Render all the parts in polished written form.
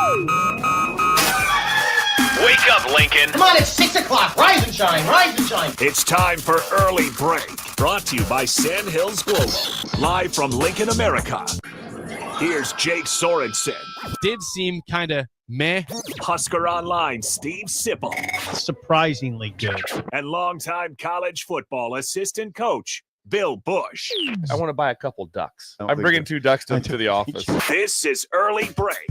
Wake up, Lincoln. Come on, it's 6 o'clock. Rise and shine, rise and shine. It's time for Early Break. Brought to you by Sand Hills Global. Live from Lincoln, America. Here's Jake Sorensen. Did seem kind of meh. Husker Online, Steve Sipple. Surprisingly good. And longtime college football assistant coach, Bill Busch. I want to buy a couple ducks. I'm bringing 2 ducks to the office. This is Early Break.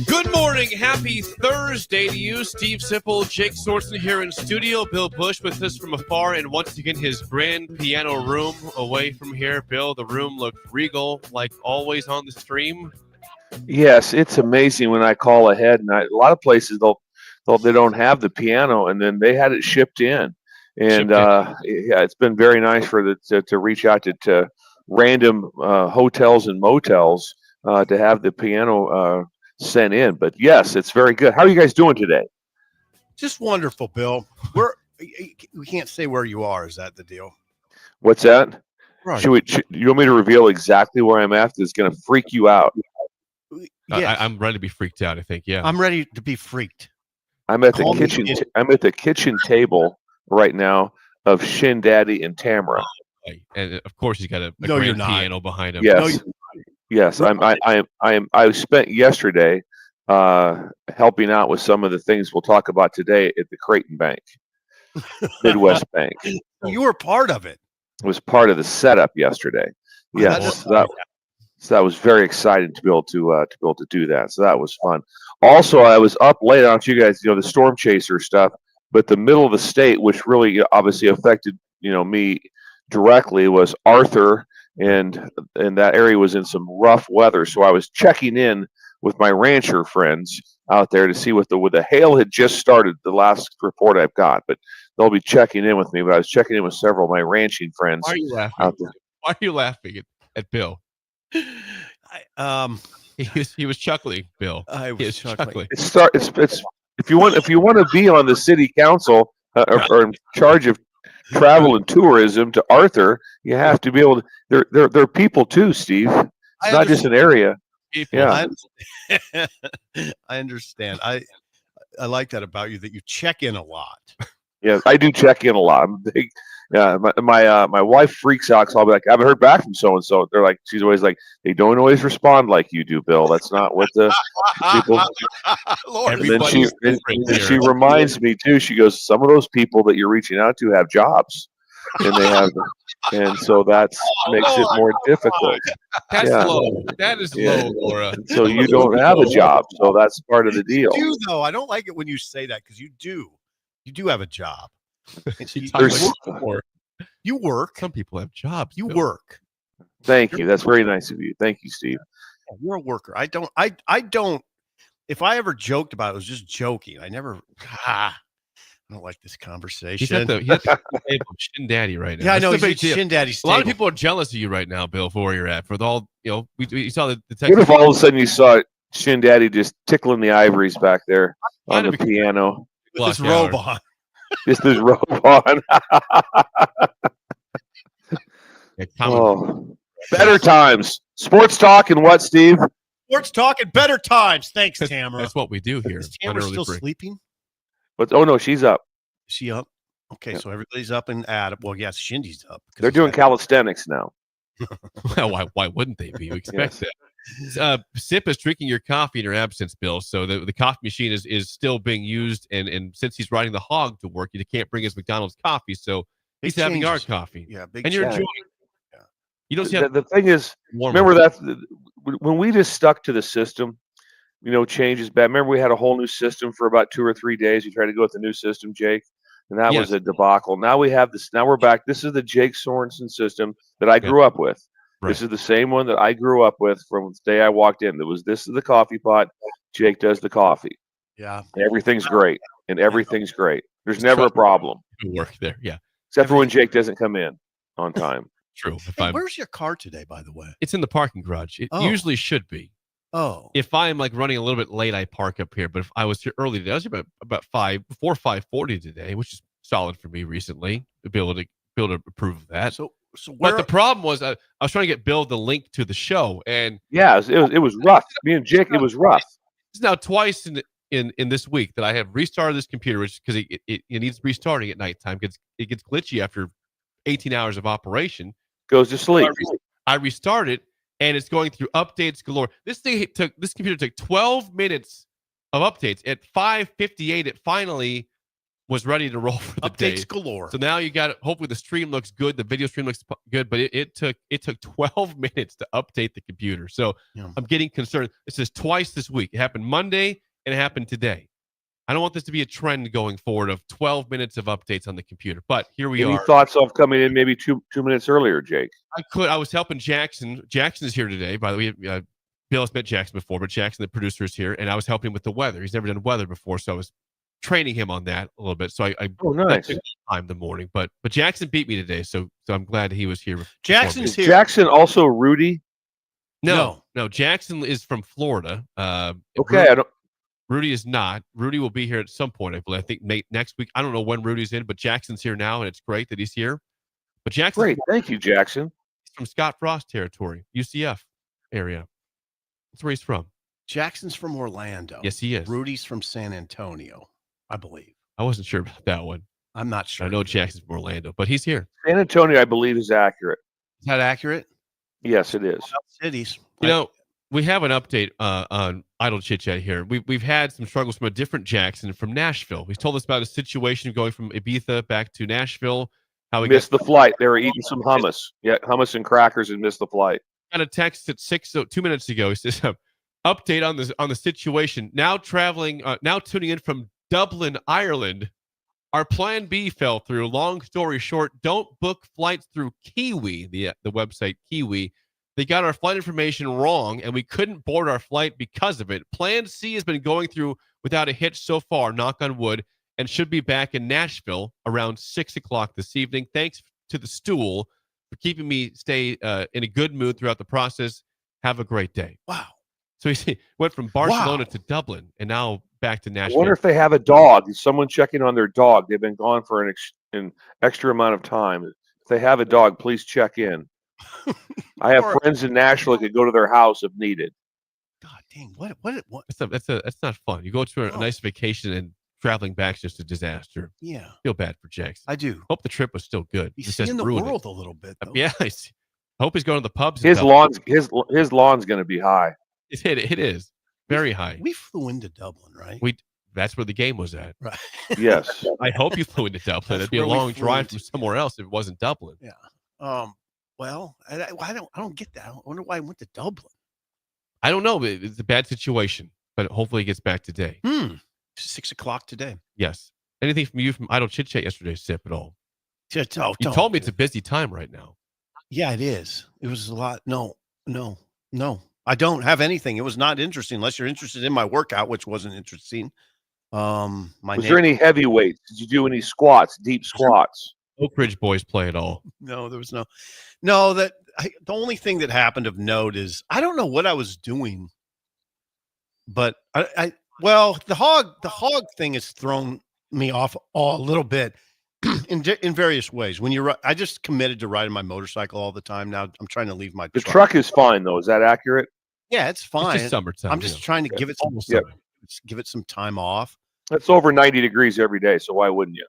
Good morning. Happy Thursday to you. Steve Sipple, Jake Sorensen here in studio. Bill Busch with us from afar, and once again, his grand piano room away from here. Bill, the room looked regal, like always on the stream. Yes, it's amazing when I call ahead, and a lot of places they don't have the piano, and then they had it shipped in. And yeah, it's been very nice for to reach out to random hotels and motels to have the piano sent in. But yes, it's very good. How are you guys doing today? Just wonderful, Bill. We can't say where you are. Is that the deal? What's that? Right. You want me to reveal exactly where I'm at? It's going to freak you out. Yeah. I'm ready to be freaked out, I think. Yeah. I'm ready to be freaked. I'm at the kitchen. I'm at the kitchen table right now of Shin Daddy and Tamara. And of course, he's got a grand piano behind him. Yes. Yes, I spent yesterday helping out with some of the things we'll talk about today at the Creighton Bank, Midwest Bank. You were part of it. It was part of the setup yesterday. Yes, so that was very exciting to be able to do that. So that was fun. Also, I was up late. I don't know if you guys the storm chaser stuff, but the middle of the state, which really obviously affected me directly, was Arthur. And that area was in some rough weather, so I was checking in with my rancher friends out there to see what the hail had just started. The last report I've got, but they'll be checking in with me. But I was checking in with several of my ranching friends. Why are you laughing? Out there. Why are you laughing at Bill? He was chuckling, Bill. I was chuckling. It's if you want to be on the city council or in charge of travel and tourism to Arthur, you have to be able to. They're people too, Steve. It's not just an area. People. Yeah, I understand. I like that about you, that you check in a lot. Yeah, I do check in a lot. I'm big. Yeah, my wife freaks out because I'll be like, I haven't heard back from so and so. They're like, she's always like, they don't always respond like you do, Bill. That's not what the people. Lord, and then she reminds me too. She goes, some of those people that you're reaching out to have jobs, and they have, and so that makes it more difficult. That's low. That is low, Laura. So you don't have a job, so that's part of the deal. You do, though. I don't like it when you say that, because you do. You do have a job. You work. Some people have jobs. You work. Thank you. That's very nice of you. Thank you, Steve. You're a worker. I don't. If I ever joked about it, it was just joking. I never. I don't like this conversation. He's at the Shin Daddy right now. Yeah, I know. He's Shin Daddy. A lot of people are jealous of you right now, Bill, for where you're at. For all we saw the text. What if all of a sudden you saw Shin Daddy just tickling the ivories back there on the piano with his robe on? Just his robe on. Better times. Sports talk and what, Steve? Sports talk and better times. Thanks, Tamara. That's what we do here. Is Tamara still sleeping? But no, she's up. Is she up? Okay, yeah. So everybody's up and at it. Well, yes, Shindy's up. They're doing calisthenics now. Well, why wouldn't they be? We expect that. Sip is drinking your coffee in your absence, Bill. So the coffee machine is still being used, and since he's riding the hog to work, he can't bring his McDonald's coffee, so he's having our coffee. Yeah, and you're enjoying. Yeah. You don't see the thing is, remember that when we just stuck to the system, change is bad. Remember we had a whole new system for about 2 or 3 days. You tried to go with the new system, Jake, and that was a debacle. Now we have this. Now we're back. This is the Jake Sorensen system that I grew up with. Right. This is the same one that I grew up with from the day I walked in. This is the coffee pot. Jake does the coffee. Yeah. Everything's great. There's never a problem. Work there. Yeah. Except for when Jake doesn't come in on time. True. Hey, where's your car today, by the way? It's in the parking garage. It usually should be. Oh. If I'm like running a little bit late, I park up here. But if I was here early today, I was here about 5:40 today, which is solid for me recently to be able to approve of that. So but the problem was I was trying to get Bill the link to the show, and Yeah, it was rough. Me and Jake, it was rough. it's now twice in this week that I have restarted this computer, which because it needs restarting at nighttime because it gets glitchy after 18 hours of operation. Goes to sleep. I restart it, and it's going through updates galore. This computer took 12 minutes of updates. At 5:58, it finally was ready to roll for the day. Updates galore. So now you got it. Hopefully the stream looks good. The video stream looks good, but it took 12 minutes to update the computer. So I'm getting concerned. This is twice this week. It happened Monday and it happened today. I don't want this to be a trend going forward of 12 minutes of updates on the computer. But here we are. Any thoughts of coming in maybe two minutes earlier, Jake? I was helping Jackson. Jackson is here today. By the way, Bill has met Jackson before, but Jackson, the producer, is here, and I was helping him with the weather. He's never done weather before, so I was training him on that a little bit. So I nice. took time the morning, but Jackson beat me today, so I'm glad he was here. Jackson's here. Jackson also Rudy? No. Jackson is from Florida. Okay, Rudy is not. Rudy will be here at some point, I believe. I think next week. I don't know when Rudy's in, but Jackson's here now, and it's great that he's here. But Jackson's great. Thank you, Jackson. He's from Scott Frost territory, UCF area. That's where he's from. Jackson's from Orlando. Yes, he is. Rudy's from San Antonio, I believe. I wasn't sure about that one. I'm not sure. I know Jackson's from Orlando, but he's here. San Antonio, I believe, is accurate. Is that accurate? Yes, it is. Cities. We have an update on Idle Chit Chat here. We've had some struggles from a different Jackson from Nashville. He's told us about a situation going from Ibiza back to Nashville. How he missed the flight. They were eating some hummus. Yeah, hummus and crackers and missed the flight. Got a text at 2 minutes ago. He says, update on the situation. Now tuning in from Dublin, Ireland. Our plan B fell through. Long story short, don't book flights through Kiwi, the website Kiwi. They got our flight information wrong, and we couldn't board our flight because of it. Plan C has been going through without a hitch so far, knock on wood, and should be back in Nashville around 6 o'clock this evening. Thanks to the stool for keeping me stay in a good mood throughout the process. Have a great day. Wow. So he went from Barcelona to Dublin and now back to Nashville. I wonder if they have a dog. Is someone checking on their dog? They've been gone for an extra amount of time. If they have a dog, please check in. I have friends in Nashville that could go to their house if needed. God dang, what? That's not fun. You go to a nice vacation and traveling back is just a disaster. Yeah. Feel bad for Jackson. I do. Hope the trip was still good. He's seeing the world a little bit, though. Yeah. I hope he's going to the pubs. His lawn's going to be high. It is very high. We flew into Dublin, right? That's where the game was at. Right. Yes. I hope you flew into Dublin. It'd be a long drive from somewhere else if it wasn't Dublin. Yeah. Well, I don't get that. I wonder why I went to Dublin. I don't know. It's a bad situation, but hopefully it gets back today. 6 o'clock today. Yes. Anything from you from Idle Chit Chat yesterday, Sip, at all? You told me it's a busy time right now. Yeah, it is. It was a lot. No. I don't have anything. It was not interesting unless you're interested in my workout, which wasn't interesting. Was there any heavyweights? Did you do any squats, deep squats? Oak Ridge boys play at all? No, there was no. The only thing that happened of note is I don't know what I was doing, but well, the hog thing has thrown me off a little bit in various ways. When I just committed to riding my motorcycle all the time. Now I'm trying to leave my The truck is fine though. Is that accurate? Yeah, it's fine. It's just summertime. I'm just trying to give it some time off. It's over 90 degrees every day, so why wouldn't you?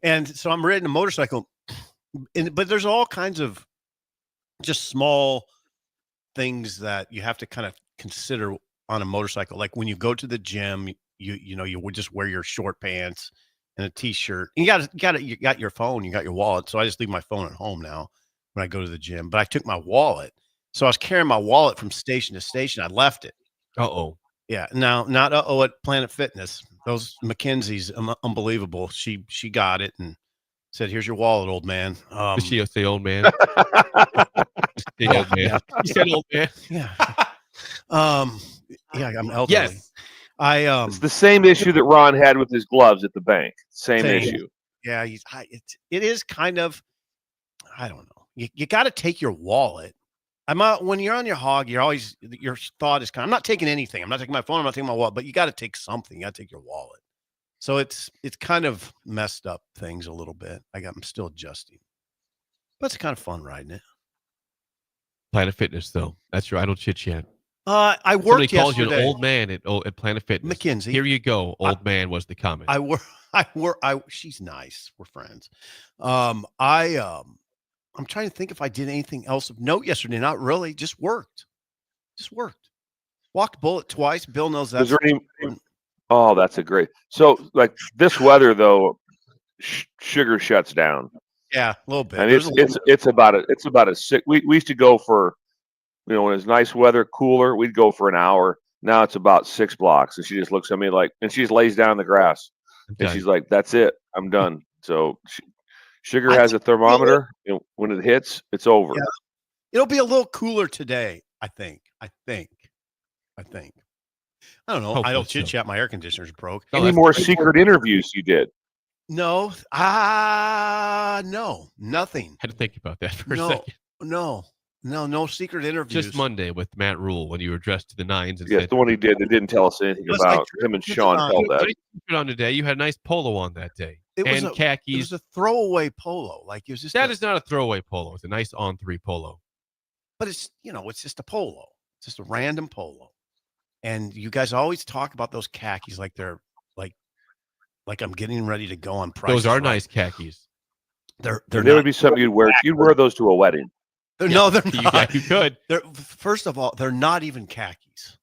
And so I'm riding a motorcycle, but there's all kinds of just small things that you have to kind of consider on a motorcycle. Like when you go to the gym, you would just wear your short pants and a t-shirt. You got your phone, you got your wallet. So I just leave my phone at home now when I go to the gym. But I took my wallet, so I was carrying my wallet from station to station. I left it. Yeah. Now, not at Planet Fitness. Those Mackenzie's unbelievable. She got it and said, "Here's your wallet, old man." Did she say old man? Old man. Yeah. You said old man. Yeah. Yeah, I'm elderly. Yes. It's the same issue that Ron had with his gloves at the bank. Same issue. Yeah, it is kind of, I don't know. You got to take your wallet. I'm out when you're on your hog. Your thought is I'm not taking anything. I'm not taking my phone. I'm not taking my wallet. But you got to take something. You got to take your wallet. So it's kind of messed up things a little bit. I'm still adjusting, but it's kind of fun riding it. Planet Fitness, though. That's your idle chit chat. I worked Somebody yesterday. calls you an old man at Planet Fitness. McKinsey. Here you go. Old man was the comment. She's nice. We're friends. I'm trying to think if I did anything else of note yesterday. Not really. Just worked. Walked Bullet twice. Bill knows that. Oh, that's a great. So, like this weather, though, sugar shuts down. Yeah, a little bit. And it's about a sick. We used to go for, when it's nice weather, cooler, we'd go for an hour. Now it's about 6 blocks, and she just looks at me and she just lays down in the grass, and she's like, "That's it, I'm done." So sugar has a thermometer. When it hits, it's over. Yeah. It'll be a little cooler today, I think. I don't know. Hopefully I don't so. chit chat. My air conditioner's broke. Any more secret interviews you did? No. No, nothing. Had to think about that for a second. No secret interviews. Just Monday with Matt Rule when you were dressed to the nines. And Yes, the one he did that didn't tell us anything about him and Sean told that. What did you put on today? You had a nice polo on that day. Khakis. It was a throwaway polo. Like it was just is not a throwaway polo. It's a nice on-3 polo. But it's just a polo. It's just a random polo. And you guys always talk about those khakis like they're like I'm getting ready to go on Price. Those are nice khakis. There would be something you'd wear. You'd wear those to a wedding. No, they're not. Yeah, you could. First of all, they're not even khakis.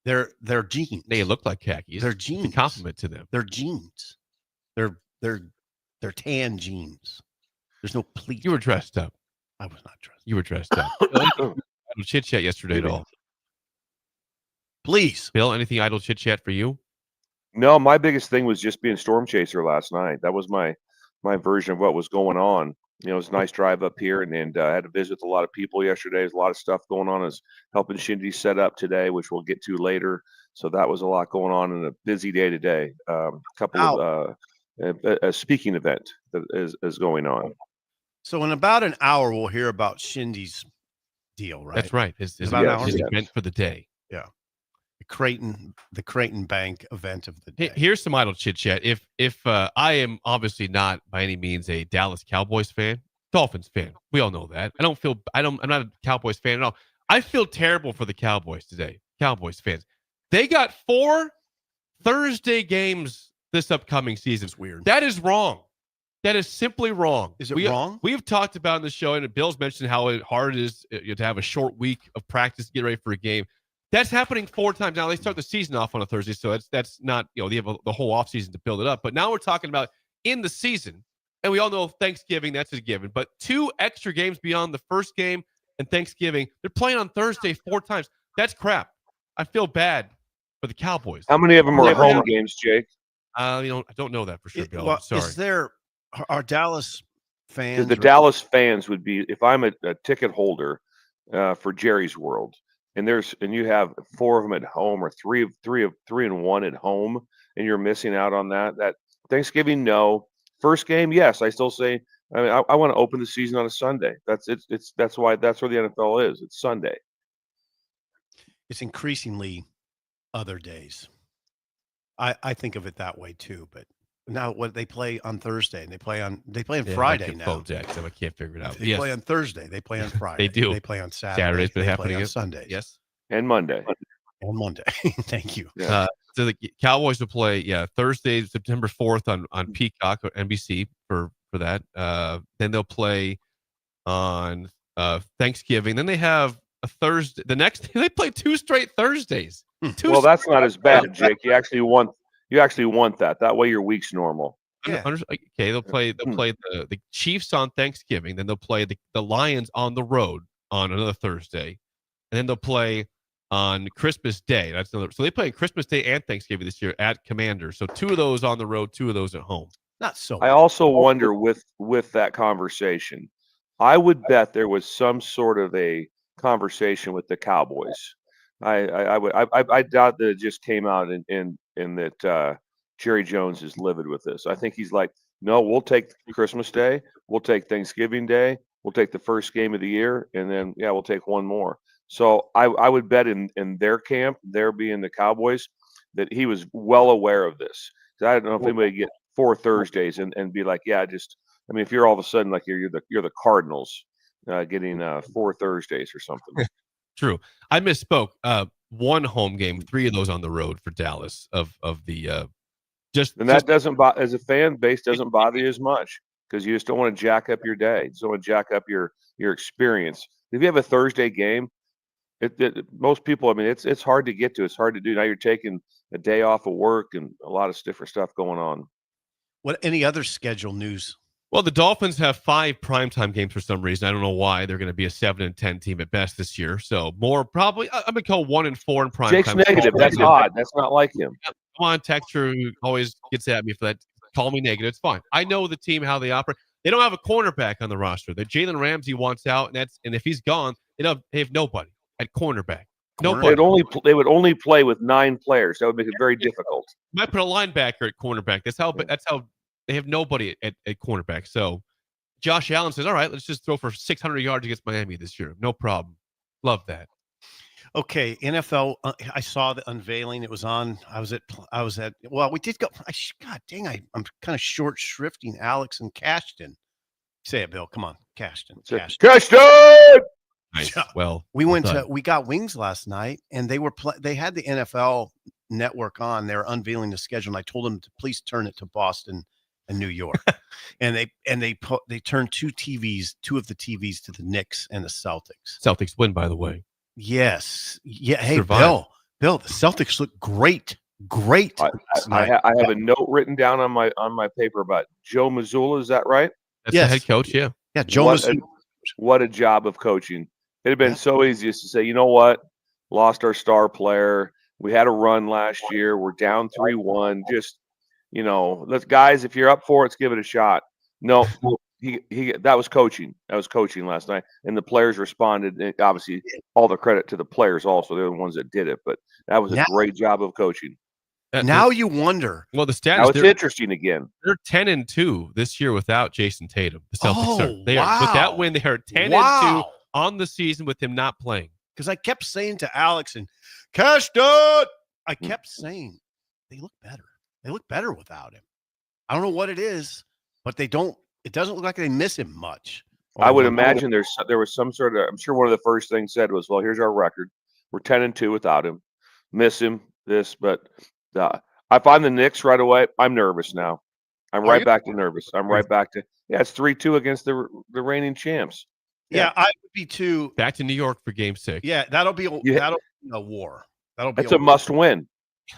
They're jeans. They look like khakis. They're jeans. It's a compliment to them. They're jeans. They're tan jeans. There's no pleat. You were dressed up. I was not dressed. You were dressed up. Idle chit chat yesterday at all. Please, Bill. Anything idle chit chat for you? No, my biggest thing was just being storm chaser last night. That was my version of what was going on. It was a nice drive up here, and I had to visit with a lot of people yesterday. There's a lot of stuff going on. I was helping Shindy set up today, which we'll get to later. So that was a lot going on and a busy day today. A speaking event that is going on. So in about an hour, we'll hear about Shindy's deal, right? That's right. His event for the day. Yeah. The Creighton Bank event of the day. Here's some idle chit chat. If I am obviously not by any means a Dallas Cowboys fan, Dolphins fan. We all know that. I'm not a Cowboys fan at all. I feel terrible for the Cowboys today. Cowboys fans. They got 4 Thursday games this upcoming season. It's weird. That is wrong. That is simply wrong. Is it wrong? We have talked about in the show, and Bill's mentioned how hard it is to have a short week of practice to get ready for a game. That's happening 4 times now. They start the season off on a Thursday, so that's not, they have the whole offseason to build it up. But now we're talking about in the season, and we all know Thanksgiving, that's a given. But 2 extra games beyond the first game and Thanksgiving, they're playing on Thursday 4 times. That's crap. I feel bad for the Cowboys. How many of them are home games, Jake? I don't know that for sure, Bill. I'm sorry. Are Dallas fans? The Dallas fans would be, if I'm a ticket holder for Jerry's World, and you have 4 of them at home, or 3 and 1 at home, and you're missing out on that. That Thanksgiving, no. First game, yes. I still say, I want to open the season on a Sunday. That's where the NFL is. It's Sunday. It's increasingly other days. I think of it that way too, but now what they play on Thursday and they play on Friday now. Jack, so I can't figure it out. They play on Thursday. They play on Friday. They do. They play on Saturday. Saturday's been they happening play on Sundays. Yes. And Monday. Thank you. Yeah. So the Cowboys will play, Thursday, September 4th on Peacock or NBC for that. Then they'll play on Thanksgiving. Then they have a Thursday. The next they play 2 straight Thursdays. Well, that's not as bad, Jake. You actually want that. That way your week's normal. Yeah. Okay, they'll play the Chiefs on Thanksgiving. Then they'll play the Lions on the road on another Thursday, and then they'll play on Christmas Day. That's another. So they play Christmas Day and Thanksgiving this year at Commander. So 2 of those on the road, 2 of those at home. Not so. I also wonder with that conversation, I would bet there was some sort of a conversation with the Cowboys. I doubt that it just came out in that Jerry Jones is livid with this. I think he's like, no, we'll take Christmas Day, we'll take Thanksgiving Day, we'll take the first game of the year, and then we'll take one more. So I would bet in their camp, there being the Cowboys, that he was well aware of this. I don't know if anybody get 4 Thursdays and be like, if you're all of a sudden like you're the Cardinals getting 4 Thursdays or something. True. I misspoke. One home game, 3 of those on the road for Dallas of the that doesn't as a fan base doesn't bother you as much because you just don't want to jack up your day. You just don't want to jack up your experience. If you have a Thursday game, most people, it's hard to get to. It's hard to do. Now you're taking a day off of work and a lot of different stuff going on. What any other schedule news? Well, the Dolphins have 5 primetime games for some reason. I don't know why. They're going to be a 7-10 team at best this year. So more probably, I'm going to call 1 and 4 in primetime. Jake's negative. That's odd. That's not like him. Come on, texture who always gets at me for that. Call me negative. It's fine. I know the team, how they operate. They don't have a cornerback on the roster. That Jalen Ramsey wants out, and if he's gone, they have nobody at cornerback. Nobody. They would only play with 9 players. That would make it very difficult. Might put a linebacker at cornerback. That's how they have nobody at cornerback. So Josh Allen says, all right, let's just throw for 600 yards against Miami this year. No problem. Love that. Okay, NFL. I saw the unveiling. It was on. I was at. Well, we did go. God dang! I'm kind of short shrifting Alex and Cashton. Say it, Bill. Come on, Cashton. Cashton. Nice. Well, we went to. We got wings last night, and they were. They had the NFL network on. They were unveiling the schedule, and I told them to please turn it to Boston and New York, and they turned 2 of the TVs to the Knicks and the Celtics. Celtics win, by the way. Yes. Yeah. Hey, Survive. Bill, the Celtics look great. I have a note written down on my paper about Joe Mazzulla. Is that right? That's the head coach. Yeah. Yeah. Joe Mazzulla. What a job of coaching. It had been so easy just to say, you know what? Lost our star player. We had a run last year. We're down 3-1. Just, let's guys, if you're up for it, let's give it a shot. No, that was coaching. That was coaching last night, and the players responded. And obviously, all the credit to the players. Also, they're the ones that did it. But that was a great job of coaching. Now you wonder. Well, the stats. Now it's interesting again. They're 10-2 this year without Jason Tatum. The Celtics are. They wow. are with that win. They are 10-2 on the season with him not playing. Because I kept saying to Alex and Cashton, I kept saying they look better. They look better without him. I don't know what it is, but they don't. It doesn't look like they miss him much. I would imagine there was some sort of. I'm sure one of the first things said was, "Well, here's our record. We're 10-2 without him. Miss him. This, but I find the Knicks right away. I'm nervous now. I'm right back to nervous. I'm right back to it's 3-2 against the reigning champs. Yeah, I would be too. Back to New York for Game 6. Yeah, that'll be a war. That's a must win.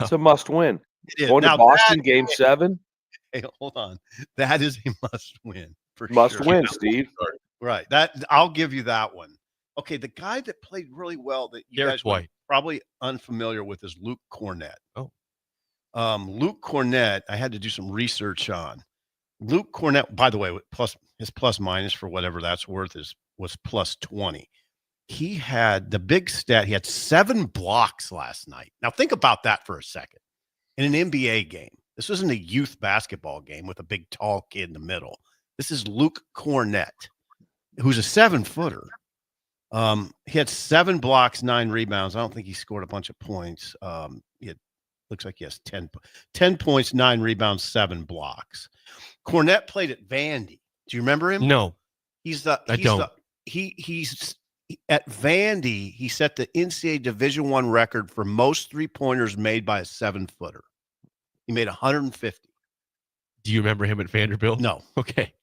It's a must win. Going to Boston Game 7. Hey, hold on. That is a must win. Must win, Steve. Right. I'll give you that one. Okay, the guy that played really well that you guys are probably unfamiliar with is Luke Cornett. Oh. Luke Cornett, I had to do some research on. Luke Cornett, by the way, his plus minus for whatever that's worth was plus 20. He had the big stat. He had 7 blocks last night. Now think about that for a second. In an NBA game. This wasn't a youth basketball game with a big tall kid in the middle. This is Luke Cornett, who's a 7-footer. He had 7 blocks, 9 rebounds. I don't think he scored a bunch of points. Looks like he has 10 points, 9 rebounds, 7 blocks. Cornett played at Vandy. Do you remember him? No. He's at Vandy. He set the NCAA Division I record for most 3-pointers made by a 7-footer. He made 150. Do you remember him at Vanderbilt? No. Okay.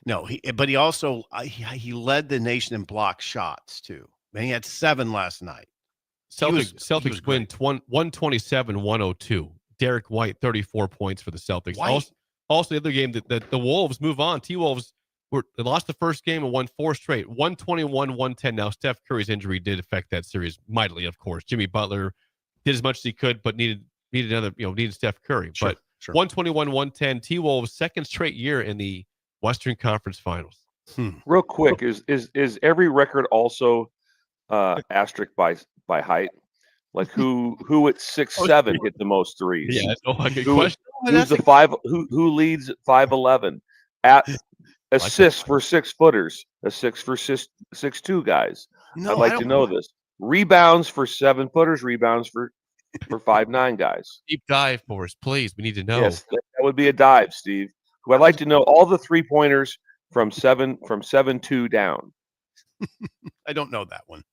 No, but he also he led the nation in block shots too. And he had 7 last night. Celtics win 127-102. Derek White, 34 points for the Celtics. Also, the other game that the Wolves move on. T-Wolves they lost the first game and won 4 straight. 121-110. Now, Steph Curry's injury did affect that series mightily, of course. Jimmy Butler did as much as he could, but needed Steph Curry. Sure, but 121-110. T-Wolves' second straight year in the Western Conference Finals. Real quick, is every record also asterisk by height? Like who at 6'7" hit the most threes? Yeah, that's a good question. Who's the 5? Who leads 5'11"? Assists for 6-footers. Assists for 6'2" guys. No, I'd like to know this. Rebounds for 7-footers. Rebounds for 5'9" guys. Deep dive for us, please. We need to know. Yes, that would be a dive, Steve. I'd like to know all the 3-pointers from 7'2" down. I don't know that one.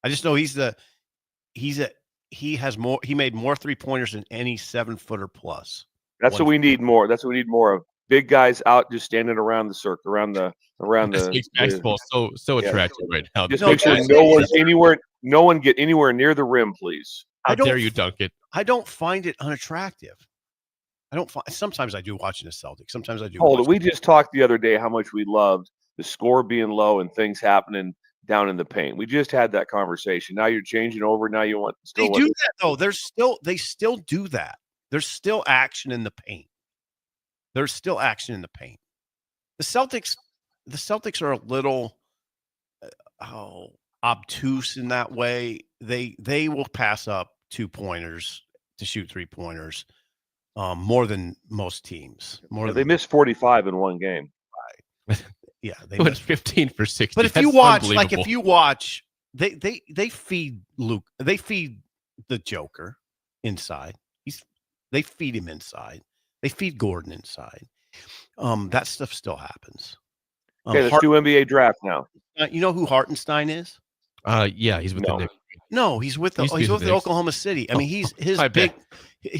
I just know he made more 3-pointers than any 7-footer plus. That's what we need more. That's what we need more of. Big guys out just standing around the circle, around the. This makes basketball so attractive right now. Just make sure no one get anywhere near the rim, please. How dare you dunk it? I don't find it unattractive. Sometimes I do watching the Celtics. Sometimes I do. Hold it. We just talked the other day how much we loved the score being low and things happening down in the paint. We just had that conversation. Now you're changing over. Now you want they do that though. They still do that. There's still action in the paint. There's still action in the paint. The Celtics are a little obtuse in that way. They will pass up 2-pointers to shoot 3-pointers more than most teams. They missed 45 in one game. Yeah, they went 15 for 60. But if you watch, they feed Luke. They feed the Joker inside. They feed him inside. They feed Gordon inside. That stuff still happens. Okay, let's do NBA draft now. You know who Hartenstein is? Yeah, he's with the Knicks. No, he's with the Oklahoma City. I mean, he's big.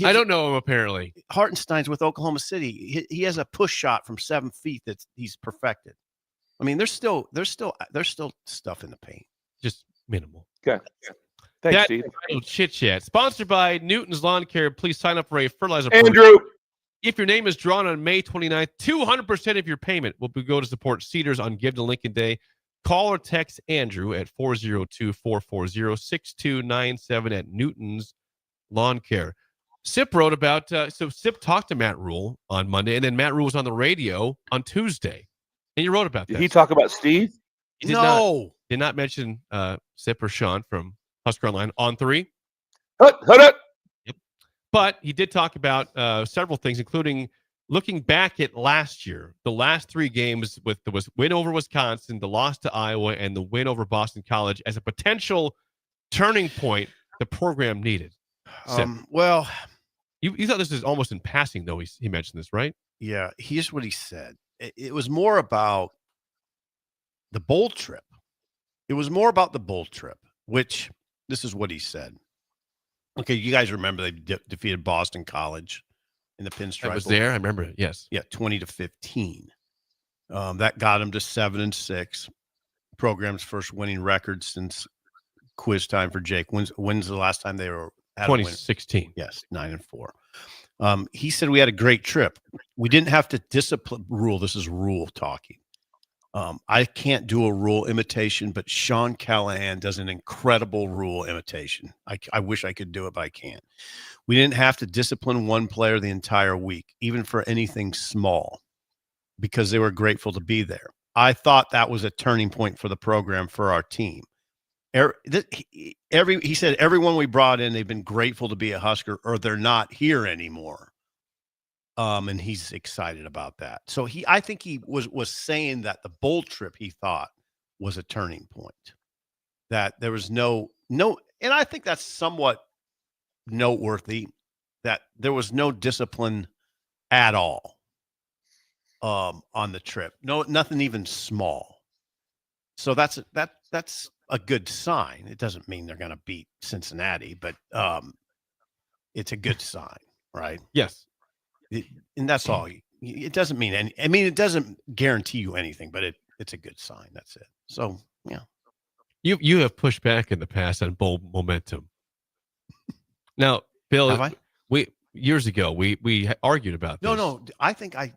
I don't know him apparently. Hartenstein's with Oklahoma City. He has a push shot from 7 feet that he's perfected. I mean, there's still stuff in the paint. Just minimal. Okay. Thanks, Steve. Chit Chat. Sponsored by Newton's Lawn Care. Please sign up for a fertilizer Andrew. program. If your name is drawn on May 29th, 200% of your payment will go to support Cedars on Give to Lincoln Day. Call or text Andrew at 402-440-6297 at Newton's Lawn Care. Sip wrote about, so Sip talked to Matt Rule on Monday, and then Matt Rule was on the radio on Tuesday. And you wrote about that. Did he talk about Steve? He did not mention Sip or Sean from Husker Online on 3. Hut. Yep. But he did talk about several things, including looking back at last year, the last 3 games with the win over Wisconsin, the loss to Iowa, and the win over Boston College as a potential turning point the program needed. Well, you thought this was almost in passing, though. He mentioned this, right? Yeah. Here's what he said. It was more about the bowl trip. It was more about the bowl trip, which this is what he said. Okay, you guys remember they defeated Boston College in the Pinstripe. I was there. I remember it. Yes. Yeah, 20-15. That got them to 7-6. Program's first winning record since quiz time for Jake. When's the last time they were at 2016? Yes, 9-4. He said we had a great trip. We didn't have to discipline Rule. This is Rule talking. I can't do a Rule imitation, but Sean Callahan does an incredible Rule imitation. I wish I could do it, but I can't. We didn't have to discipline one player the entire week, even for anything small, because they were grateful to be there. I thought that was a turning point for the program, for our team. He said everyone we brought in, they've been grateful to be a Husker, or they're not here anymore. And he's excited about that. So I think he was saying that the bowl trip he thought was a turning point. That there was no, and I think that's somewhat noteworthy, that there was no discipline at all on the trip. No, nothing even small. So that's a good sign. It doesn't mean they're going to beat Cincinnati, but it's a good sign, right? Yes. And that's all. It doesn't mean any. I mean, it doesn't guarantee you anything, but it's a good sign. That's it. So yeah. You have pushed back in the past on bowl momentum. Now, Bill, have I? We years ago we argued about this. No. I think I.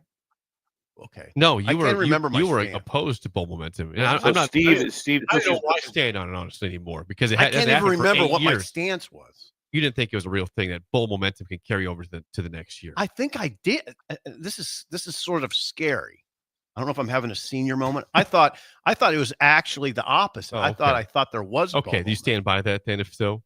Okay. No, you were. Can't remember you my were stand. opposed to bowl momentum. And I'm not. Steve. I don't know why I stand on it honestly anymore, because I can't even remember what my stance was. You didn't think it was a real thing, that bowl momentum can carry over to the next year. I think I did. This is sort of scary. I don't know if I'm having a senior moment. I thought it was actually the opposite. Oh, I thought there was. Okay, do you stand by that then? If so,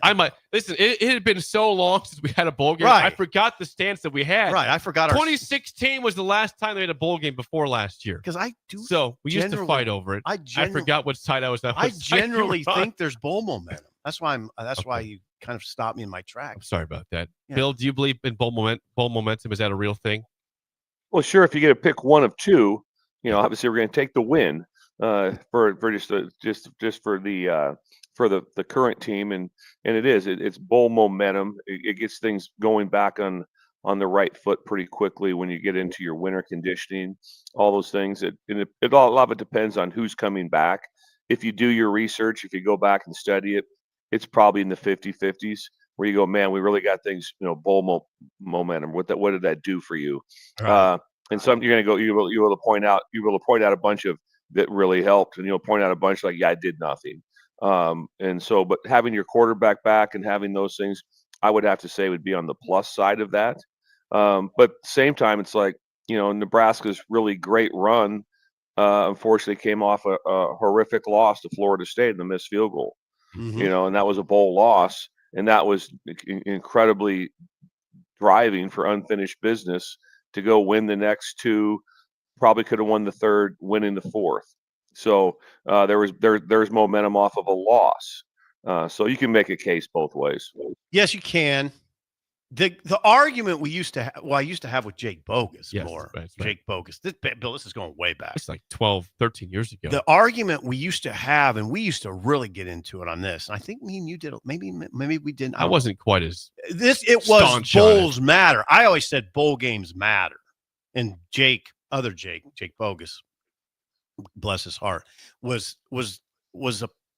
I might listen. It had been so long since we had a bowl game. Right. I forgot the stance that we had. Right. I forgot 2016 was the last time they had a bowl game before last year. because I do. So we used to fight over it. I forgot what side I was on. I generally think there's bowl momentum. That's why That's why you kind of stopped me in my I'm tracks. sorry about that. Yeah. Bill, do you believe in bowl momentum? Is that a real thing? Well, sure. If you get to pick one of two, obviously we're going to take the win for just for the current team, and it's bowl momentum. It gets things going back on the right foot pretty quickly when you get into your winter conditioning, all those things. A lot of it depends on who's coming back. If you do your research, if you go back and study it, it's probably in the 50-50s where you go, man, we really got things, bowl momentum. What did that do for you? Right. And some you're going to go, you will point out a bunch of that really helped, and you'll point out a bunch like, yeah, I did nothing. And so, but having your quarterback back and having those things, I would have to say would be on the plus side of that. But at the same time, it's like, Nebraska's really great run, unfortunately came off a horrific loss to Florida State in the missed field goal, and that was a bowl loss. And that was incredibly driving for unfinished business to go win the next two, probably could have won the third, winning the fourth. So there's momentum off of a loss. So you can make a case both ways. Yes, you can. The argument we used to I used to have with Jake Bogus more. Right. Jake Bogus. Bill, this is going way back. It's like 12, 13 years ago. The argument we used to have, and we used to really get into it on this, and I think me and you did, maybe we didn't. I wasn't quite as it was bowls matter. I always said bowl games matter. And Jake Bogus, bless his heart, was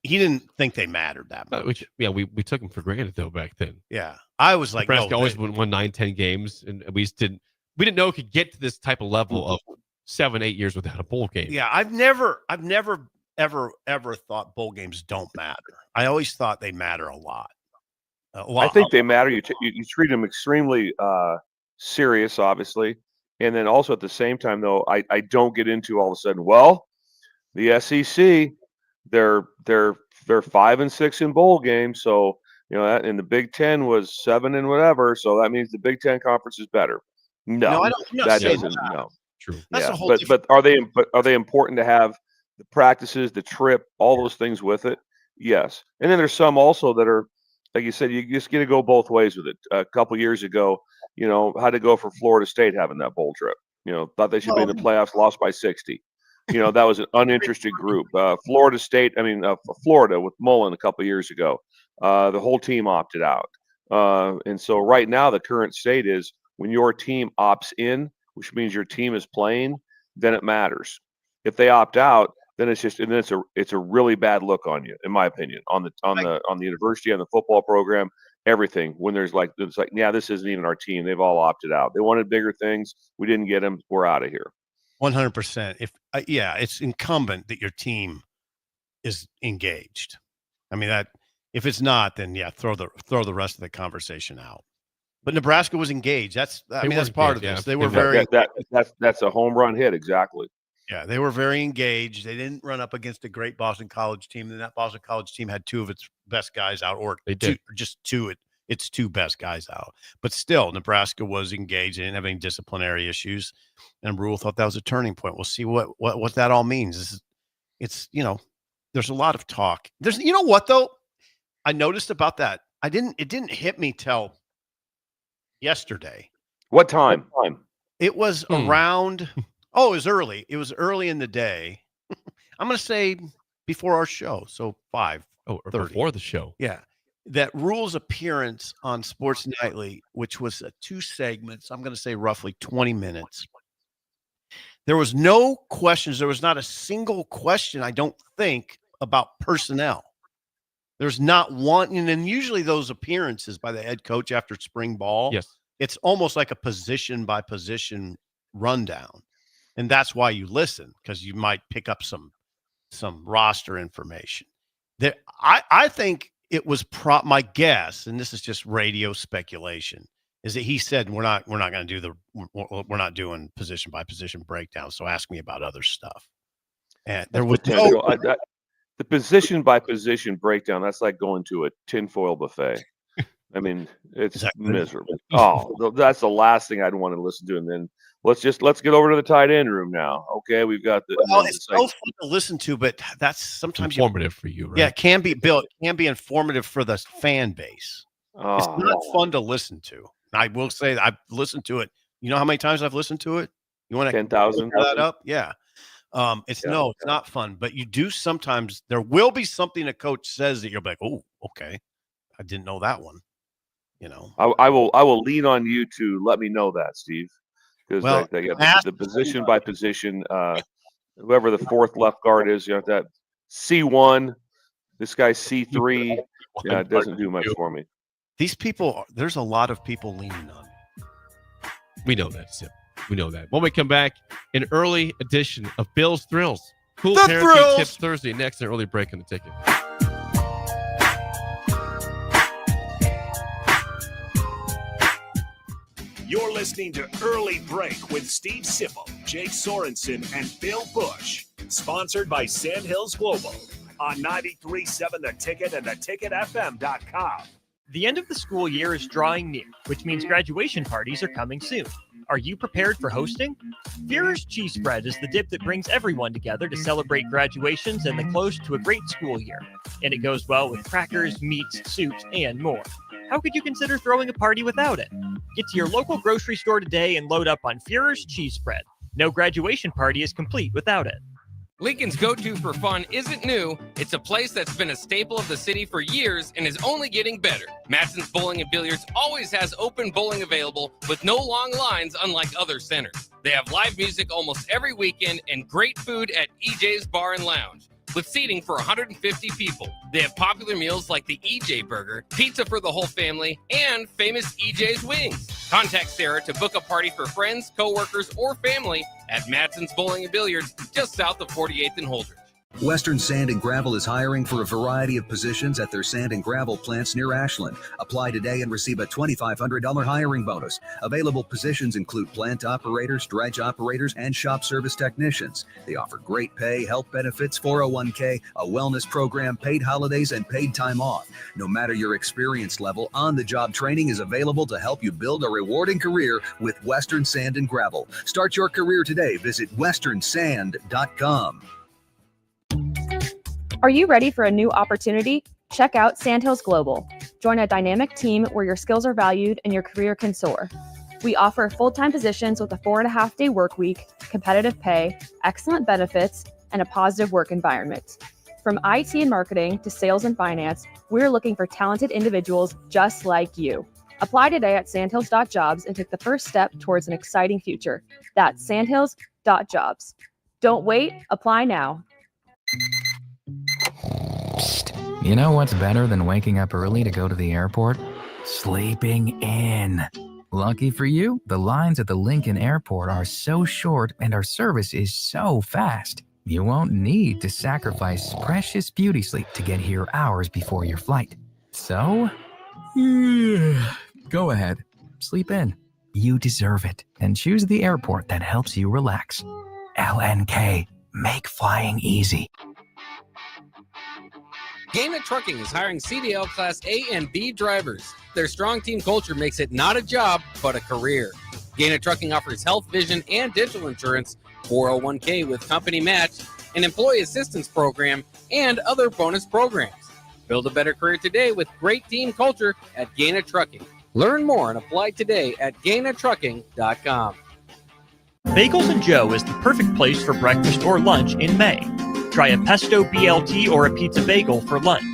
he didn't think they mattered that much. We took him for granted though back then. Yeah. I was like, Nebraska always won 9-10 games, and we didn't know it could get to this type of level of 7-8 years without a bowl game. Yeah, I've never ever thought bowl games don't matter. I always thought they matter a lot. I think they matter. You treat them extremely serious, obviously, and then also at the same time, though, I don't get into all of a sudden. Well, the SEC, they're 5-6 in bowl games, so. That in the Big Ten was 7 and whatever, so that means the Big Ten conference is better. No, I don't. That doesn't. No, true. That's a whole. But are they important to have the practices, the trip, all those things with it? Yes. And then there's some also that are, like you said, you just get to go both ways with it. A couple years ago, had to go for Florida State having that bowl trip. Thought they should be in the playoffs, lost by 60. That was an uninterested group. Florida State, Florida with Mullen a couple years ago. The whole team opted out. And so right now the current state is when your team opts in, which means your team is playing, then it matters. If they opt out, then it's a really bad look on you, in my opinion, on the university, on the football program, everything. When it's like, yeah, this isn't even our team. They've all opted out. They wanted bigger things. We didn't get them. We're out of here. 100%. It's incumbent that your team is engaged. If it's not, then throw the rest of the conversation out. But Nebraska was engaged. That's part of this. They were very. That's a home run hit, exactly. Yeah, they were very engaged. They didn't run up against a great Boston College team. And that Boston College team had two of its best guys out, or they did. Its two best guys out. But still, Nebraska was engaged. They didn't have any disciplinary issues, and Rule thought that was a turning point. We'll see what that all means. There's a lot of talk. There's, what though. I noticed about that. It didn't hit me till yesterday. What time? It was around, it was early. It was early in the day. I'm going to say before our show. So 5:30. Or before the show. Yeah. That Rule's appearance on Sports Nightly, which was 2 segments, I'm going to say roughly 20 minutes. There was no questions. There was not a single question, I don't think, about personnel. There's not one, and then usually those appearances by the head coach after spring ball, yes, it's almost like a position by position rundown, and that's why you listen, because you might pick up some roster information. That I think it was my guess, and this is just radio speculation, is that he said we're not going to do we're not doing position by position breakdown. So ask me about other stuff. And there was The position by position breakdown, that's like going to a tinfoil buffet. I mean, it's miserable. Oh, that's the last thing I'd want to listen to. And then let's get over to the tight end room now. Okay, we've got the. Well, it's so fun to listen to, but that's sometimes informative for you, right? Yeah, it can be, Bill. It can be informative for the fan base. It's not fun to listen to. I will say I've listened to it. You know how many times I've listened to it? You want to 10,000 that up? Yeah. It's not fun, but you do sometimes. There will be something a coach says that you're like, oh, okay, I didn't know that one. You know, I will lean on you to let me know that, Steve, because the position by position, whoever the fourth left guard is, you know, that C1, this guy's C3, yeah, it doesn't do much for me. These people, there's a lot of people leaning on. We know that, Sim. We know that. When we come back, an early edition of Bill's Thrills. Cool The parenting Thrills! tips Thursday. Next, an early break in the ticket. You're listening to Early Break with Steve Sipple, Jake Sorensen, and Bill Busch. Sponsored by Sandhills Global on 93.7 The Ticket and theticketfm.com. The end of the school year is drawing near, which means graduation parties are coming soon. Are you prepared for hosting? Führer's Cheese Spread is the dip that brings everyone together to celebrate graduations and the close to a great school year. And it goes well with crackers, meats, soups, and more. How could you consider throwing a party without it? Get to your local grocery store today and load up on Führer's Cheese Spread. No graduation party is complete without it. Lincoln's go-to for fun isn't new. It's a place that's been a staple of the city for years and is only getting better. Matson's Bowling and Billiards always has open bowling available with no long lines unlike other centers. They have live music almost every weekend and great food at EJ's Bar and Lounge with seating for 150 people. They have popular meals like the EJ Burger, pizza for the whole family, and famous EJ's Wings. Contact Sarah to book a party for friends, coworkers, or family at Matson's Bowling and Billiards just south of 48th and Holdridge. Western Sand and Gravel is hiring for a variety of positions at their sand and gravel plants near Ashland. Apply today and receive a $2,500 hiring bonus. Available positions include plant operators, dredge operators, and shop service technicians. They offer great pay, health benefits, 401k, a wellness program, paid holidays, and paid time off. No matter your experience level, on-the-job training is available to help you build a rewarding career with Western Sand and Gravel. Start your career today. Visit westernsand.com. Are you ready for a new opportunity? Check out Sandhills Global. Join a dynamic team where your skills are valued and your career can soar. We offer full-time positions with a 4.5-day work week, competitive pay, excellent benefits, and a positive work environment. From IT and marketing to sales and finance, we're looking for talented individuals just like you. Apply today at sandhills.jobs and take the first step towards an exciting future. That's sandhills.jobs. Don't wait, apply now. Psst. You know what's better than waking up early to go to the airport? Sleeping in. Lucky for you, the lines at the Lincoln Airport are so short and our service is so fast. You won't need to sacrifice precious beauty sleep to get here hours before your flight. So, go ahead, sleep in. You deserve it, and choose the airport that helps you relax. LNK, make flying easy. Gaina Trucking is hiring CDL Class A and B drivers. Their strong team culture makes it not a job, but a career. Gaina Trucking offers health, vision, and dental insurance, 401k with company match, an employee assistance program, and other bonus programs. Build a better career today with great team culture at Gaina Trucking. Learn more and apply today at GainaTrucking.com. Bagels and Joe is the perfect place for breakfast or lunch in May. Try a pesto BLT or a pizza bagel for lunch.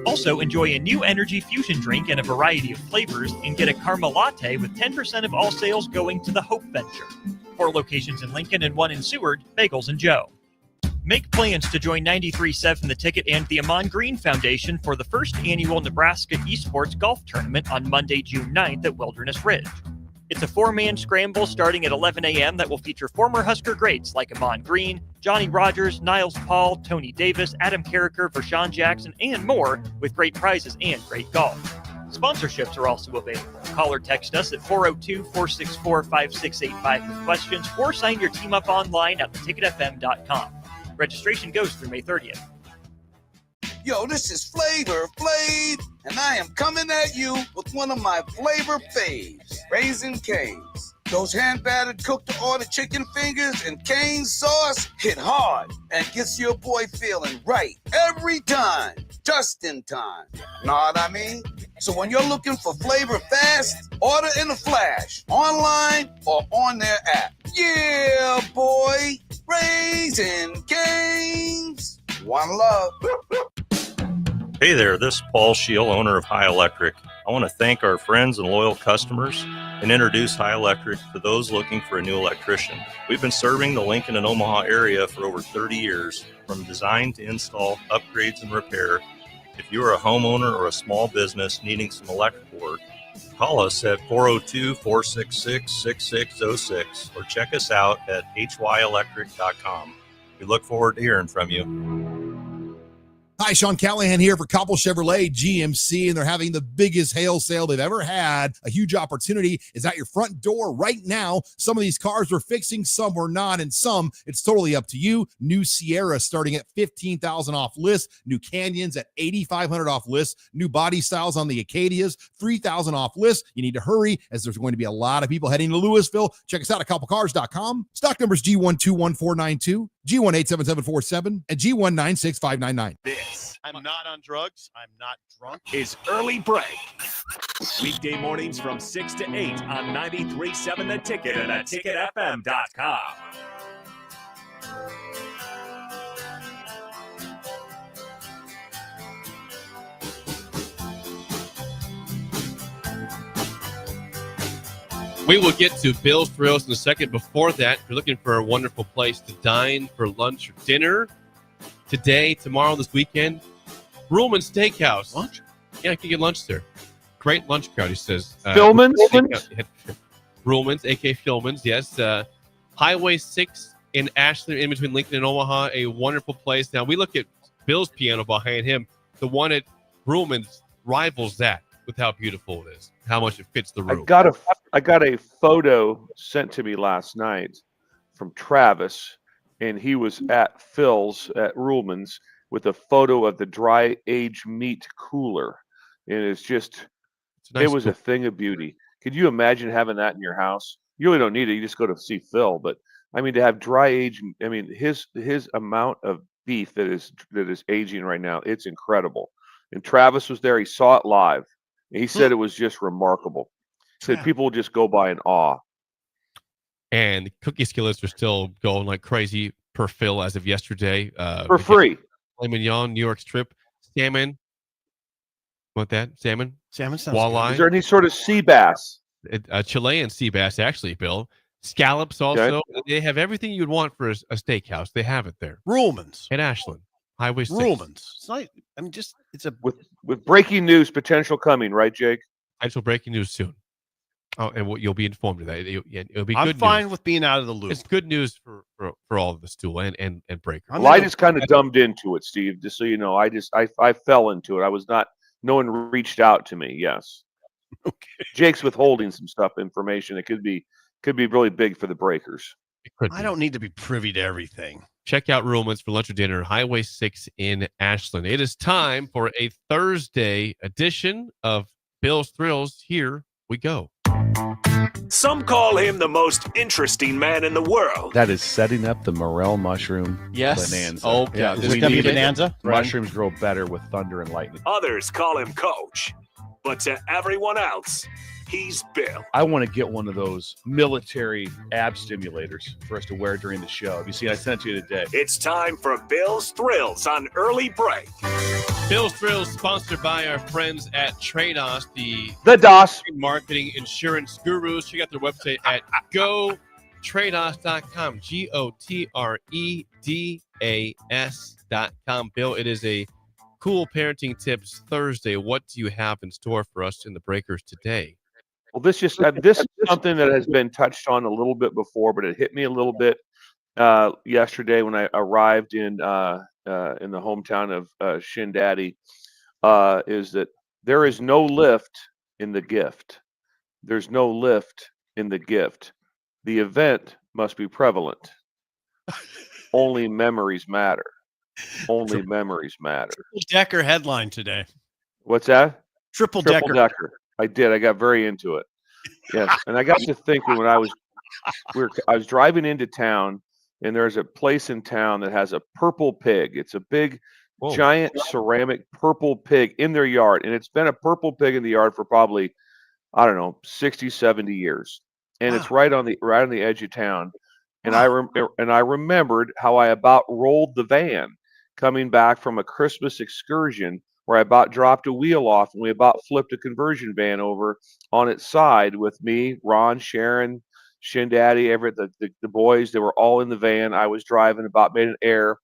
Also, enjoy a new energy fusion drink in a variety of flavors and get a caramel latte with 10% of all sales going to the Hope Venture. 4 locations in Lincoln and 1 in Seward, Bagels and Joe. Make plans to join 93.7 The Ticket and the Amon Green Foundation for the first annual Nebraska Esports Golf Tournament on Monday, June 9th at Wilderness Ridge. It's a 4-man scramble starting at 11 a.m. that will feature former Husker greats like Amon Green, Johnny Rogers, Niles Paul, Tony Davis, Adam Carricker, Vershawn Jackson, and more, with great prizes and great golf. Sponsorships are also available. Call or text us at 402-464-5685 with questions, or sign your team up online at theticketfm.com. Registration goes through May 30th. Yo, this is Flavor Flav, and I am coming at you with one of my flavor faves, Raisin Cane's. Those hand-battered cooked-to-order chicken fingers and cane sauce hit hard and gets your boy feeling right every time, just in time. Know what I mean? So when you're looking for flavor fast, order in a flash, online or on their app. Yeah, boy, Raisin Cane's. One love. Hey there, this is Paul Scheel, owner of High Electric. I want to thank our friends and loyal customers and introduce High Electric to those looking for a new electrician. We've been serving the Lincoln and Omaha area for over 30 years, from design to install, upgrades, and repair. If you are a homeowner or a small business needing some electrical work, call us at 402-466-6606 or check us out at hyelectric.com. We look forward to hearing from you. Hi, Sean Callahan here for Coppell Chevrolet GMC, and they're having the biggest hail sale they've ever had. A huge opportunity is at your front door right now. Some of these cars we're fixing, some we're not, and some it's totally up to you. New Sierra starting at $15,000 off list. New Canyons at $8,500 off list. New body styles on the Acadias, $3,000 off list. You need to hurry as there's going to be a lot of people heading to Louisville. Check us out at coppellcars.com. Stock numbers G121492, G187747, and G196599. I'm not on drugs. I'm not drunk. Is Early Break. Weekday mornings from 6 to 8 on 93.7 The Ticket and theticketfm.com. We will get to Bill's Thrills in a second. Before that, if you're looking for a wonderful place to dine for lunch or dinner, today, tomorrow, this weekend, Ruhlman Steakhouse. Lunch? Yeah, I can get lunch there. Great lunch crowd, he says. Philman's? Ruhlman's, a.k.a. Philman's, yes. Highway 6 in Ashland, in between Lincoln and Omaha, a wonderful place. Now, we look at Bill's piano behind him. The one at Ruhlman's rivals that with how beautiful it is, how much it fits the room. I got a photo sent to me last night from Travis, and he was at Phil's at Ruhlman's with a photo of the dry aged meat cooler. And it's just, nice, it was a thing of beauty. Could you imagine having that in your house? You really don't need it. You just go to see Phil. But I mean, to have dry aged, I mean, his amount of beef that is aging right now, it's incredible. And Travis was there. He saw it live. And he said it was just remarkable. He said people will just go by in awe. And the cookie skillets are still going like crazy per Phil as of yesterday. For free. Filet mignon, New York strip, salmon. Want that? Salmon? Salmon sounds walleye. good. Is there any sort of sea bass? Chilean sea bass, actually, Bill. Scallops also. Okay. They have everything you'd want for a steakhouse. They have it there. Ruhlman's. In Ashland. Highway 6. Ruhlman's. It's like, I mean, just, it's a... With breaking news potential coming, right, Jake? Potential breaking news soon. Oh, and you'll be informed of that. It'll be I'm good fine news. with being out of the loop. It's good news for all of us too, and Breaker. Light is kind of dumbed into it, Steve. Just so you know, I fell into it. I was not. No one reached out to me. Yes. Okay. Jake's withholding some information. It could be really big for the Breakers. I don't need to be privy to everything. Check out Ruhlman's for lunch or dinner, Highway 6 in Ashland. It is time for a Thursday edition of Bill's Thrills. Here we go. Some call him the most interesting man in the world. That is setting up the morel mushroom bonanza. Oh, yeah. This is going to be bonanza? Mushrooms grow better with thunder and lightning. Others call him Coach. But to everyone else, he's Bill. I want to get one of those military ab stimulators for us to wear during the show. Have you seen? I sent it to you today. It's time for Bill's Thrills on Early Break. Bill's Thrills, sponsored by our friends at Trados, the DOS marketing insurance gurus. Check out their website at gotrados.com. GOTREDAS.com. Bill, it is a cool parenting tips Thursday. What do you have in store for us in the Breakers today? Well, this is something that has been touched on a little bit before, but it hit me a little bit yesterday when I arrived in the hometown of Shin Daddy. Is that there is no lift in the gift. There's no lift in the gift. The event must be prevalent. Only memories matter. Only memories matter. Triple decker headline today. What's that? Triple decker. I did. I got very into it. Yes, and I got to thinking when I was driving into town, and there's a place in town that has a purple pig. It's a big, giant ceramic purple pig in their yard, and it's been a purple pig in the yard for probably, I don't know, 60, 70 years, and it's right on the edge of town. And I remembered how I about rolled the van coming back from a Christmas excursion where I about dropped a wheel off, and we about flipped a conversion van over on its side with me, Ron, Sharon, Shin Daddy, Everett, the boys. They were all in the van. I was driving, about made an error.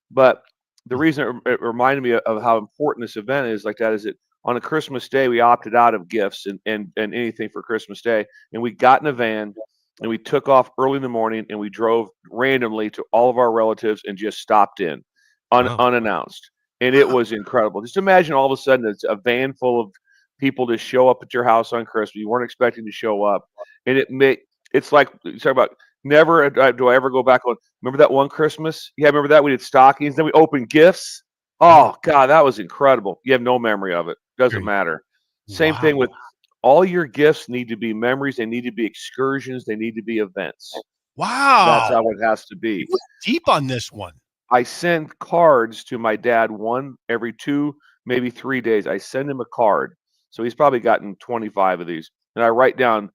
But the reason it reminded me of how important this event is like that is that on a Christmas Day, we opted out of gifts and anything for Christmas Day. And we got in a van and we took off early in the morning and we drove randomly to all of our relatives and just stopped in unannounced. And it was incredible. Just imagine all of a sudden it's a van full of people to show up at your house on Christmas. You weren't expecting to show up. And it's like, you talk about never do I ever go back on. Remember that one Christmas? Yeah, remember that? We did stockings. Then we opened gifts. Oh, God, that was incredible. You have no memory of it. Doesn't matter. Same thing with all your gifts need to be memories. They need to be excursions. They need to be events. Wow. That's how it has to be. You went deep on this one. I send cards to my dad one every 2, maybe 3 days. I send him a card. So he's probably gotten 25 of these. And I write down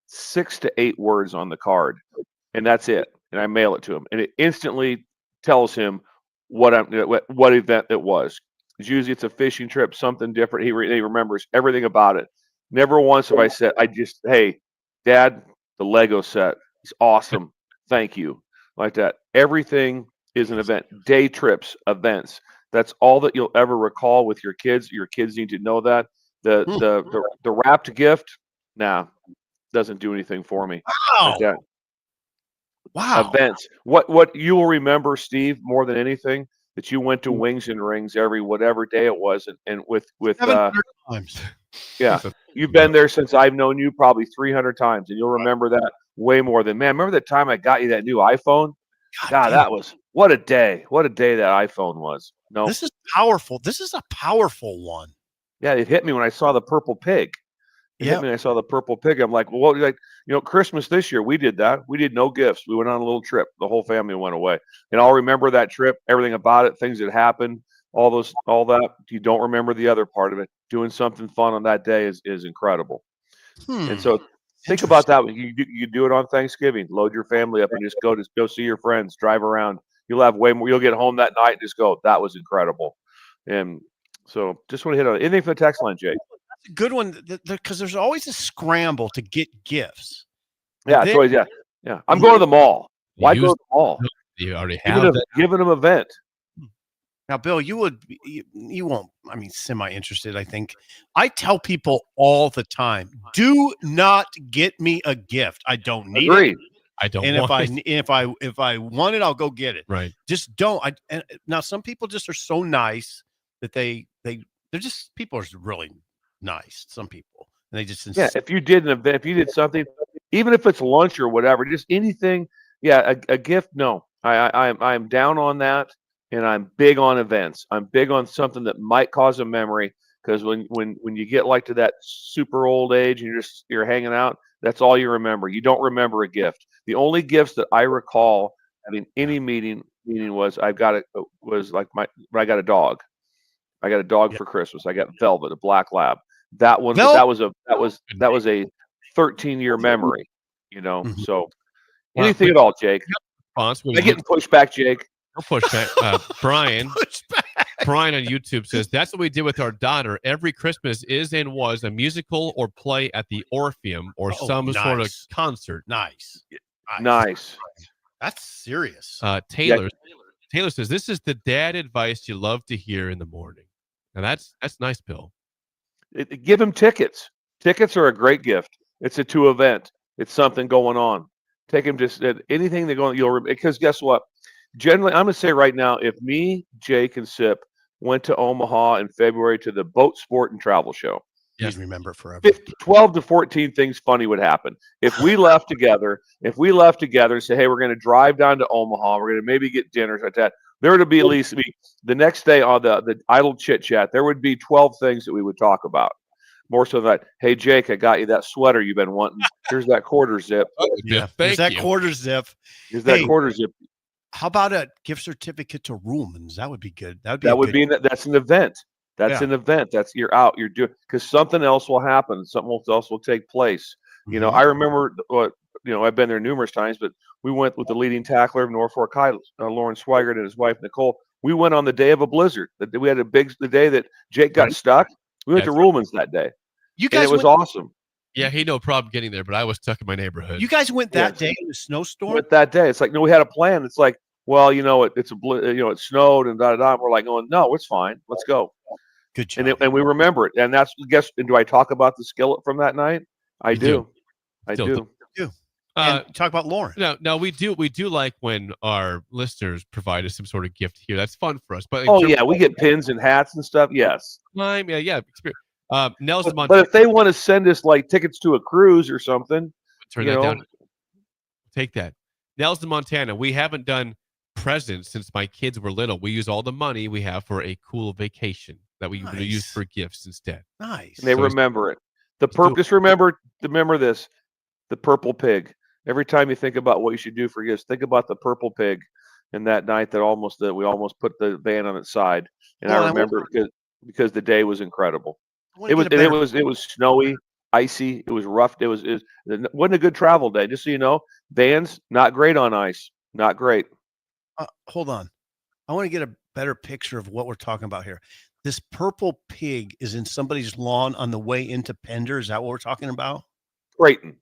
6 to 8 words on the card. And that's it. And I mail it to him. And it instantly tells him what event it was. Usually it's a fishing trip, something different. He remembers everything about it. Never once have I said, hey, Dad, the Lego set is awesome. Thank you. Like that. Everything is an event. Day trips, events. That's all that you'll ever recall with your kids. Your kids need to know that. The wrapped gift, doesn't do anything for me. Wow. Like that. Wow. Events. What you will remember, Steve, more than anything, that you went to Wings and Rings every whatever day it was, and with 700 times. Yeah, you've been there since I've known you probably 300 times, and you'll remember that way more than man. Remember the time I got you that new iPhone? God, that was what a day! What a day that iPhone was. No, this is powerful. This is a powerful one. Yeah, it hit me when I saw the purple pig. It hit me when I saw the purple pig. I'm like, well, Christmas this year we did that. We did no gifts. We went on a little trip. The whole family went away, and I'll remember that trip, everything about it, things that happened, all that. You don't remember the other part of it. Doing something fun on that day is incredible. And so think about that. You do it on Thanksgiving. Load your family up and just go see your friends. Drive around. You'll have way more. You'll get home that night and just go, that was incredible. And so just want to hit on anything for the text line, Jake. That's a good one because there's always a scramble to get gifts. Yeah, it's always yeah. I'm going to the mall. Why go to the mall? You already have given them an event. Now, Bill, you won't, semi-interested, I think. I tell people all the time, do not get me a gift. I don't need it. I don't and want it. if I want it, I'll go get it. Right. Just don't. Now, some people just are so nice that they're just, people are really nice. Some people. And they just insist. Yeah, if you did an event, if you did something, even if it's lunch or whatever, just anything, a gift, no. I'm down on that. And I'm big on events. I'm big on something that might cause a memory because when you get like to that super old age and you're hanging out, that's all you remember. You don't remember a gift. The only gifts that I recall having any meeting was when I got a dog. I got a dog for Christmas. I got Velvet, a black lab. That was a 13-year memory. So anything at all, Jake. Am I getting pushed back, Jake? No pushback. Brian on YouTube says, that's what we did with our daughter. Every Christmas is and was a musical or play at the Orpheum or some sort of concert. Nice. That's serious. Taylor says, this is the dad advice you love to hear in the morning. Now that's nice, Bill. Give him tickets. Tickets are a great gift. It's a event. It's something going on. Take him to anything they're going. Because guess what? Generally, I'm going to say right now, if me, Jake, and Sip went to Omaha in February to the Boat Sport and Travel Show, you'd remember it forever. 12 to 14 things funny would happen. If we left together and say, hey, we're going to drive down to Omaha, we're going to maybe get dinner like that, There would be at least the next day on the idle chit chat. There would be 12 things that we would talk about. More so than that. Hey Jake, I got you that sweater you've been wanting. Here's that quarter zip. Yeah, there's that quarter zip. Here's that quarter zip. How about a gift certificate to Ruhlman's? That would be good. That's an event. That's an event. That's you're out. You're doing because something else will happen. Something else will take place. You know, I remember I've been there numerous times, but we went with the leading tackler of Norfolk High, Lauren Swigert, and his wife Nicole. We went on the day of a blizzard. We had the day that Jake got stuck. We went to Ruhlman's that day. You guys, and it was awesome. Yeah, he had no problem getting there, but I was stuck in my neighborhood. You guys went that day in the snowstorm? Went that day. It's like, no, we had a plan. It's like, well, it snowed and da. We're like, going, no, it's fine. Let's go. Good job. And we remember it. And that's, and do I talk about the skillet from that night? I do. I do. Talk about Lauren. No, we do like when our listeners provide us some sort of gift here. That's fun for us. But we get pins and hats and stuff. Yes. Nelson Montana. But if they want to send us like tickets to a cruise or something, turn that down. Take that. Nelson, Montana. We haven't done presents since my kids were little. We use all the money we have for a cool vacation that we use for gifts instead. Nice. And they remember it. Just remember this: the purple pig. Every time you think about what you should do for gifts, think about the purple pig. And that night that we almost put the van on its side, and I remember because the day was incredible. It was snowy, icy. It was rough. It wasn't a good travel day. Just so you know, vans not great on ice. Not great. Hold on, I want to get a better picture of what we're talking about here. This purple pig is in somebody's lawn on the way into Pender. Is that what we're talking about? Creighton.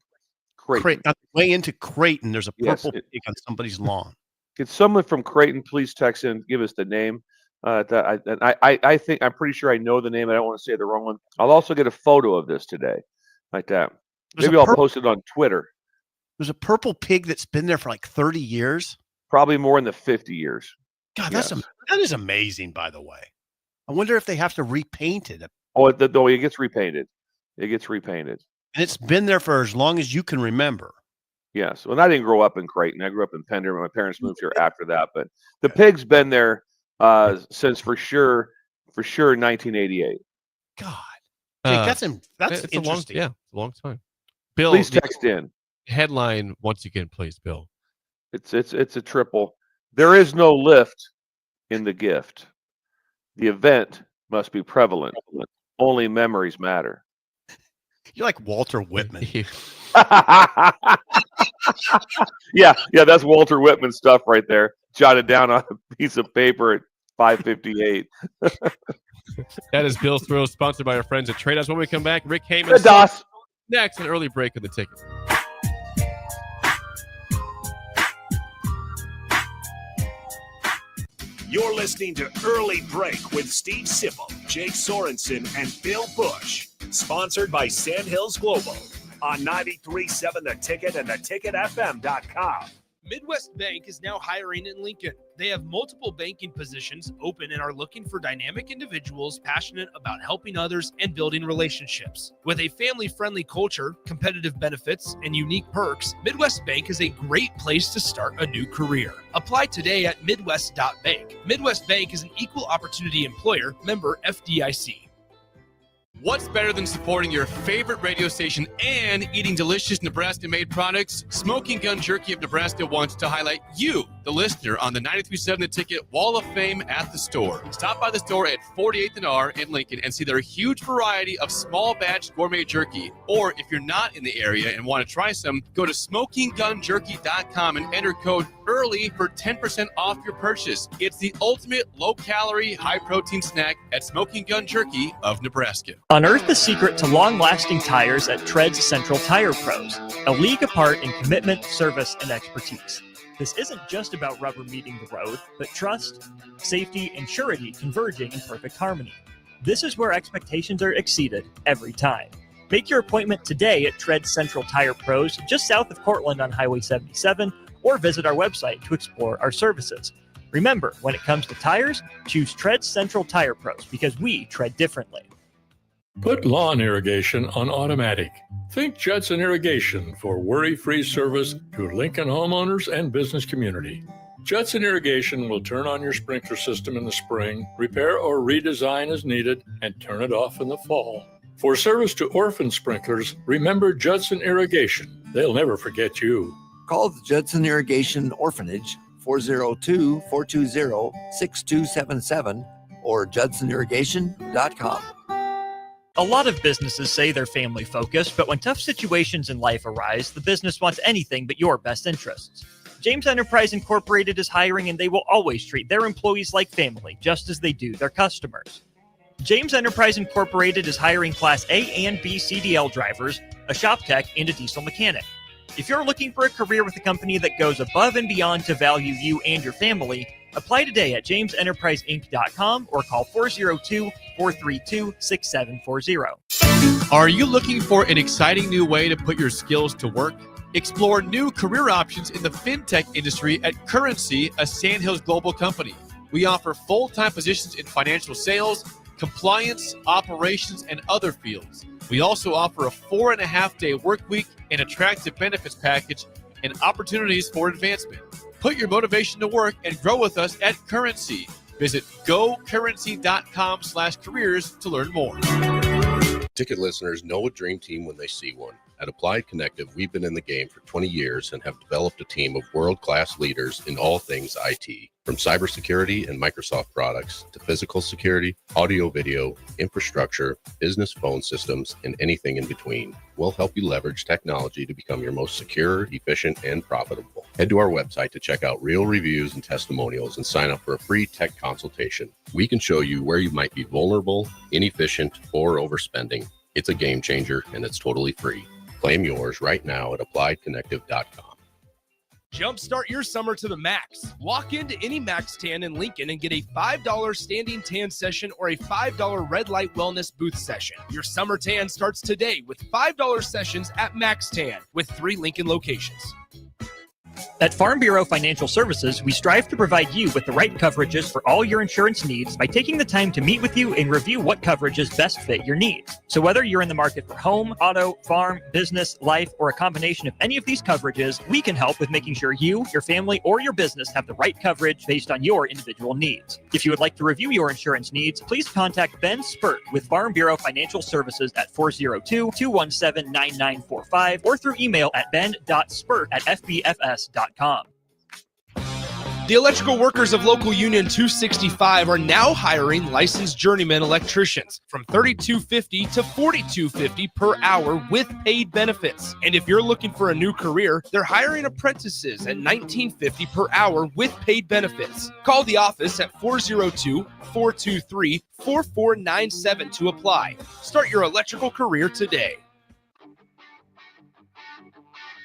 On the way into Creighton, there's a purple pig on somebody's lawn. Could someone from Creighton please text in and give us the name? I think I'm pretty sure I know the name. I don't want to say the wrong one. I'll also get a photo of this today, like that. Maybe I'll post it on Twitter. There's a purple pig that's been there for like 30 years. Probably more than 50 years. God, that is amazing. By the way, I wonder if they have to repaint it. It gets repainted. And it's been there for as long as you can remember. Yes. Well, I didn't grow up in Creighton. I grew up in Pender. My parents moved here after that. But the pig's been there since for sure 1988. God. Jake, that's interesting. A long time. Bill, please text in. Headline once again, please, Bill. It's a triple. There is no lift in the gift. The event must be prevalent. Only memories matter. You're like Walter Whitman. yeah, that's Walter Whitman stuff right there. Jotted down on a piece of paper at 5:58. That is Bill's Thrills, sponsored by our friends at Trade House. When we come back, Rick Heyman next, an early break of the ticket. You're listening to Early Break with Steve Sipple, Jake Sorensen, and Bill Busch. Sponsored by Sandhills Global on 93.7 The Ticket and theticketfm.com. Midwest Bank is now hiring in Lincoln. They have multiple banking positions open and are looking for dynamic individuals passionate about helping others and building relationships. With a family-friendly culture, competitive benefits, and unique perks, Midwest Bank is a great place to start a new career. Apply today at midwest.bank. Midwest Bank is an equal opportunity employer, member FDIC. What's better than supporting your favorite radio station and eating delicious Nebraska-made products? Smoking Gun Jerky of Nebraska wants to highlight you, the listener, on the 93.7 The Ticket Wall of Fame at the store. Stop by the store at 48th and R in Lincoln and see their huge variety of small batch gourmet jerky. Or if you're not in the area and want to try some, go to smokinggunjerky.com and enter code EARLY for 10% off your purchase. It's the ultimate low-calorie, high-protein snack at Smoking Gun Jerky of Nebraska. Unearth the secret to long-lasting tires at Tread's Central Tire Pros, a league apart in commitment, service, and expertise. This isn't just about rubber meeting the road, but trust, safety, and surety converging in perfect harmony. This is where expectations are exceeded every time. Make your appointment today at Tread's Central Tire Pros, just south of Cortland on Highway 77, or visit our website to explore our services. Remember, when it comes to tires, choose Tread's Central Tire Pros because we tread differently. Put lawn irrigation on automatic. Think Judson Irrigation for worry-free service to Lincoln homeowners and business community. Judson Irrigation will turn on your sprinkler system in the spring, repair or redesign as needed, and turn it off in the fall. For service to orphan sprinklers, remember Judson Irrigation. They'll never forget you. Call the Judson Irrigation Orphanage 402-420-6277 or judsonirrigation.com. A lot of businesses say they're family focused, but when tough situations in life arise, the business wants anything but your best interests. James Enterprise Incorporated is hiring, and they will always treat their employees like family, just as they do their customers. James Enterprise Incorporated is hiring Class A and B CDL drivers, a shop tech, and a diesel mechanic. If you're looking for a career with a company that goes above and beyond to value you and your family, apply today at jamesenterpriseinc.com or call 402-432-6740. Are you looking for an exciting new way to put your skills to work? Explore new career options in the fintech industry at Currency, a Sandhills Global company. We offer full-time positions in financial sales, compliance, operations, and other fields. We also offer a 4.5-day work week, an attractive benefits package, and opportunities for advancement. Put your motivation to work and grow with us at Currency. Visit gocurrency.com/careers to learn more. Ticket listeners know a dream team when they see one. At Applied Connective, we've been in the game for 20 years and have developed a team of world-class leaders in all things IT, from cybersecurity and Microsoft products to physical security, audio-video, infrastructure, business phone systems, and anything in between. We'll help you leverage technology to become your most secure, efficient, and profitable. Head to our website to check out real reviews and testimonials and sign up for a free tech consultation. We can show you where you might be vulnerable, inefficient, or overspending. It's a game changer, and it's totally free. Claim yours right now at appliedconnective.com. Jumpstart your summer to the max. Walk into any Max Tan in Lincoln and get a $5 standing tan session or a $5 red light wellness booth session. Your summer tan starts today with $5 sessions at Max Tan with 3 Lincoln locations. At Farm Bureau Financial Services, we strive to provide you with the right coverages for all your insurance needs by taking the time to meet with you and review what coverages best fit your needs. So whether you're in the market for home, auto, farm, business, life, or a combination of any of these coverages, we can help with making sure you, your family, or your business have the right coverage based on your individual needs. If you would like to review your insurance needs, please contact Ben Spurt with Farm Bureau Financial Services at 402-217-9945 or through email at ben.spurt@fbfs.com. The electrical workers of Local Union 265 are now hiring licensed journeyman electricians from $32.50 to $42.50 per hour with paid benefits. And if you're looking for a new career, they're hiring apprentices at $19.50 per hour with paid benefits. Call the office at 402-423-4497 to apply. Start your electrical career today.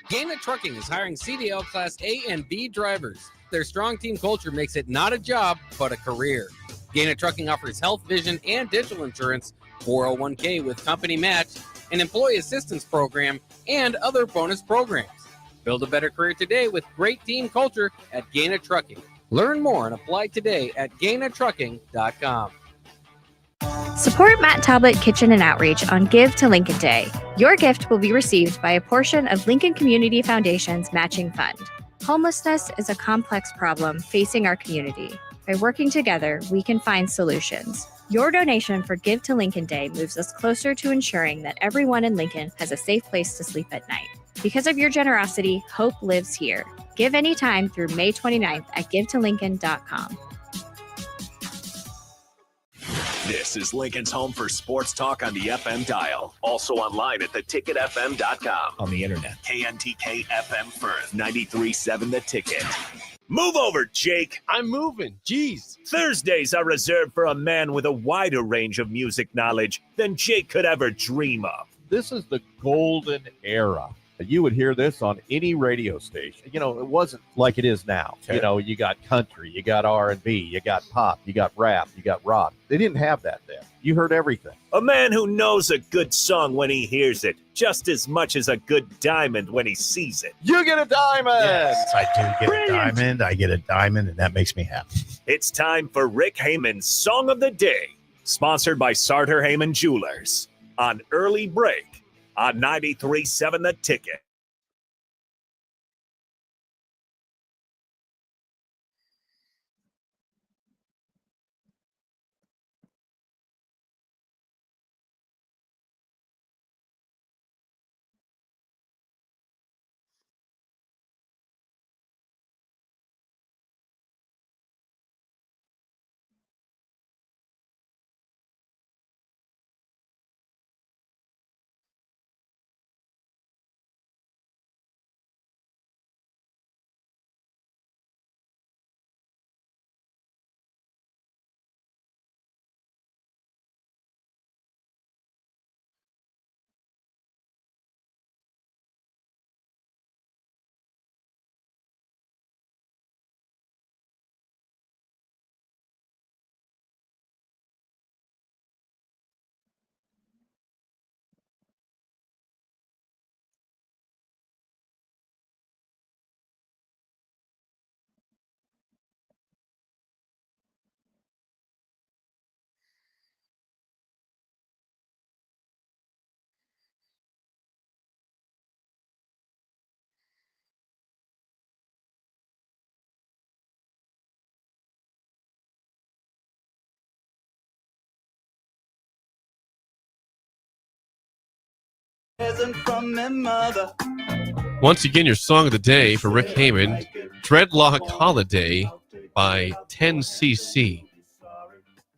Gaina Trucking is hiring CDL Class A and B drivers. Their strong team culture makes it not a job, but a career. Gaina Trucking offers health, vision, and dental insurance, 401k with company match, an employee assistance program, and other bonus programs. Build a better career today with great team culture at Gaina Trucking. Learn more and apply today at GainaTrucking.com. Support Matt Talbot Kitchen and Outreach on Give to Lincoln Day. Your gift will be received by a portion of Lincoln Community Foundation's matching fund. Homelessness is a complex problem facing our community. By working together, we can find solutions. Your donation for Give to Lincoln Day moves us closer to ensuring that everyone in Lincoln has a safe place to sleep at night. Because of your generosity, hope lives here. Give anytime through May 29th at givetolincoln.com. This is Lincoln's home for sports talk on the FM dial. Also online at theticketfm.com. On the internet. KNTK FM Firth, 93.7 The Ticket. Move over, Jake. I'm moving. Jeez. Thursdays are reserved for a man with a wider range of music knowledge than Jake could ever dream of. This is the golden era. You would hear this on any radio station. You know, it wasn't like it is now. Okay. You know, you got country, you got R&B, you got pop, you got rap, you got rock. They didn't have that then. You heard everything. A man who knows a good song when he hears it, just as much as a good diamond when he sees it. You get a diamond! Yes, I do get a diamond. I get a diamond, and that makes me happy. It's time for Rick Heyman's Song of the Day, sponsored by Sartor Heyman Jewelers, on Early Break. On 93.7 The Ticket. From my mother. Once again, your song of the day for Rick Heyman, Dreadlock Holiday by 10cc.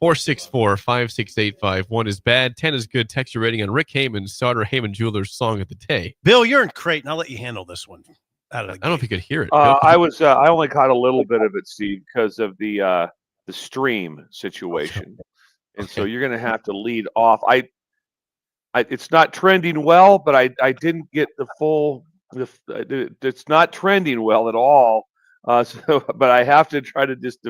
464-56851. 1 is bad, 10 is good. Text your rating on Rick Heyman's Sauter Heyman Jewelers song of the day. Bill, you're in Creighton. I'll let you handle this one. I don't know if you could hear it. I only caught a little bit of it, Steve, because of the stream situation, and so you're going to have to lead off. It's not trending well, but I didn't get the full. It's not trending well at all. But I have to try to just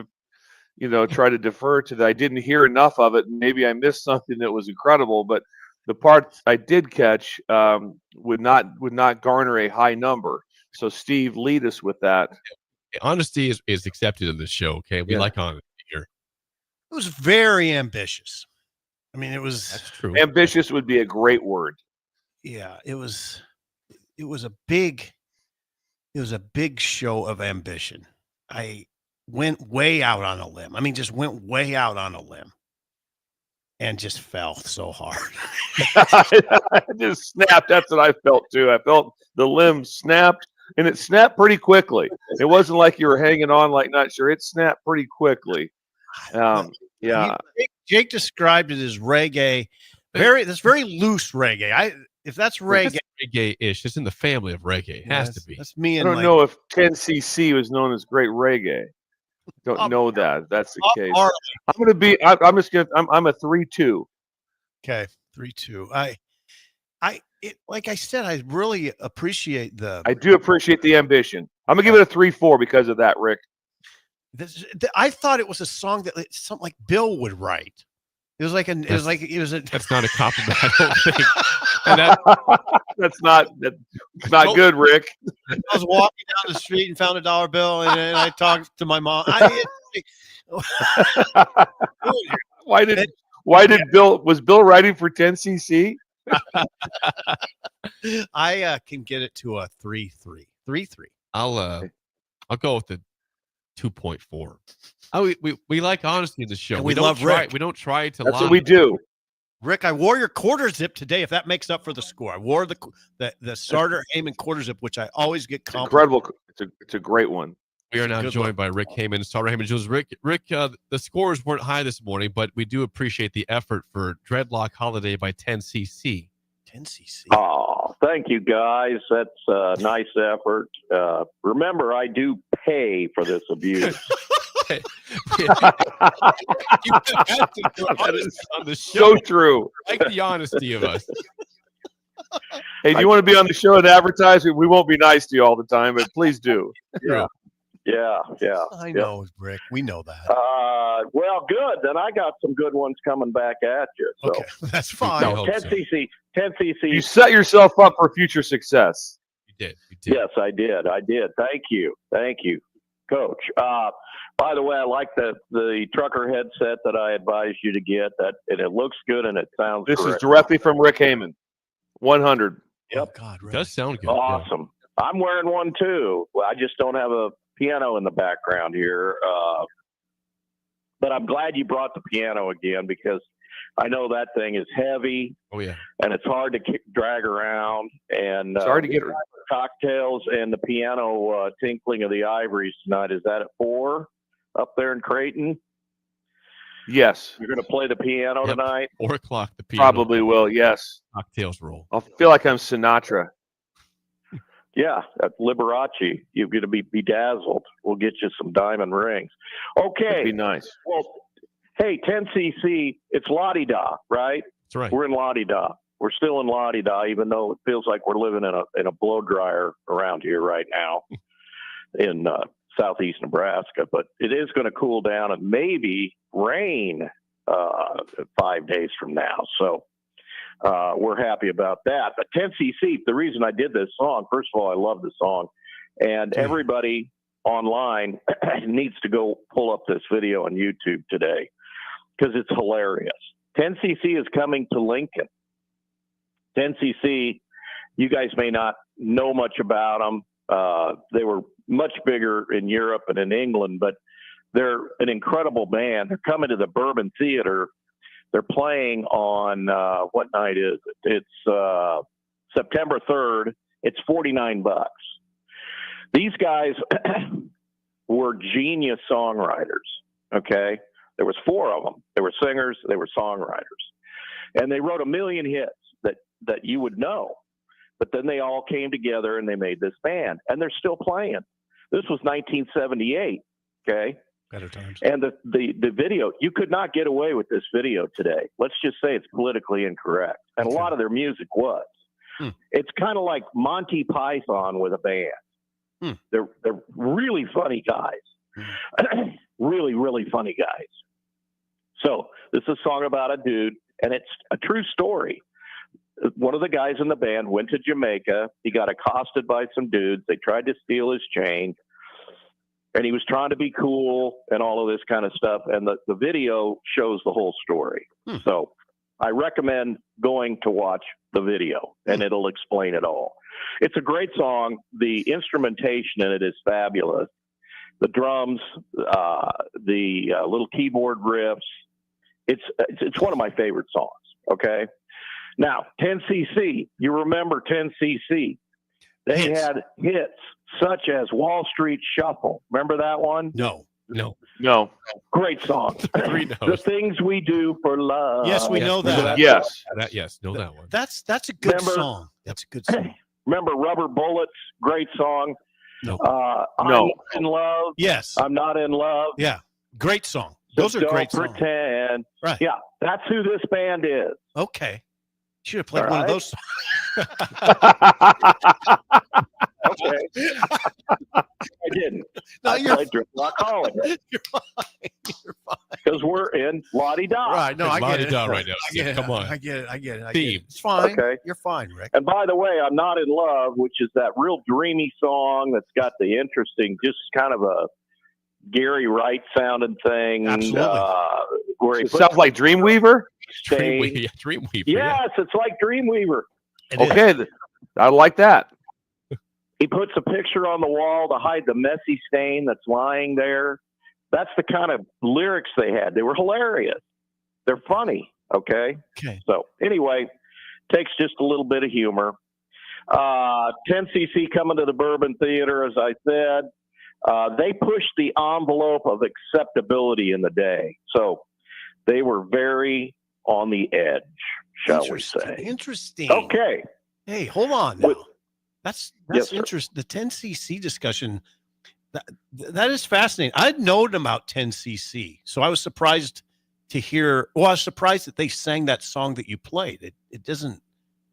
try to defer to that. I didn't hear enough of it. Maybe I missed something that was incredible, but the part I did catch would not garner a high number. So Steve, lead us with that. Honesty is accepted in this show. Okay, we like honesty here. It was very ambitious. I mean, That's true. Ambitious would be a great word. Yeah, it was a big show of ambition. I went way out on a limb. I mean, just went way out on a limb and just fell so hard. I just snapped. That's what I felt too. I felt the limb snapped, and it snapped pretty quickly. It wasn't like you were hanging on, like not sure. It snapped pretty quickly. Yeah. Jake described it as reggae. That's very loose reggae. If that's reggae, reggae-ish. It's in the family of reggae. It has to be. That's me. I don't know if 10cc was known as great reggae. Don't know that. If that's the case. I'm going to be. I'm a 3-2. Okay, 3-2. Like I said, I really appreciate I do appreciate the ambition. I'm gonna give it a 3-4 because of that, Rick. I thought it was a song that something like Bill would write. It was like That's not a compliment, I don't think. That's not good, Rick. I was walking down the street and found a dollar bill, and I talked to my mom. Why did Bill? Was Bill writing for 10cc? I can get it to a 3-3. 3-3. I'll go with the 2.4. We like honesty in the show. And we love Rick. We don't try to. That's lie. what we do. Rick, I wore your quarter zip today. If that makes up for the score, I wore the Sauter Heyman quarter zip, which I always get complimented. Incredible. It's a great one. We are now joined by Rick Heyman, Sauter Heyman Jules. Rick, the scores weren't high this morning, but we do appreciate the effort for Dreadlock Holiday by 10cc. 10cc. Oh, thank you, guys. That's a nice effort. Remember, I do pay for this abuse. That is on the show. So true. I like the honesty of us. Hey, do you want to be on the show and advertise? We won't be nice to you all the time, but please do. Yeah. I know, Rick. We know that. Well, good. Then I got some good ones coming back at you. So. Okay, that's fine. No, 10cc. You set yourself up for future success. You did. Yes, I did. Thank you, Coach. By the way, I like the trucker headset that I advised you to get. And it looks good and it sounds. This correct. is directly from Rick Heyman. 100. Yep. Oh, God, Rick. Does sound good. Awesome. Yeah. I'm wearing one too. Well, I just don't have a piano in the background here. But I'm glad you brought the piano again because I know that thing is heavy. Oh yeah. And it's hard to drag around. And it's hard to get cocktails and the piano tinkling of the ivories tonight. Is that at 4 up there in Creighton? Yes. You're going to play the piano tonight? 4 o'clock. The piano. Probably will. Yes. Cocktails roll. I'll feel like I'm Sinatra. Yeah, at Liberace, you're going to be bedazzled. We'll get you some diamond rings. Okay. That'd be nice. Well, hey, 10cc, it's La-di-da, right? That's right. We're in La-di-da. We're still in La-di-da, even though it feels like we're living in a blow dryer around here right now in southeast Nebraska. But it is going to cool down and maybe rain 5 days from now. So we're happy about that. But 10cc, the reason I did this song, first of all, I love the song. And everybody online needs to go pull up this video on YouTube today because it's hilarious. 10cc is coming to Lincoln. 10cc, you guys may not know much about them. They were much bigger in Europe and in England, but they're an incredible band. They're coming to the Bourbon Theater. They're playing on, what night is it? It's September 3rd. It's $49. These guys were genius songwriters. Okay, there was 4 of them. They were singers. They were songwriters, and they wrote a million hits that you would know. But then they all came together and they made this band, and they're still playing. This was 1978. Okay. Better times. And the video, you could not get away with this video today. Let's just say it's politically incorrect. And a lot of their music was. It's kind of like Monty Python with a band. They're really funny guys. Really, really funny guys. So this is a song about a dude, and it's a true story. One of the guys in the band went to Jamaica. He got accosted by some dudes. They tried to steal his chain. And he was trying to be cool and all of this kind of stuff. And the video shows the whole story. So I recommend going to watch the video, and it'll explain it all. It's a great song. The instrumentation in it is fabulous. The drums, the little keyboard riffs. It's one of my favorite songs. Okay. Now, 10cc. You remember 10cc? They had hits such as Wall Street Shuffle. Remember that one? No. Great song. The Things We Do for Love. Yes, we know that. Yes. Yes, know that one. That's a good song. That's a good song. Remember Rubber Bullets? Great song. No. I'm not in love. Yes. I'm not in love. Yeah. Great song. Those are great songs. Pretend. Right. Yeah. That's who this band is. Okay. Should have played All one right. of those. Okay. I didn't. No, I played Driplock Holiday. You're fine. Because we're in La-Di-Da. Right. No, I get it. right now. I get it. Come on. I get it. I get it. Theme. It's fine. Okay. You're fine, Rick. And by the way, I'm Not in Love, which is that real dreamy song that's got the interesting, just kind of a Gary Wright sounding thing. Absolutely. Where he It sounds like Dreamweaver. Dreamweaver. Dreamweaver. Yes, it's like Dreamweaver. Okay, I like that. He puts a picture on the wall to hide the messy stain that's lying there. That's the kind of lyrics they had. They were hilarious. They're funny. Okay. So anyway, takes just a little bit of humor. 10cc coming to the Bourbon Theater, as I said. They pushed the envelope of acceptability in the day. So they were very on the edge, shall we say. Interesting. Okay. Hey, hold on now. That's Yes, sir. interesting. The 10cc discussion, that is fascinating. I'd known about 10cc, so I was surprised to hear. Well, I was surprised that they sang that song that you played. It doesn't.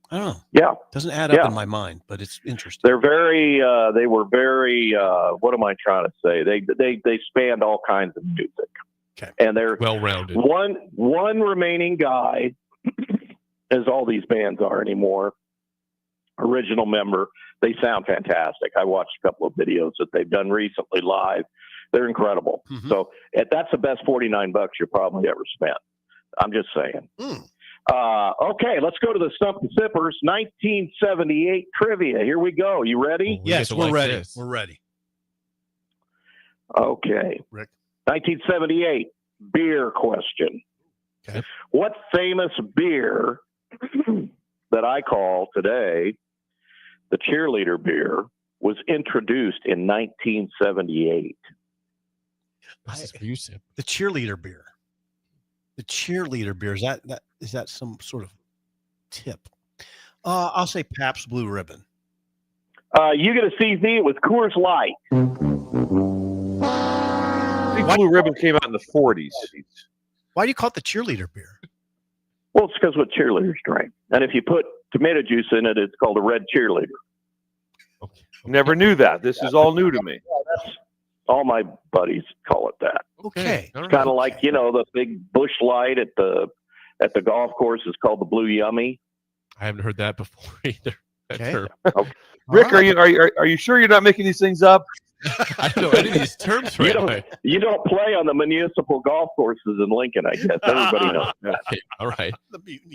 I don't know. Yeah. Doesn't add up in my mind, but it's interesting. They're very. They were very. What am I trying to say? They spanned all kinds of music. Okay. And they're well-rounded. One remaining guy, as all these bands are anymore. Original member. They sound fantastic. I watched a couple of videos that they've done recently live. They're incredible. So that's the best $49 you'll probably ever spent. I'm just saying. Okay, let's go to the Stump the Sippers 1978 trivia. Here we go. You ready? Yes, we're ready. We're ready. Okay. Rick. 1978 beer question. Okay. What famous beer that I call today the cheerleader beer was introduced in 1978? This is for you, Sim. The cheerleader beer. The cheerleader beer. Is that some sort of tip? I'll say Pabst Blue Ribbon. You get a CZ. It was Coors Light. I think Blue Ribbon came out in the 40s. Why do you call it the cheerleader beer? Well, it's because what cheerleaders drink. And if you put tomato juice in it, it's called a red cheerleader. Never knew that. This is all new to me. All my buddies call it that. Okay. It's kind of like, the big Busch Light at the golf course is called the Blue Yummy. I haven't heard that before either. Okay. Rick, are you sure you're not making these things up? I don't know any of these terms right away. You don't play on the municipal golf courses in Lincoln, I guess. Everybody knows that. Okay, all right.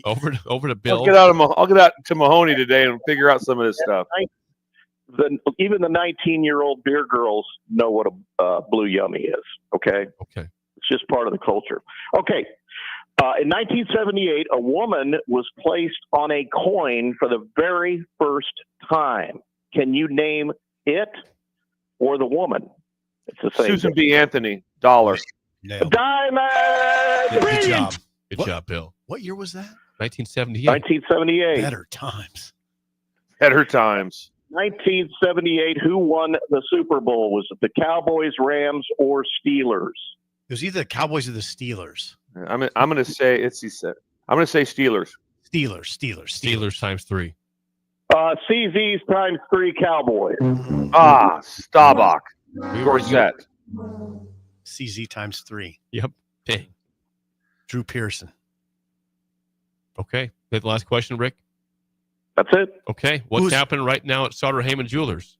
Over to Bill. I'll get out to Mahoney today and figure out some of this stuff. Even the 19-year-old beer girls know what a Blue Yummy is. Okay. Okay. It's just part of the culture. Okay. In 1978, a woman was placed on a coin for the very first time. Can you name it or the woman? It's the same. Susan B. Anthony, dollar. Diamond! Good job. Good job, Bill. What year was that? 1978. 1978. Better times. Better times. 1978, who won the Super Bowl? Was it the Cowboys, Rams, or Steelers? It was either the Cowboys or the Steelers. I'm going to say I'm going to say Steelers. Steelers times 3. CZ's times 3 Cowboys. Staubach. Gorset. CZ times 3. Yep. Dang. Drew Pearson. Okay. The last question, Rick? That's it. Okay. What's happening right now at Sauter Heyman Jewelers?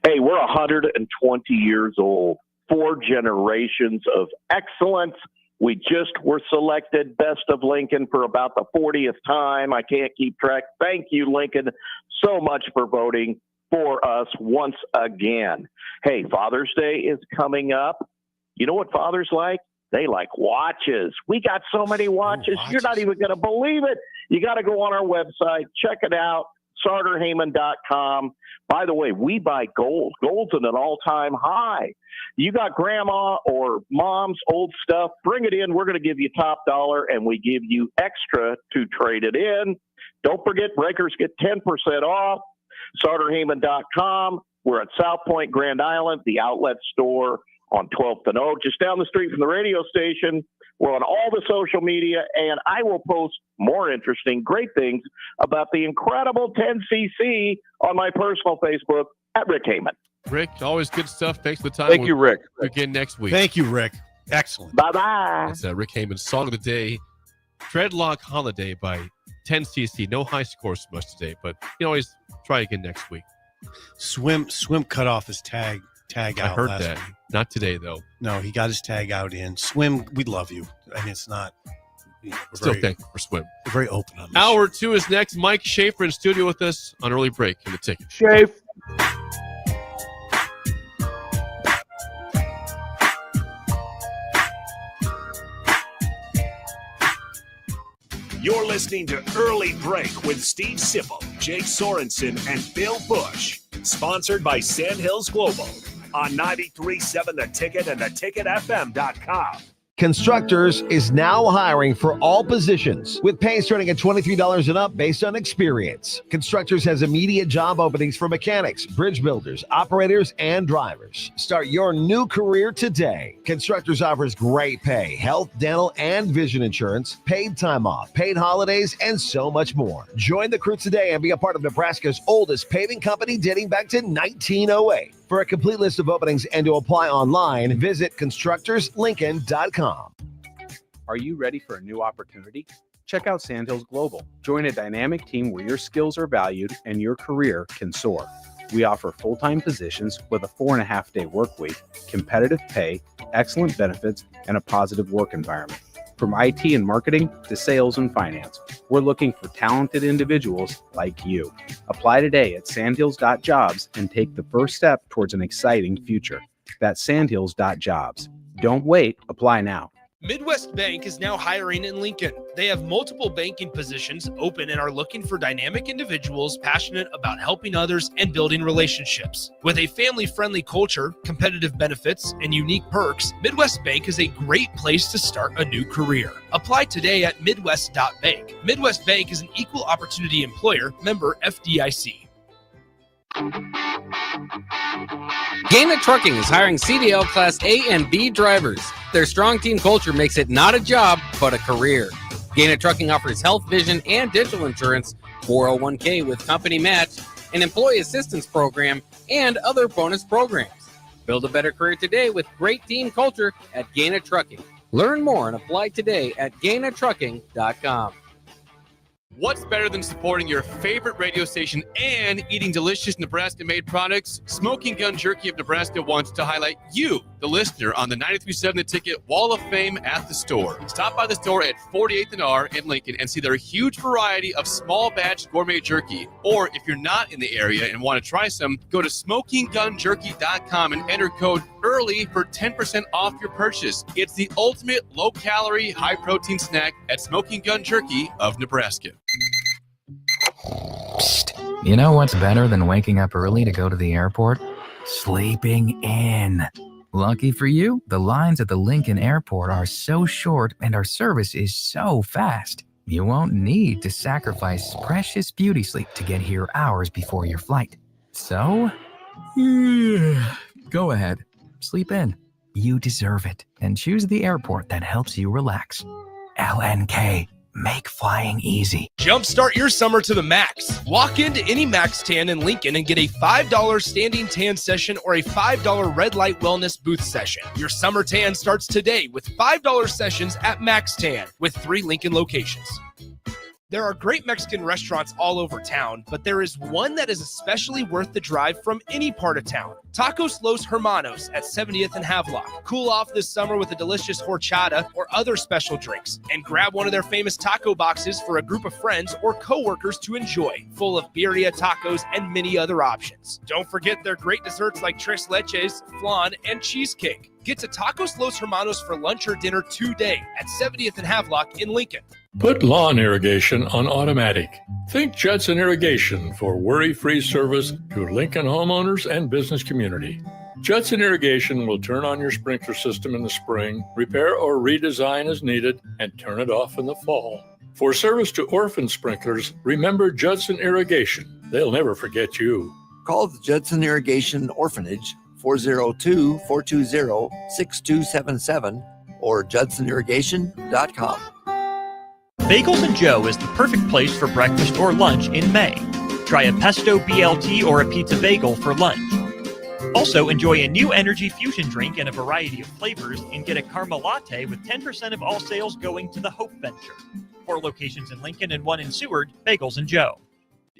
Hey, we're 120 years old. 4 generations of excellence. We just were selected Best of Lincoln for about the 40th time. I can't keep track. Thank you, Lincoln, so much for voting for us once again. Hey, Father's Day is coming up. You know what fathers like? They like watches. We got so many watches. You're not even going to believe it. You got to go on our website. Check it out, SauterHeyman.com. By the way, we buy gold. Gold's at an all-time high. You got grandma or mom's old stuff, bring it in. We're going to give you top dollar, and we give you extra to trade it in. Don't forget, breakers get 10% off. SauterHeyman.com. We're at South Point, Grand Island, the outlet store on 12th and O, just down the street from the radio station. We're on all the social media, and I will post more interesting, great things about the incredible 10cc on my personal Facebook at Rick Heyman. Rick, always good stuff. Thanks for the time. Thank you, Rick. Again next week. Thank you, Rick. Excellent. Bye-bye. That's Rick Heyman's Song of the Day, Treadlock Holiday by 10cc. No high scores from us today, but you can always try again next week. Swim cut off his tag out. I heard last that. week. Not today, though. No, he got his tag out in. Swim, we love you. I mean, it's not. Still thankful for Swim. We're very open on this. Hour 2 is next. Mike Schaefer in studio with us on Early Break in the Ticket. Schaefer. You're listening to Early Break with Steve Sipple, Jake Sorensen, and Bill Busch. Sponsored by Sandhills Global on 93.7 The Ticket and theticketfm.com. Constructors is now hiring for all positions, with pay starting at $23 and up based on experience. Constructors has immediate job openings for mechanics, bridge builders, operators, and drivers. Start your new career today. Constructors offers great pay, health, dental, and vision insurance, paid time off, paid holidays, and so much more. Join the crew today and be a part of Nebraska's oldest paving company dating back to 1908. For a complete list of openings and to apply online, visit constructorslincoln.com. Are you ready for a new opportunity? Check out Sandhills Global. Join a dynamic team where your skills are valued and your career can soar. We offer full-time positions with a 4.5-day work week, competitive pay, excellent benefits, and a positive work environment. From IT and marketing to sales and finance, we're looking for talented individuals like you. Apply today at sandhills.jobs and take the first step towards an exciting future. That's sandhills.jobs. Don't wait. Apply now. Midwest Bank is now hiring in Lincoln. They have multiple banking positions open and are looking for dynamic individuals passionate about helping others and building relationships. With a family-friendly culture, competitive benefits, and unique perks, Midwest Bank is a great place to start a new career. Apply today at midwest.bank. Midwest Bank is an equal opportunity employer, member FDIC. Gaina Trucking is hiring CDL Class A and B drivers. Their strong team culture makes it not a job, but a career. Gaina Trucking offers health, vision, and dental insurance, 401k with company match, an employee assistance program, and other bonus programs. Build a better career today with great team culture at Gaina Trucking. Learn more and apply today at GainaTrucking.com. What's better than supporting your favorite radio station and eating delicious Nebraska-made products? Smoking Gun Jerky of Nebraska wants to highlight you the listener on the 93.7 The Ticket Wall of Fame at the store. Stop by the store at 48th and R in Lincoln and see their huge variety of small batch gourmet jerky. Or if you're not in the area and want to try some, go to smokinggunjerky.com and enter code EARLY for 10% off your purchase. It's the ultimate low-calorie, high-protein snack at Smoking Gun Jerky of Nebraska. You know what's better than waking up early to go to the airport? Sleeping in. Lucky for you, the lines at the Lincoln Airport are so short and our service is so fast. You won't need to sacrifice precious beauty sleep to get here hours before your flight. So, go ahead, sleep in. You deserve it, and choose the airport that helps you relax. LNK. Make flying easy. Jumpstart your summer to the max. Walk into any Max Tan in Lincoln and get a $5 standing tan session or a $5 red light wellness booth session. Your summer tan starts today with $5 sessions at Max Tan with 3 Lincoln locations. There are great Mexican restaurants all over town, but there is one that is especially worth the drive from any part of town. Tacos Los Hermanos at 70th and Havelock. Cool off this summer with a delicious horchata or other special drinks. And grab one of their famous taco boxes for a group of friends or coworkers to enjoy, full of birria tacos and many other options. Don't forget their great desserts like tres leches, flan, and cheesecake. Get to Tacos Los Hermanos for lunch or dinner today at 70th and Havelock in Lincoln. Put lawn irrigation on automatic. Think Judson Irrigation for worry-free service to Lincoln homeowners and business community. Judson Irrigation will turn on your sprinkler system in the spring, repair or redesign as needed, and turn it off in the fall. For service to orphan sprinklers, remember Judson Irrigation. They'll never forget you. Call the Judson Irrigation Orphanage 402-420-6277 or judsonirrigation.com. Bagels and Joe is the perfect place for breakfast or lunch in May. Try a pesto BLT or a pizza bagel for lunch. Also, enjoy a new energy fusion drink in a variety of flavors and get a caramel latte with 10% of all sales going to the Hope Venture. 4 locations in Lincoln and 1 in Seward, Bagels and Joe.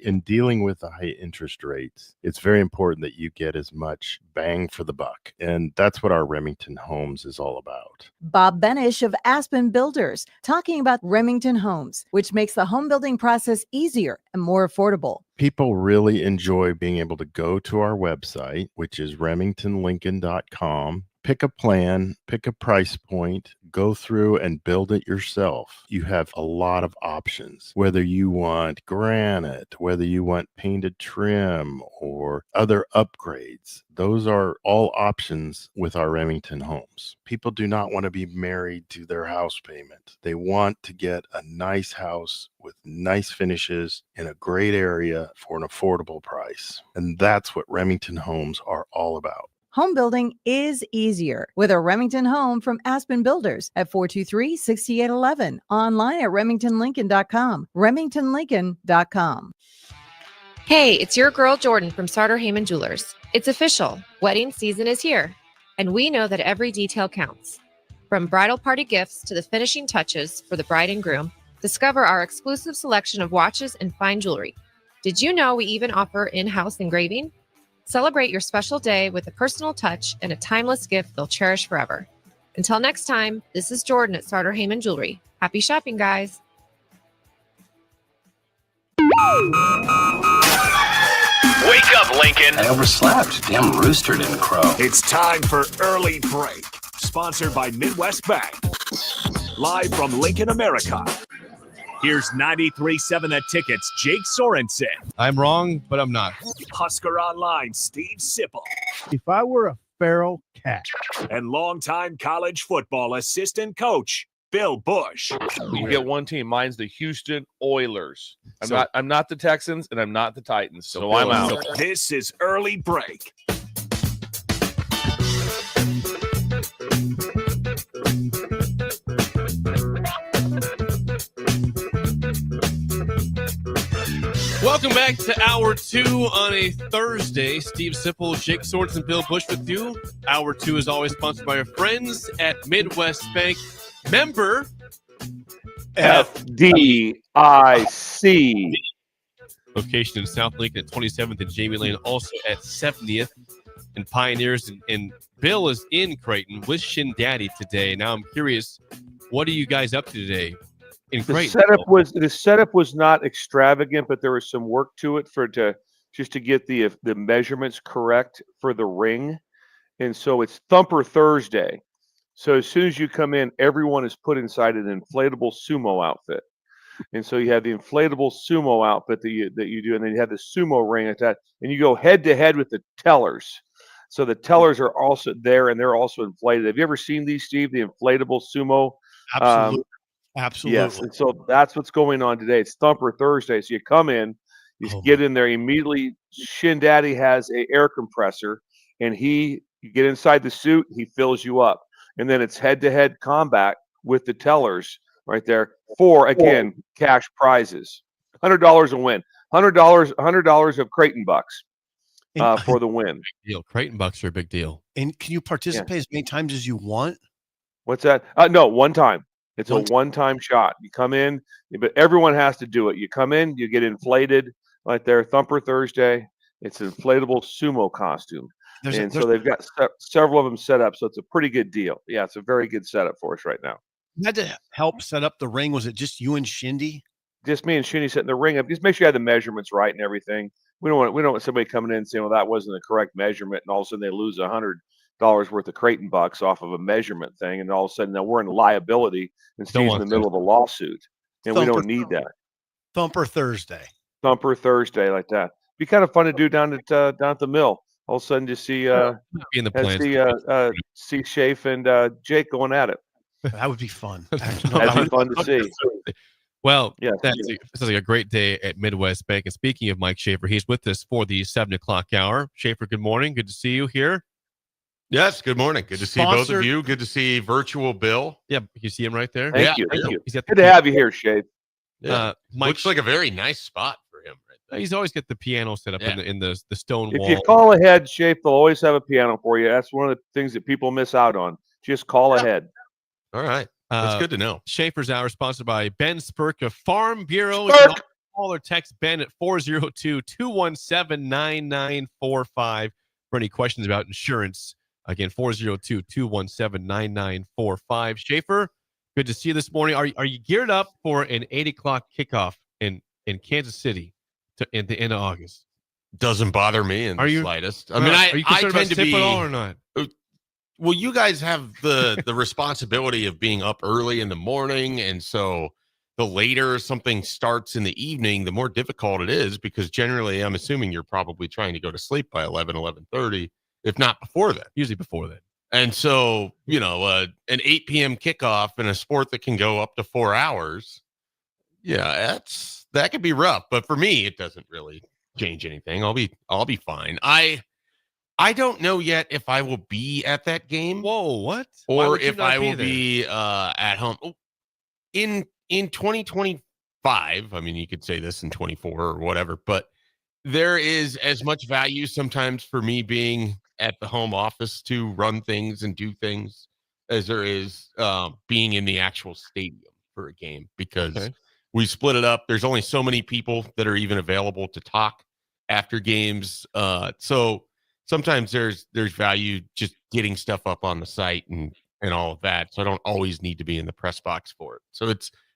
In dealing with the high interest rates, it's very important that you get as much bang for the buck. And that's what our Remington Homes is all about. Bob Benish of Aspen Builders, talking about Remington Homes, which makes the home building process easier and more affordable. People really enjoy being able to go to our website, which is remingtonlincoln.com, pick a plan, pick a price point, go through and build it yourself. You have a lot of options, whether you want granite, whether you want painted trim or other upgrades. Those are all options with our Remington Homes. People do not want to be married to their house payment. They want to get a nice house with nice finishes in a great area for an affordable price. And that's what Remington Homes are all about. Home building is easier with a Remington home from Aspen Builders at 423-6811. Online at remingtonlincoln.com. remingtonlincoln.com. Hey, it's your girl Jordan from Sartor Heyman Jewelers. It's official. Wedding season is here, and we know that every detail counts. From bridal party gifts to the finishing touches for the bride and groom, discover our exclusive selection of watches and fine jewelry. Did you know we even offer in-house engraving? Celebrate your special day with a personal touch and a timeless gift they'll cherish forever. Until next time, this is Jordan at Sartor Heyman Jewelry. Happy shopping, guys. Wake up, Lincoln. I overslept. Damn rooster didn't crow. It's time for Early Break, sponsored by Midwest Bank. Live from Lincoln, America. Here's 93.7 The Ticket's Jake Sorensen. I'm wrong, but I'm not. Husker Online, Steve Sipple. If I were a feral cat. And longtime college football assistant coach, Bill Busch. You get one team. Mine's the Houston Oilers. I'm not the Texans, and I'm not the Titans. So I'm out. This is Early Break. Welcome back to Hour 2 on a Thursday. Steve Sipple, Jake Swords, and Bill Busch with you. Hour 2 is always sponsored by our friends at Midwest Bank. Member FDIC. Location in South Lincoln at 27th and Jamie Lane, also at 70th. and Pioneers, and Bill is in Creighton with Shin Daddy today. Now I'm curious, what are you guys up to today in The Creighton? setup was not extravagant, but there was some work to it just to get the measurements correct for the ring. And so it's Thumper Thursday. So as soon as you come in, everyone is put inside an inflatable sumo outfit. And so you have the inflatable sumo outfit that you do, and then you have the sumo ring at that, and you go head to head with the tellers. So the tellers are also there, and they're also inflated. Have you ever seen these, Steve? The inflatable sumo? Absolutely. Absolutely. Yes, and so that's what's going on today. It's Thumper Thursday. So you come in, you get in there immediately. Shin Daddy has a air compressor, and you get inside the suit. He fills you up, and then it's head-to-head combat with the tellers right there for again cash prizes. $100 a win. $100 of Creighton bucks for the win. Deal. Creighton bucks are a big deal. And can you participate as many times as you want? What's that? No, one time. It's a one-time shot. You come in, but everyone has to do it. You come in, you get inflated right there. Thumper Thursday. It's an inflatable sumo costume. So they've got several of them set up. So it's a pretty good deal. Yeah, it's a very good setup for us right now. You had to help set up the ring. Was it just you and Shindy? Just me and Shindy setting the ring up. Just make sure you have the measurements right and everything. We don't want somebody coming in and saying, well, that wasn't the correct measurement, and all of a sudden they lose $100 worth of Creighton bucks off of a measurement thing, and all of a sudden now we're in liability and Steve's in the middle of a lawsuit, and we don't need that. Thumper Thursday. Thumper Thursday like that. Be kind of fun to do down at the mill. All of a sudden, just see see Shafe and Jake going at it. That would be fun. That'd be fun to see. Well, yeah, this is like a great day at Midwest Bank. And speaking of Mike Schaefer, he's with us for the 7 o'clock hour. Schaefer, good morning. Good to see you here. Yes, good morning. Good to see both of you. Good to see virtual Bill. Yeah, you see him right there. Thank you. Good to have you here, Shafe. Yeah, looks like a very nice spot for him. Right. He's always got the piano set up in the stone wall. If you call ahead, Shafe, they'll always have a piano for you. That's one of the things that people miss out on. Just call ahead. All right. That's good to know. Schaefer's Hour sponsored by Ben Spurk of Farm Bureau. You can call or text Ben at 402-217-9945 for any questions about insurance. Again, 402-217-9945. Schaefer, good to see you this morning. Are you geared up for an 8 o'clock kickoff in Kansas City at the end of August? Doesn't bother me in the slightest. I mean, are you concerned I about tend to SIP be at all or not? Well, you guys have the responsibility of being up early in the morning, and so the later something starts in the evening, the more difficult it is, because generally I'm assuming you're probably trying to go to sleep by 11:30, if not before that. Usually before that. And so, an 8 p.m. kickoff in a sport that can go up to 4 hours, that could be rough. But for me, it doesn't really change anything. I'll be fine. I don't know yet if I will be at that game. Whoa, what? Or if I will be at home. In 2025, I mean, you could say this in 24 or whatever, but there is as much value sometimes for me being at the home office to run things and do things as there is being in the actual stadium for a game, because we split it up. There's only so many people that are even available to talk after games. So sometimes there's value just getting stuff up on the site and all of that. So I don't always need to be in the press box for it. So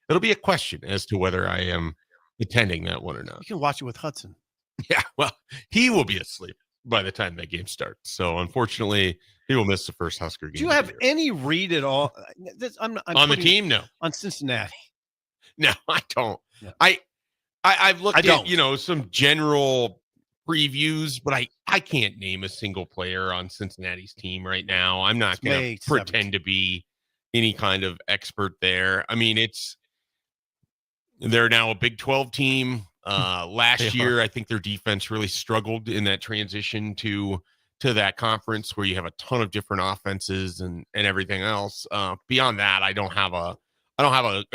it'll be a question as to whether I am attending that one or not. You can watch it with Hudson. Yeah, well, he will be asleep by the time that game starts. So unfortunately, he will miss the first Husker game. Do you have any read at all? I'm on the team? No. On Cincinnati? No, I don't. No. I've looked at some general previews, but I can't name a single player on Cincinnati's team right now. I'm not going to pretend to be any kind of expert there. I mean, they're now a Big 12 team. Last year, I think their defense really struggled in that transition to that conference where you have a ton of different offenses and everything else. Beyond that, I don't have a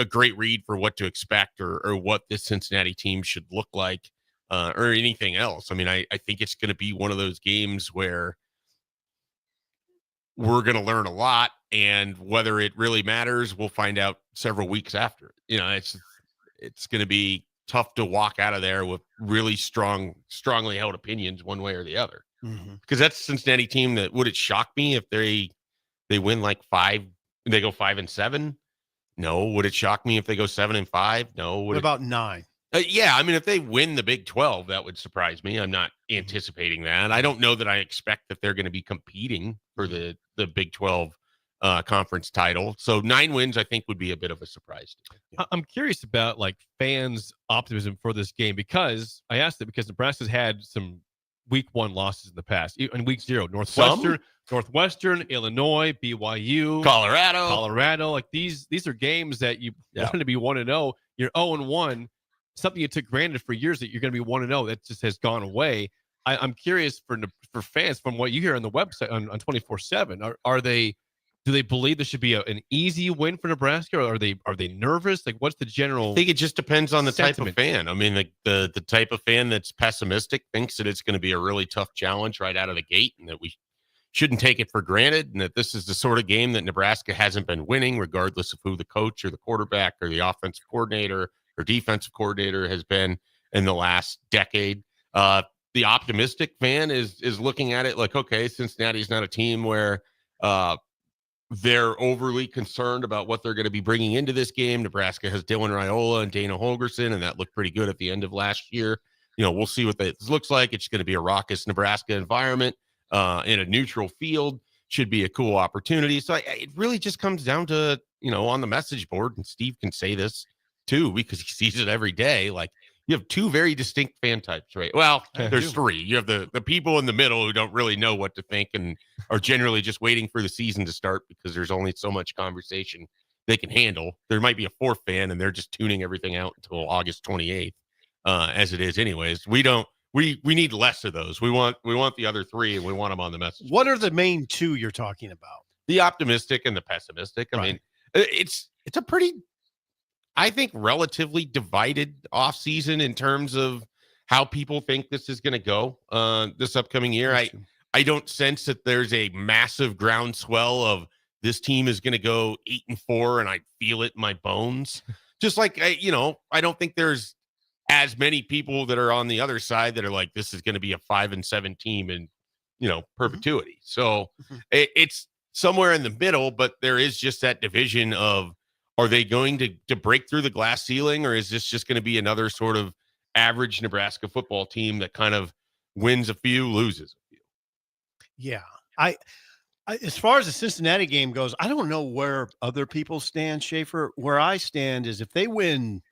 great read for what to expect or what this Cincinnati team should look like. Or anything else. I mean, I think it's going to be one of those games where we're going to learn a lot, and whether it really matters, we'll find out several weeks after. It's going to be tough to walk out of there with really strongly held opinions one way or the other. Because that's a Cincinnati team that would it shock me if they win like 5, they go 5-7? No. Would it shock me if they go 7-5? No. What about 9? Yeah, I mean, if they win the Big 12, that would surprise me. I'm not anticipating that. I don't know that I expect that they're going to be competing for the Big 12 conference title. So 9 wins, I think, would be a bit of a surprise. I'm curious about like fans' optimism for this game because I asked it because Nebraska's had some week 1 losses in the past. In week 0, Northwestern, Illinois, BYU, Colorado. Like these are games that you want to be 1-0. You're 0-1. Something you took granted for years that you're going to be 1-0. That just has gone away. I'm curious for fans from what you hear on the website on 24/7. Do they believe this should be an easy win for Nebraska, or are they nervous? Like, what's the general? I think it just depends on the sentiment? type of fan. I mean, like the type of fan that's pessimistic thinks that it's going to be a really tough challenge right out of the gate, and that we shouldn't take it for granted, and that this is the sort of game that Nebraska hasn't been winning, regardless of who the coach or the quarterback or the offensive coordinator or defensive coordinator has been in the last decade. The optimistic fan is looking at it like, okay, Cincinnati's not a team where they're overly concerned about what they're going to be bringing into this game. Nebraska has Dylan Raiola and Dana Holgerson, and that looked pretty good at the end of last year. We'll see what that looks like. It's going to be a raucous Nebraska environment in a neutral field. Should be a cool opportunity. So it really just comes down to, on the message board, and Steve can say this too, because he sees it every day. Like, you have 2 very distinct fan types, right? Well, there's 3. You have the people in the middle who don't really know what to think and are generally just waiting for the season to start because there's only so much conversation they can handle. There might be a 4th fan, and they're just tuning everything out until August 28th, as it is anyways. We need less of those. We want the other 3, and we want them on the message. What are the main 2 you're talking about? The optimistic and the pessimistic. I mean, it's a pretty, I think, relatively divided offseason in terms of how people think this is going to go this upcoming year. I don't sense that there's a massive groundswell of this team is going to go 8-4, and I feel it in my bones. Just like, I don't think there's as many people that are on the other side that are like, this is going to be a 5-7 team in, perpetuity. So it's somewhere in the middle, but there is just that division of, are they going to break through the glass ceiling, or is this just going to be another sort of average Nebraska football team that kind of wins a few, loses a few? Yeah. I as far as the Cincinnati game goes, I don't know where other people stand, Schaefer. Where I stand is if they win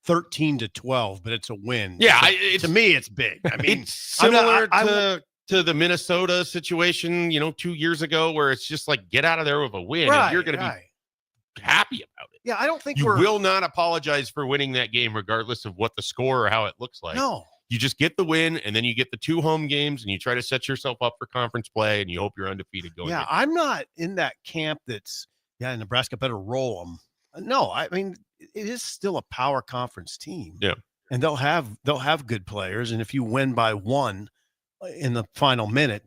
13-12, but it's a win. Yeah, to me, it's big. I mean, it's similar to the Minnesota situation, 2 years ago, where it's just like, get out of there with a win, and you're going to be happy about it. Yeah, I don't think you will not apologize for winning that game, regardless of what the score or how it looks like. No, you just get the win, and then you get the 2 home games, and you try to set yourself up for conference play, and you hope you're undefeated going. Yeah, I'm not in that camp that's Nebraska better roll them. No, I mean, it is still a power conference team. Yeah, and they'll have good players, and if you win by 1 in the final minute,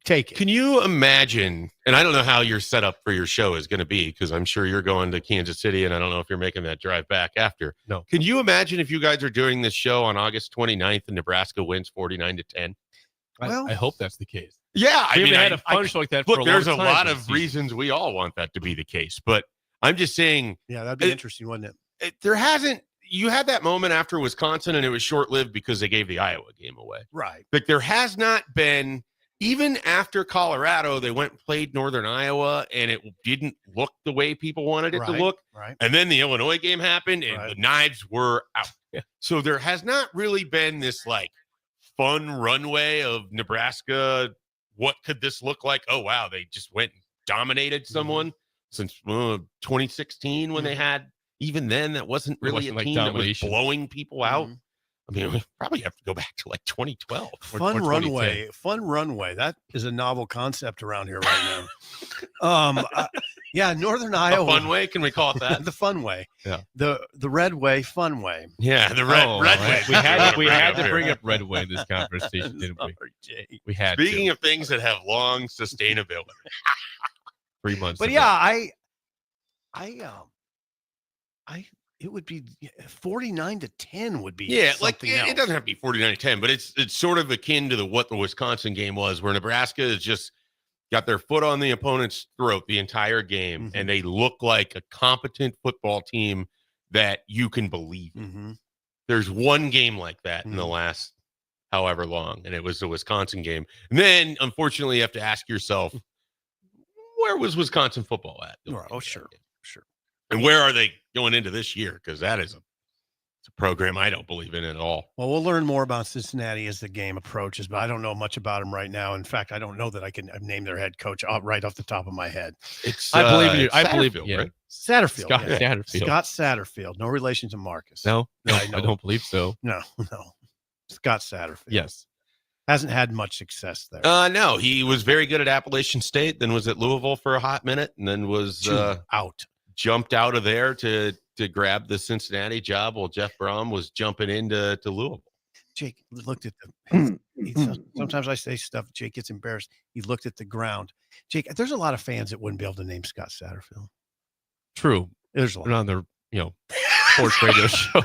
take it. Can you imagine? And I don't know how your setup for your show is going to be, because I'm sure you're going to Kansas City, and I don't know if you're making that drive back after. No. Can you imagine if you guys are doing this show on August 29th and Nebraska wins 49-10? Well, I hope that's the case. Yeah, we haven't had a fun show like that. Look, for a there's long a time lot this of season. reasons we all want that to be the case, but I'm just saying. Yeah, that'd be interesting, wouldn't it? There hasn't. You had that moment after Wisconsin, and it was short-lived because they gave the Iowa game away. Right. But there has not been. Even after Colorado, they went and played Northern Iowa, and it didn't look the way people wanted it to look. Right. And then the Illinois game happened, and the knives were out. Yeah. So there has not really been this like fun runway of Nebraska. What could this look like? Oh, wow, they just went and dominated someone since 2016 when they had. Even then, that wasn't really a team that was blowing people out. I mean, we probably have to go back to like 2012. Fun runway. That is a novel concept around here right now. Yeah, Northern Iowa. A fun way? Can we call it that? The fun way. Yeah. The red way, fun way. Yeah, the red way. We had to bring up red way in this conversation, didn't we? We had. Speaking of things that have long sustainability. 3 months. But ago. yeah, it would be 49-10 would be like else. it doesn't have to be 49-10, but it's sort of akin to what the Wisconsin game was, where Nebraska is just got their foot on the opponent's throat the entire game, and they look like a competent football team that you can believe in. There's one game like that in the last however long, and it was the Wisconsin game. And then, unfortunately, you have to ask yourself, where was Wisconsin football at? Oh, sure. And where are they going into this year? Because that is it's a program I don't believe in at all. Well, we'll learn more about Cincinnati as the game approaches, but I don't know much about them right now. In fact, I don't know that I can name their head coach right off the top of my head. I believe you. I believe you. Right? Satterfield. Scott Satterfield. Scott Satterfield. No relation to Marcus. No, I don't believe so. No. Scott Satterfield. Yes. Hasn't had much success there. No, he was very good at Appalachian State, then was at Louisville for a hot minute, and then was jumped out of there to grab the Cincinnati job while Jeff Brom was jumping into Louisville. Jake looked at sometimes I say stuff, Jake gets embarrassed. He looked at the ground. Jake, there's a lot of fans that wouldn't be able to name Scott Satterfield. True. There's a lot. They're on their, sports radio show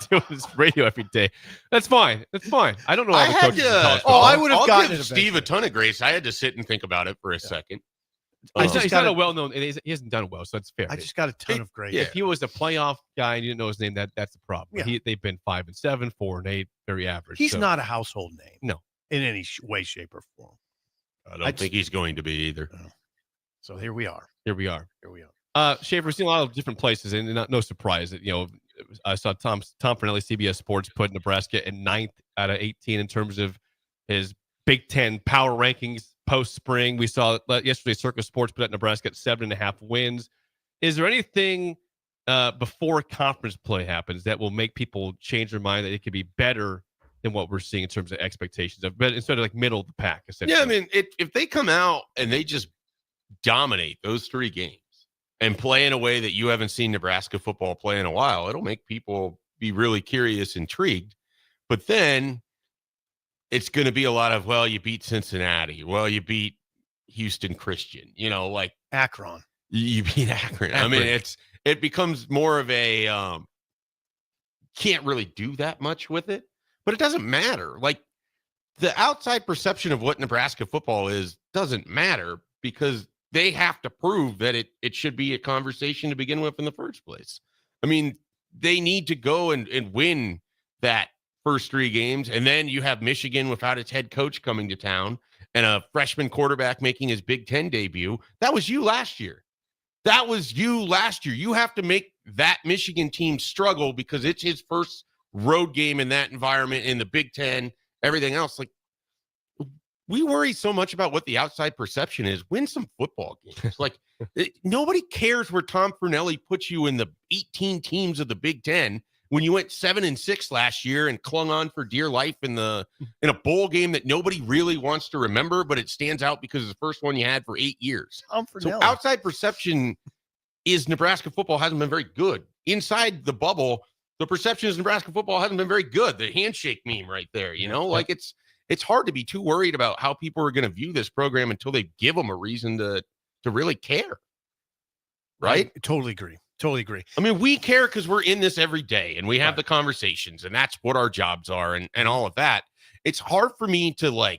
doing this radio every day. That's fine. I don't know all the coaches in college football. I would have gotten give Steve a ton of grace. I had to sit and think about it for a second. He's not a well-known. He hasn't done well, so that's fair. I just got a ton of grace. If he was a playoff guy and you didn't know his name, that's the problem. Yeah. They've been 5-7, 4-8, very average. He's not a household name. No, in any way, shape, or form. I don't think he's going to be either. So here we are. Schaefer, we've seen a lot of different places, and no surprise that I saw Tom Fernelli, CBS Sports, put Nebraska at 9th out of 18 in terms of his Big Ten power rankings post-spring. We saw yesterday Circus Sports put at Nebraska at 7.5 wins. Is there anything before conference play happens that will make people change their mind that it could be better than what we're seeing in terms of expectations of, but instead of like middle of the pack, essentially? Yeah, I mean, if they come out and they just dominate those 3 games and play in a way that you haven't seen Nebraska football play in a while, it'll make people be really curious, intrigued. But then it's going to be a lot of, well, you beat Cincinnati. Well, you beat Houston Christian, like Akron. You beat Akron. I mean, it becomes more of a, can't really do that much with it, but it doesn't matter. Like the outside perception of what Nebraska football is doesn't matter because they have to prove that it should be a conversation to begin with in the first place. I mean, they need to go and win that first 3 games. And then you have Michigan without its head coach coming to town and a freshman quarterback making his Big Ten debut. That was you last year. You have to make that Michigan team struggle because it's his first road game in that environment in the Big Ten, everything else. Like, we worry so much about what the outside perception is. Win some football games. Like, nobody cares where Tom Fernelli puts you in the 18 teams of the Big Ten when you went 7-6 last year and clung on for dear life in a bowl game that nobody really wants to remember, but it stands out because it's the first one you had for 8 years. So outside perception is Nebraska football hasn't been very good. Inside the bubble, the perception is Nebraska football hasn't been very good. The handshake meme right there, like it's hard to be too worried about how people are going to view this program until they give them a reason to really care. Right? I totally agree. I mean, we care because we're in this every day and we have the conversations and that's what our jobs are and all of that. It's hard for me to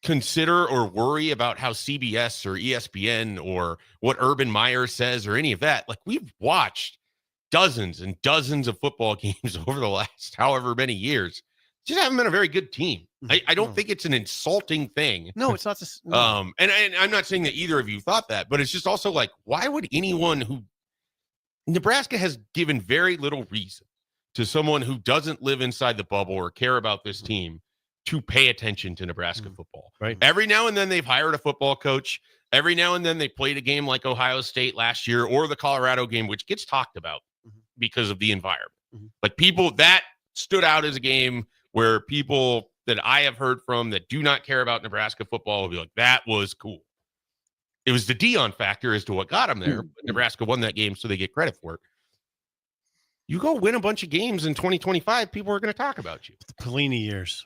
consider or worry about how CBS or ESPN or what Urban Meyer says or any of that. Like, we've watched dozens and dozens of football games over the last however many years. Just haven't been a very good team. I don't think it's an insulting thing. No, it's not. And I'm not saying that either of you thought that, but it's just also like, why would anyone Nebraska has given very little reason to someone who doesn't live inside the bubble or care about this team to pay attention to Nebraska football. Right. Every now and then they've hired a football coach. Every now and then they played a game like Ohio State last year or the Colorado game, which gets talked about because of the environment. Like, people that stood out as a game where people that I have heard from that do not care about Nebraska football will be like, that was cool. It was the Dion factor as to what got them there. But Nebraska won that game, so they get credit for it. You go win a bunch of games in 2025, people are going to talk about you. The Pelini years.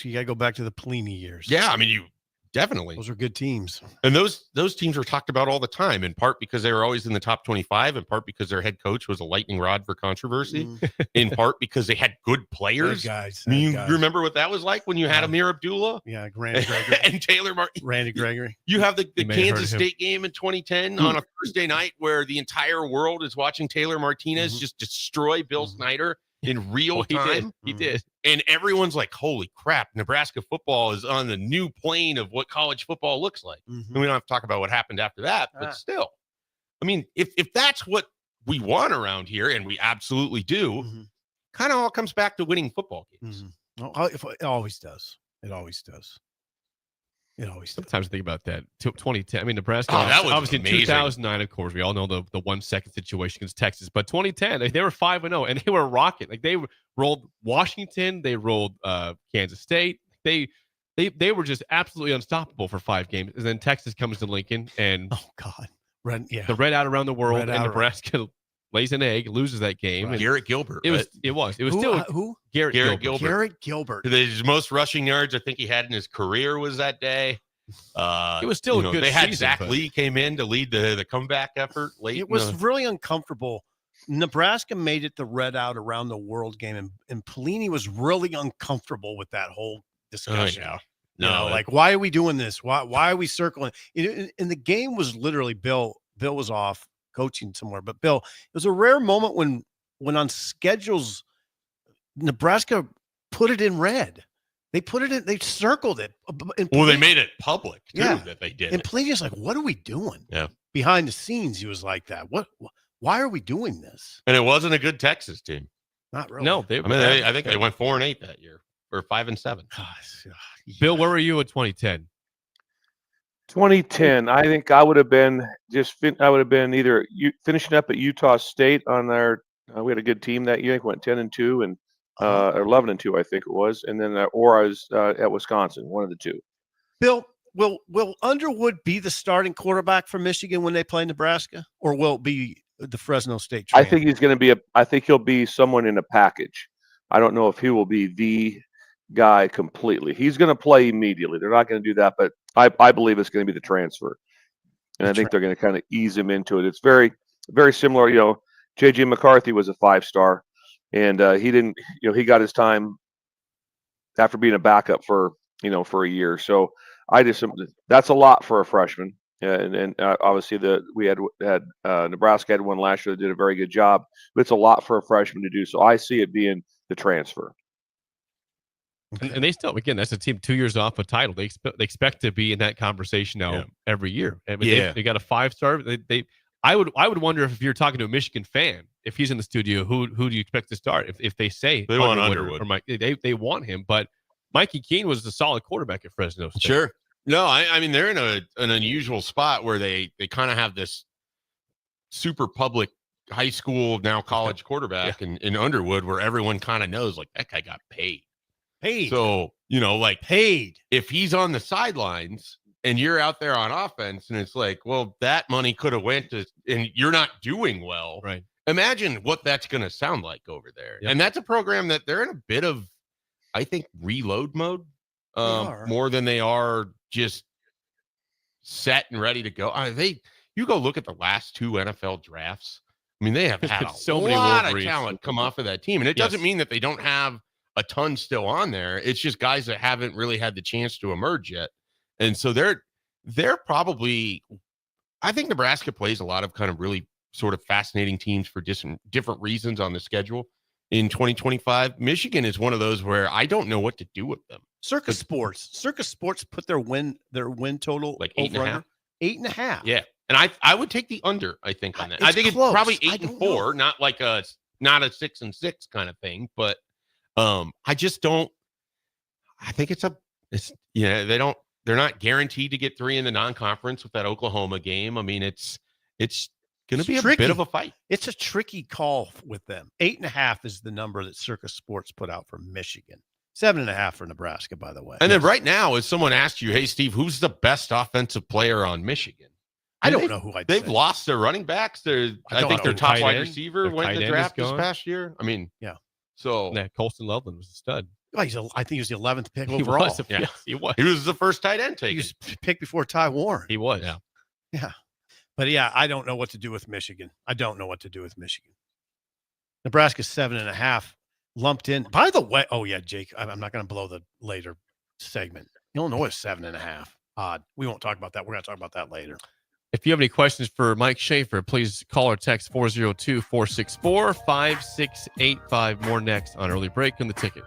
You got to go back to the Pelini years. Yeah, I mean, Definitely. Those are good teams. And those teams are talked about all the time, in part because they were always in the top 25, in part because their head coach was a lightning rod for controversy, in part because they had good players. Guys. You remember what that was like when you had Amir Abdullah? Yeah, Randy Gregory. And Taylor Martin. Randy Gregory. You have the Kansas State game in 2010 on a Thursday night where the entire world is watching Taylor Martinez just destroy Bill Snyder in real time. He did. And everyone's like, holy crap, Nebraska football is on the new plane of what college football looks like. And we don't have to talk about what happened after that, but still. I mean, if that's what we want around here, and we absolutely do, kind of all comes back to winning football games. It always does. It always does. Sometimes I think about that. 2010. I mean, Nebraska. That was obviously amazing. 2009. Of course, we all know the 1 second situation against Texas. But 2010, they were 5-0, and they were rocking. Like they rolled Washington, they rolled Kansas State. They were just absolutely unstoppable for 5 games. And then Texas comes to Lincoln, and the red out around the world, and Nebraska lays an egg, loses that game. And Garrett Gilbert. It was still who? Garrett Gilbert. Garrett Gilbert. The most rushing yards I think he had in his career was that day. It was still a good They had season, Zach but- Lee came in to lead the comeback effort late. It was really uncomfortable. Nebraska made it the red out around the world game, and Pelini was really uncomfortable with that whole discussion. Like, why are we doing this? Why are we circling? And the game was literally Bill was off coaching somewhere, but Bill, it was a rare moment when on schedules Nebraska put it in red. They put it in, they circled it. They made it public too that they did. And Pelini's like, what are we doing? Yeah. Behind the scenes, he was like that. Why are we doing this? And it wasn't a good Texas team. Not really. No, I think they went 4-8 that year, or 5-7. Bill, where were you in 2010? 2010, I think I would have been either finishing up at Utah State on their. We had a good team that year. I think went 10-2 and 11-2, I think it was, and then or I was at Wisconsin, one of the two. Bill, will Underwood be the starting quarterback for Michigan when they play Nebraska, or will it be the Fresno State train? I think he's going to be I think he'll be someone in a package. I don't know if he will be the guy completely. He's going to play immediately. They're not going to do that, but I believe it's going to be the transfer, and I think they're going to kind of ease him into it. It's very, very similar. J.J. McCarthy was a 5-star, and he didn't. He got his time after being a backup for a year. So that's a lot for a freshman. And obviously we had Nebraska had one last year that did a very good job, but it's a lot for a freshman to do. So I see it being the transfer. And they still, again, that's a team 2 years off a title. They expect to be in that conversation now every year. I mean, they got a 5-star. I would wonder if you're talking to a Michigan fan, if he's in the studio, who do you expect to start? If they say they want Underwood or Mike, they want him, but Mikey Keene was a solid quarterback at Fresno State. Sure. No, I mean they're in an unusual spot where they kind of have this super public high school now college quarterback in Underwood, where everyone kind of knows like that guy got paid. So, paid. If he's on the sidelines and you're out there on offense and it's like, well, that money could have went to, and you're not doing well. Right. Imagine what that's going to sound like over there. Yep. And that's a program that they're in a bit of, I think, reload mode more than they are just set and ready to go. You go look at the last 2 NFL drafts. I mean, they have had a lot of talent come off of that team. And it doesn't mean that they don't have a ton still on there. It's just guys that haven't really had the chance to emerge yet. And so they're probably, I think Nebraska plays a lot of kind of really sort of fascinating teams for different reasons on the schedule in 2025. Michigan is one of those where I don't know what to do with them. Circus Sports put their win total like 8.5. 8.5. Yeah. And I would take the under, I think, on that. I think close. It's probably 8-4, not like not a 6-6 kind of thing, but I just don't. I think they're not guaranteed to get 3 in the non-conference with that Oklahoma game. I mean, it's going to be a bit of a fight. It's a tricky call with them. 8.5 is the number that Circus Sports put out for Michigan. 7.5 for Nebraska, by the way. And then right now, if someone asked you, hey, Steve, who's the best offensive player on Michigan? I don't know who they've lost their running backs. I think their top wide receiver went to the draft this past year. I mean, So Colston Loveland was a stud. Well, I think he was the 11th pick He overall. was, yeah, he was. He was the first tight end taken. He was picked before Ty Warren. He was. Yeah. Yeah. But yeah, I don't know what to do with Michigan. Nebraska's 7.5 lumped in. By the way, oh yeah, Jake, I'm not going to blow the later segment. Illinois is 7.5. Odd. We won't talk about that. We're going to talk about that later. If you have any questions for Mike Schaefer, please call or text 402-464-5685. More next on Early Break on the Ticket.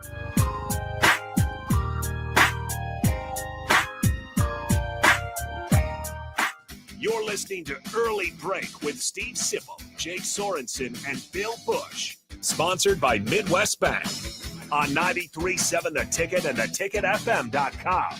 You're listening to Early Break with Steve Sipple, Jake Sorensen, and Bill Busch. Sponsored by Midwest Bank on 93.7 The Ticket and theticketfm.com.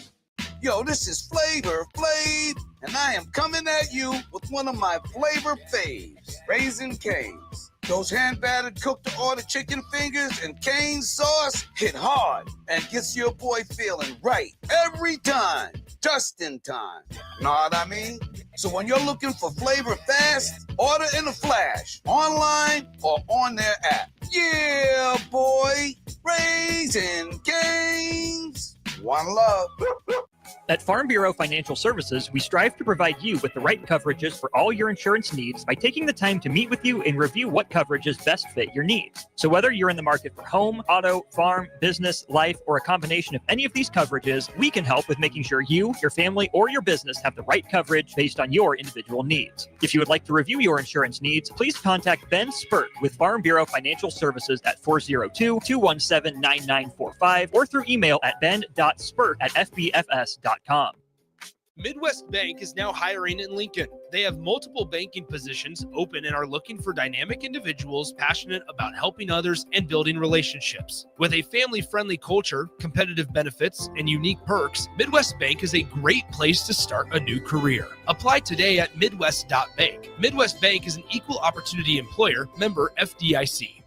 Yo, this is Flavor Flav, and I am coming at you with one of my flavor faves, Raisin Cane's. Those hand-battered cooked-to-order chicken fingers and cane sauce hit hard and gets your boy feeling right every time, just in time. Know what I mean? So when you're looking for flavor fast, order in a flash, online or on their app. Yeah, boy, Raisin Cane's. One love. At Farm Bureau Financial Services, we strive to provide you with the right coverages for all your insurance needs by taking the time to meet with you and review what coverages best fit your needs. So whether you're in the market for home, auto, farm, business, life, or a combination of any of these coverages, we can help with making sure you, your family, or your business have the right coverage based on your individual needs. If you would like to review your insurance needs, please contact Ben Spurt with Farm Bureau Financial Services at 402-217-9945 or through email at ben.spurt@fbfs.com. Midwest Bank is now hiring in Lincoln. They have multiple banking positions open and are looking for dynamic individuals passionate about helping others and building relationships. With a family-friendly culture, competitive benefits, and unique perks, Midwest Bank is a great place to start a new career. Apply today at midwest.bank. Midwest Bank is an equal opportunity employer, member FDIC.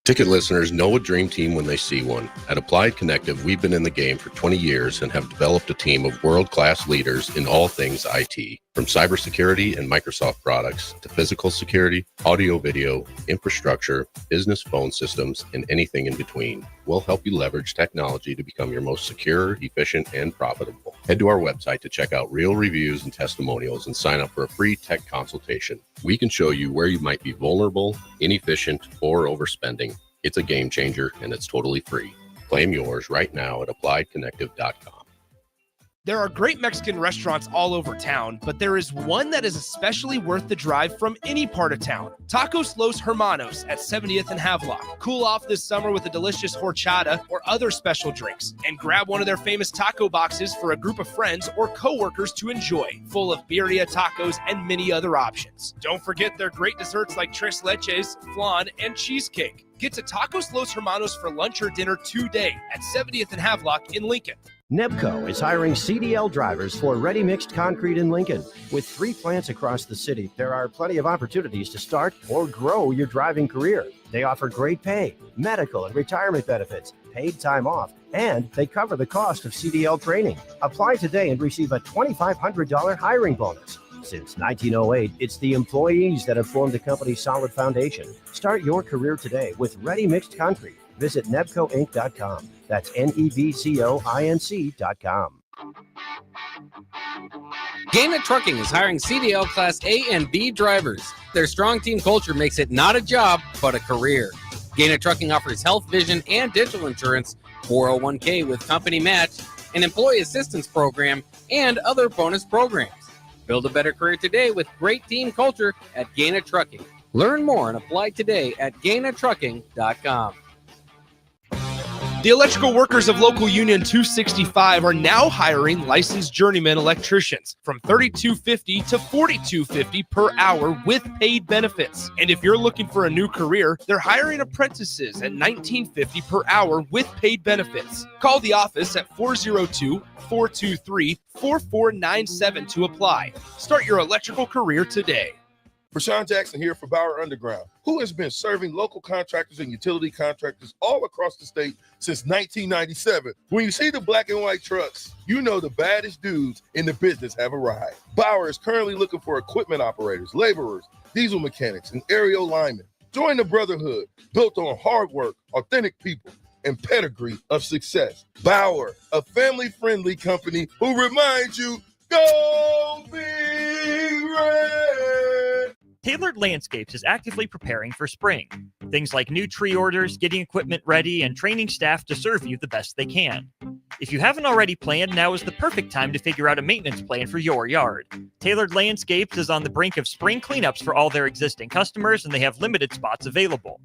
Ticket listeners know a dream team when they see one. At Applied Connective, we've been in the game for 20 years and have developed a team of world-class leaders in all things IT. From cybersecurity and Microsoft products to physical security, audio-video, infrastructure, business phone systems, and anything in between. We'll help you leverage technology to become your most secure, efficient, and profitable. Head to our website to check out real reviews and testimonials and sign up for a free tech consultation. We can show you where you might be vulnerable, inefficient, or overspending. It's a game changer, and it's totally free. Claim yours right now at appliedconnective.com. There are great Mexican restaurants all over town, but there is one that is especially worth the drive from any part of town. Tacos Los Hermanos at 70th and Havelock. Cool off this summer with a delicious horchata or other special drinks. And grab one of their famous taco boxes for a group of friends or coworkers to enjoy, full of birria tacos and many other options. Don't forget their great desserts like tres leches, flan, and cheesecake. Get to Tacos Los Hermanos for lunch or dinner today at 70th and Havelock in Lincoln. Nebco is hiring CDL drivers for ready-mixed concrete in Lincoln. With 3 plants across the city, there are plenty of opportunities to start or grow your driving career. They offer great pay, medical and retirement benefits, paid time off, and they cover the cost of CDL training. Apply today and receive a $2,500 hiring bonus. Since 1908, it's the employees that have formed the company's solid foundation. Start your career today with ready-mixed concrete. Visit nebcoinc.com. That's nebcoinc.com. Gaina Trucking is hiring CDL Class A and B drivers. Their strong team culture makes it not a job, but a career. Gaina Trucking offers health, vision, and dental insurance, 401k with company match, an employee assistance program, and other bonus programs. Build a better career today with great team culture at Gaina Trucking. Learn more and apply today at gainatrucking.com. The electrical workers of Local Union 265 are now hiring licensed journeyman electricians from $32.50 to $42.50 per hour with paid benefits. And if you're looking for a new career, they're hiring apprentices at $19.50 per hour with paid benefits. Call the office at 402-423-4497 to apply. Start your electrical career today. Rashawn Jackson here for Bauer Underground, who has been serving local contractors and utility contractors all across the state since 1997. When you see the black and white trucks, you know the baddest dudes in the business have arrived. Bauer is currently looking for equipment operators, laborers, diesel mechanics, and aerial linemen. Join the brotherhood built on hard work, authentic people, and pedigree of success. Bauer, a family-friendly company who reminds you, go Big Red! Tailored Landscapes is actively preparing for spring. Things like new tree orders, getting equipment ready, and training staff to serve you the best they can. If you haven't already planned, now is the perfect time to figure out a maintenance plan for your yard. Tailored Landscapes is on the brink of spring cleanups for all their existing customers, and they have limited spots available.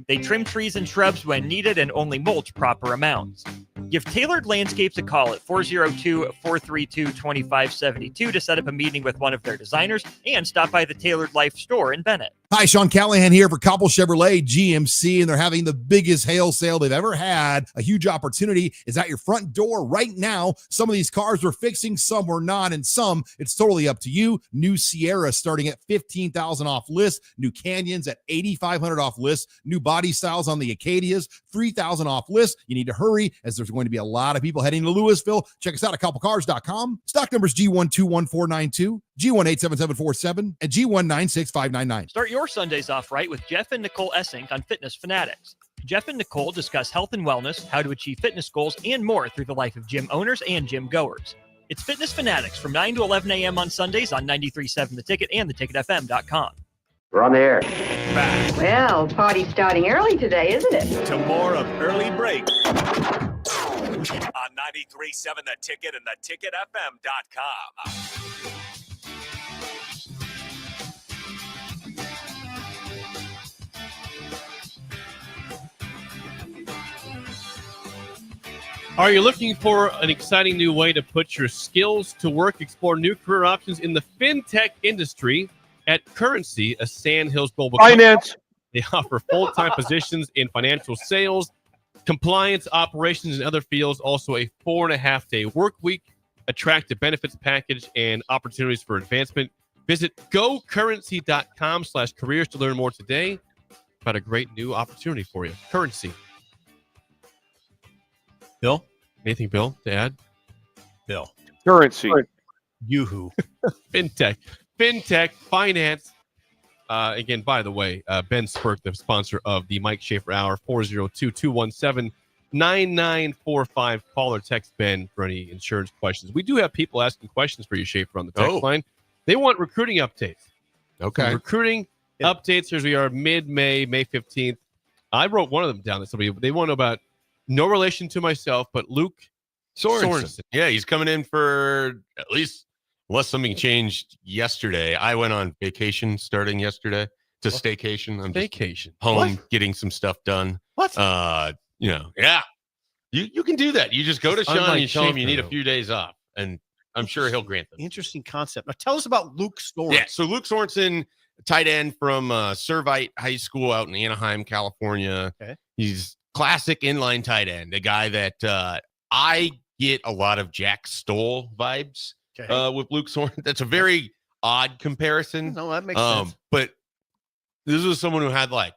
They trim trees and shrubs when needed and only mulch proper amounts. Give Tailored Landscapes a call at 402-432-2572 to set up a meeting with one of their designers and stop by the Tailored Life store in Bennett. Hi, Sean Callahan here for Cobble Chevrolet GMC, and they're having the biggest hail sale they've ever had. A huge opportunity is at your front door right now. Some of these cars we're fixing, some we're not, and some it's totally up to you. New Sierra starting at $15,000 off list. New Canyons at $8,500 off list. New body styles on the Acadias, $3,000 off list. You need to hurry as there's going to be a lot of people heading to Louisville. Check us out at cobblecars.com. Stock numbers G121492, G187747, and G196599. Start your Sundays off right with Jeff and Nicole Essink on Fitness Fanatics. Jeff and Nicole discuss health and wellness, how to achieve fitness goals, and more through the life of gym owners and gym goers. It's Fitness Fanatics from 9 to 11 a.m. on Sundays on 93.7 The Ticket and theticketfm.com. We're on the air. Back. Well, party's starting early today, isn't it? To more of Early Break on 93.7 The Ticket and theticketfm.com. Are you looking for an exciting new way to put your skills to work? Explore new career options in the fintech industry at Currency, a Sandhills global finance. Company. They offer full-time positions in financial sales, compliance, operations, and other fields. Also, a 4.5-day work week, attractive benefits package, and opportunities for advancement. Visit gocurrency.com/careers to learn more today about a great new opportunity for you. Currency. Bill? Anything, Bill, to add? Bill. Currency. Yoo-hoo. Fintech, finance. Again, by the way, Ben Spurk, the sponsor of the Mike Schaefer Hour, 402-217-9945. Call or text Ben for any insurance questions. We do have people asking questions for you, Schaefer, on the text line. They want recruiting updates. Okay. Some recruiting updates. Here we are, mid-May, May 15th. I wrote one of them down. That somebody they want to know about. No relation to myself, but Luke Sorensen. Yeah, he's coming in for at least, unless something changed yesterday. I went on vacation starting yesterday. It's a staycation. I'm vacation. Home getting some stuff done. What? Yeah. You can do that. You just go to Sean and you tell him you need a few days off, and I'm sure he'll grant them. Interesting concept. Now tell us about Luke Sorensen. Yeah, so Luke Sorensen, tight end from Servite High School out in Anaheim, California. Okay. He's classic inline tight end, a guy that I get a lot of Jack Stoll vibes with Luke Sorensen. That's a very odd comparison. No, that makes sense. But this was someone who had like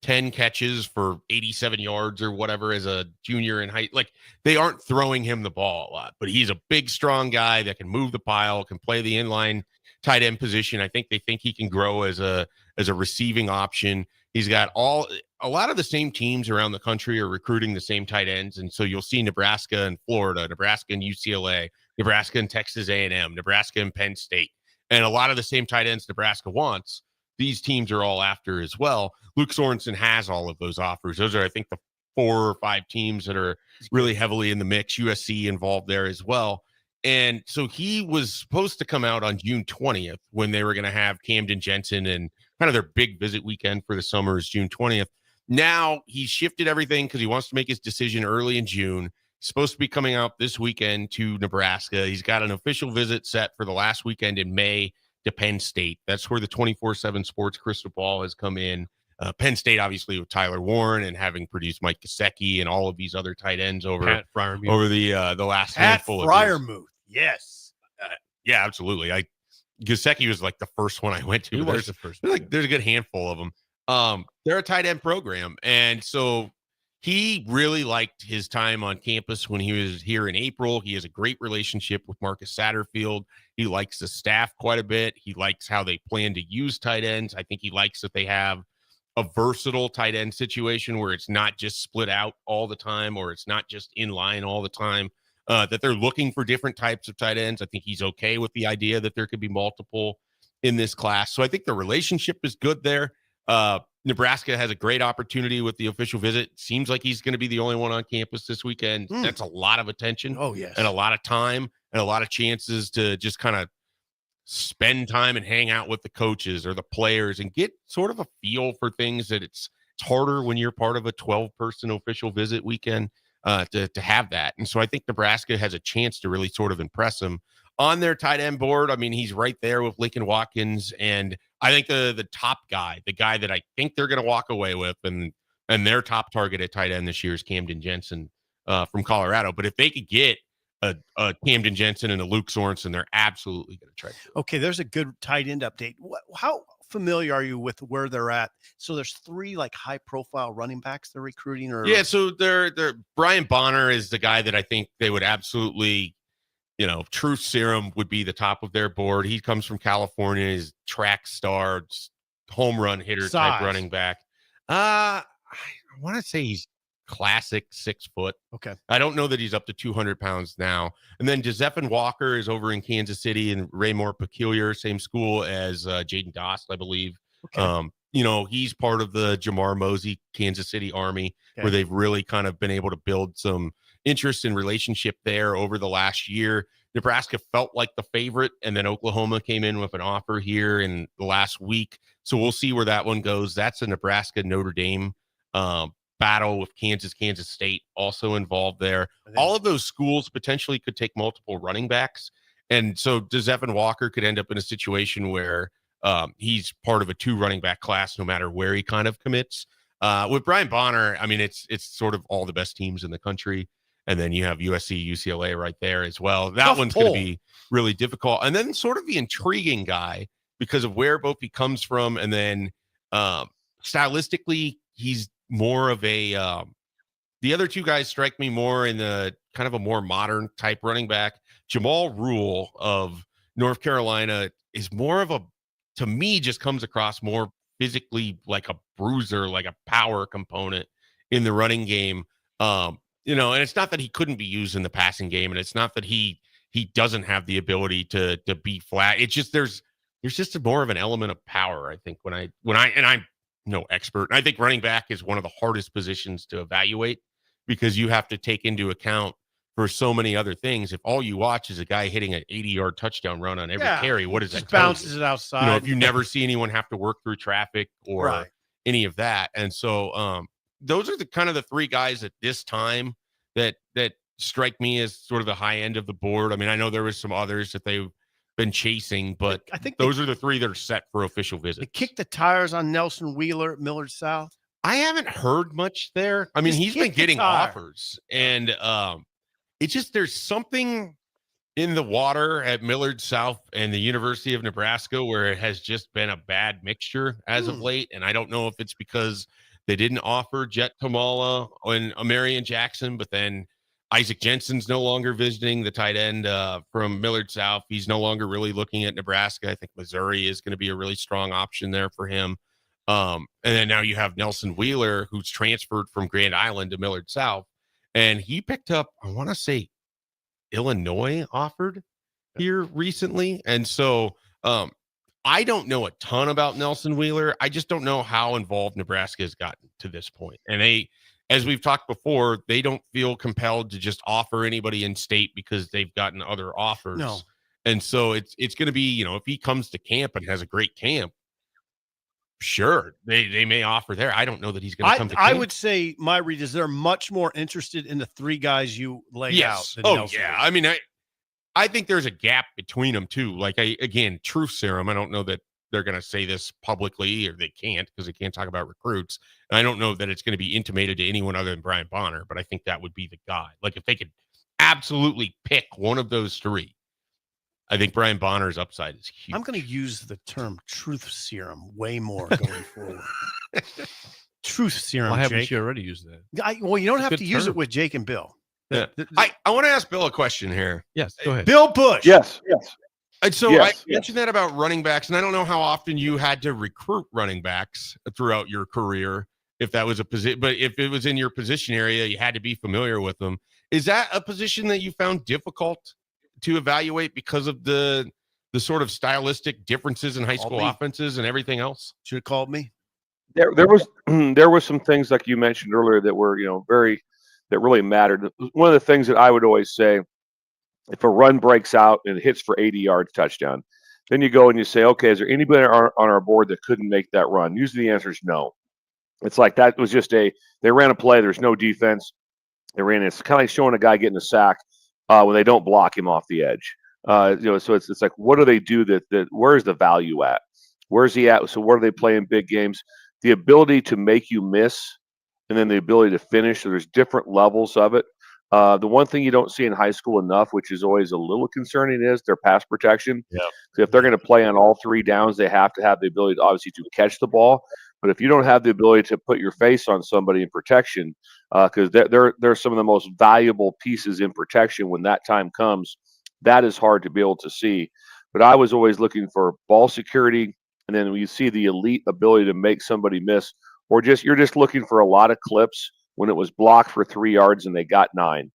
10 catches for 87 yards or whatever as a junior in height. Like, they aren't throwing him the ball a lot, but he's a big, strong guy that can move the pile, can play the inline tight end position. I think they think he can grow as a receiving option. He's got a lot of the same teams around the country are recruiting the same tight ends. And so you'll see Nebraska and Florida, Nebraska and UCLA, Nebraska and Texas A&M, Nebraska and Penn State. And a lot of the same tight ends Nebraska wants, these teams are all after as well. Luke Sorensen has all of those offers. Those are, I think, the 4 or 5 teams that are really heavily in the mix. USC involved there as well. And so he was supposed to come out on June 20th when they were going to have Camden Jensen, and kind of their big visit weekend for the summer is June 20th. Now he's shifted everything because he wants to make his decision early in June. He's supposed to be coming out this weekend to Nebraska. He's got an official visit set for the last weekend in May to Penn State. That's where the 24/7 Sports crystal ball has come in. Penn State, obviously, with Tyler Warren and having produced Mike Gesicki and all of these other tight ends over the last handful of years. Fryermuth. Yes. Yeah, absolutely. Gesicki was like the first one I went to. He was the first. There's a good handful of them. They're a tight end program. And so he really liked his time on campus when he was here in April. He has a great relationship with Marcus Satterfield. He likes the staff quite a bit. He likes how they plan to use tight ends. I think he likes that they have a versatile tight end situation where it's not just split out all the time, or it's not just in line all the time, that they're looking for different types of tight ends. I think he's okay with the idea that there could be multiple in this class. So I think the relationship is good there. Nebraska has a great opportunity with the official visit. Seems like he's going to be the only one on campus this weekend. That's a lot of attention. Oh, yes. And a lot of time and a lot of chances to just kind of spend time and hang out with the coaches or the players and get sort of a feel for things that it's harder when you're part of a 12-person official visit weekend to have that. And so I think Nebraska has a chance to really sort of impress him on their tight end board. I mean, he's right there with Lincoln Watkins, and I think the top guy, the guy that I think they're going to walk away with, and their top target at tight end this year is Camden Jensen from Colorado. But if they could get a Camden Jensen and a Luke Sorensen, they're absolutely going to try. Okay, there's a good tight end update. How familiar are you with where they're at? So there's 3 like high profile running backs they're recruiting, or so they're Brian Bonner is the guy that I think they would absolutely, truth serum would be the top of their board. He comes from California. He's track star, home run hitter type running back. I want to say he's classic 6 foot. Okay. I don't know that he's up to 200 pounds now. And then Josephin Walker is over in Kansas City, and Raymore Peculiar, same school as Jaden Dost, I believe. Okay. He's part of the Jamar Mosey Kansas City Army, where they've really kind of been able to build some interest and relationship there over the last year. Nebraska felt like the favorite, and then Oklahoma came in with an offer here in the last week. So we'll see where that one goes. That's a Nebraska Notre Dame battle with Kansas State also involved there. All of those schools potentially could take multiple running backs. And so Evan Walker could end up in a situation where he's part of a 2 running back class, no matter where he kind of commits. With Brian Bonner, I mean, it's sort of all the best teams in the country. And then you have USC, UCLA right there as well. That one's going to be really difficult. And then sort of the intriguing guy, because of where both he comes from, and then stylistically, he's more of a the other 2 guys strike me more in the kind of a more modern type running back. Jamal Rule of North Carolina is more of a, to me, just comes across more physically like a bruiser, like a power component in the running game. And it's not that he couldn't be used in the passing game, and it's not that he doesn't have the ability to be flat. It's just there's just more of an element of power, I think, when I'm no expert. I think running back is one of the hardest positions to evaluate, because you have to take into account for so many other things. If all you watch is a guy hitting an 80-yard touchdown run on every carry, what does that just bounces it outside? If you never see anyone have to work through traffic or any of that. And so those are the kind of the 3 guys at this time that strike me as sort of the high end of the board. I mean, I know there was some others that they've been chasing, but I think those are the 3 that are set for official visits. They kicked the tires on Nelson Wheeler at Millard South. I haven't heard much there. I mean, he's been getting offers, and it's just there's something in the water at Millard South and the University of Nebraska where it has just been a bad mixture as of late. And I don't know if it's because they didn't offer Jet Kamala and Amarian Jackson, but then Isaac Jensen's no longer visiting, the tight end from Millard South. He's no longer really looking at Nebraska. I think Missouri is going to be a really strong option there for him. And then now you have Nelson Wheeler, who's transferred from Grand Island to Millard South. And he picked up, I want to say, Illinois offered here recently. And so I don't know a ton about Nelson Wheeler. I just don't know how involved Nebraska has gotten to this point. And they, as we've talked before, they don't feel compelled to just offer anybody in state because they've gotten other offers. No. And so it's going to be, if he comes to camp and has a great camp, sure, they may offer there. I don't know that he's going to come to camp. I would say my read is they're much more interested in the 3 guys you laid out. Than Nelson yeah. I mean, I think there's a gap between them too. Like again, truth serum. I don't know that they're going to say this publicly, or they can't because they can't talk about recruits. And I don't know that it's going to be intimated to anyone other than Brian Bonner, but I think that would be the guy. Like if they could absolutely pick one of those 3, I think Brian Bonner's upside is huge. I'm going to use the term truth serum way more going forward. Truth serum. Why haven't Jake. you already used that? You don't have to use it with Jake and Bill. Yeah. I want to ask Bill a question here. Yes, go ahead. Bill Busch. Yes. And so Yes, I mentioned that about running backs, and I don't know how often you had to recruit running backs throughout your career, if that was a position, but if it was in your position area, you had to be familiar with them. Is that a position that you found difficult to evaluate because of the sort of stylistic differences in high school offenses and everything else? Should have called me. There was there was some things like you mentioned earlier that were that really mattered. One of the things that I would always say, if a run breaks out and it hits for 80 yards, touchdown, then you go and you say, okay, is there anybody on our board that couldn't make that run? Usually the answer is no. It's like that was just they ran a play. There's no defense. They ran. It's kind of like showing a guy getting a sack when they don't block him off the edge. So it's like, what do they do that where's the value at? Where's he at? So what are they playing big games? The ability to make you miss, and then the ability to finish. So there's different levels of it. The one thing you don't see in high school enough, which is always a little concerning, is their pass protection. Yeah. So if they're going to play on all three downs, they have to have the ability to obviously to catch the ball. But if you don't have the ability to put your face on somebody in protection, because they're some of the most valuable pieces in protection when that time comes, that is hard to be able to see. But I was always looking for ball security, and then when you see the elite ability to make somebody miss, or you're just looking for a lot of clips when it was blocked for 3 yards and they got 9,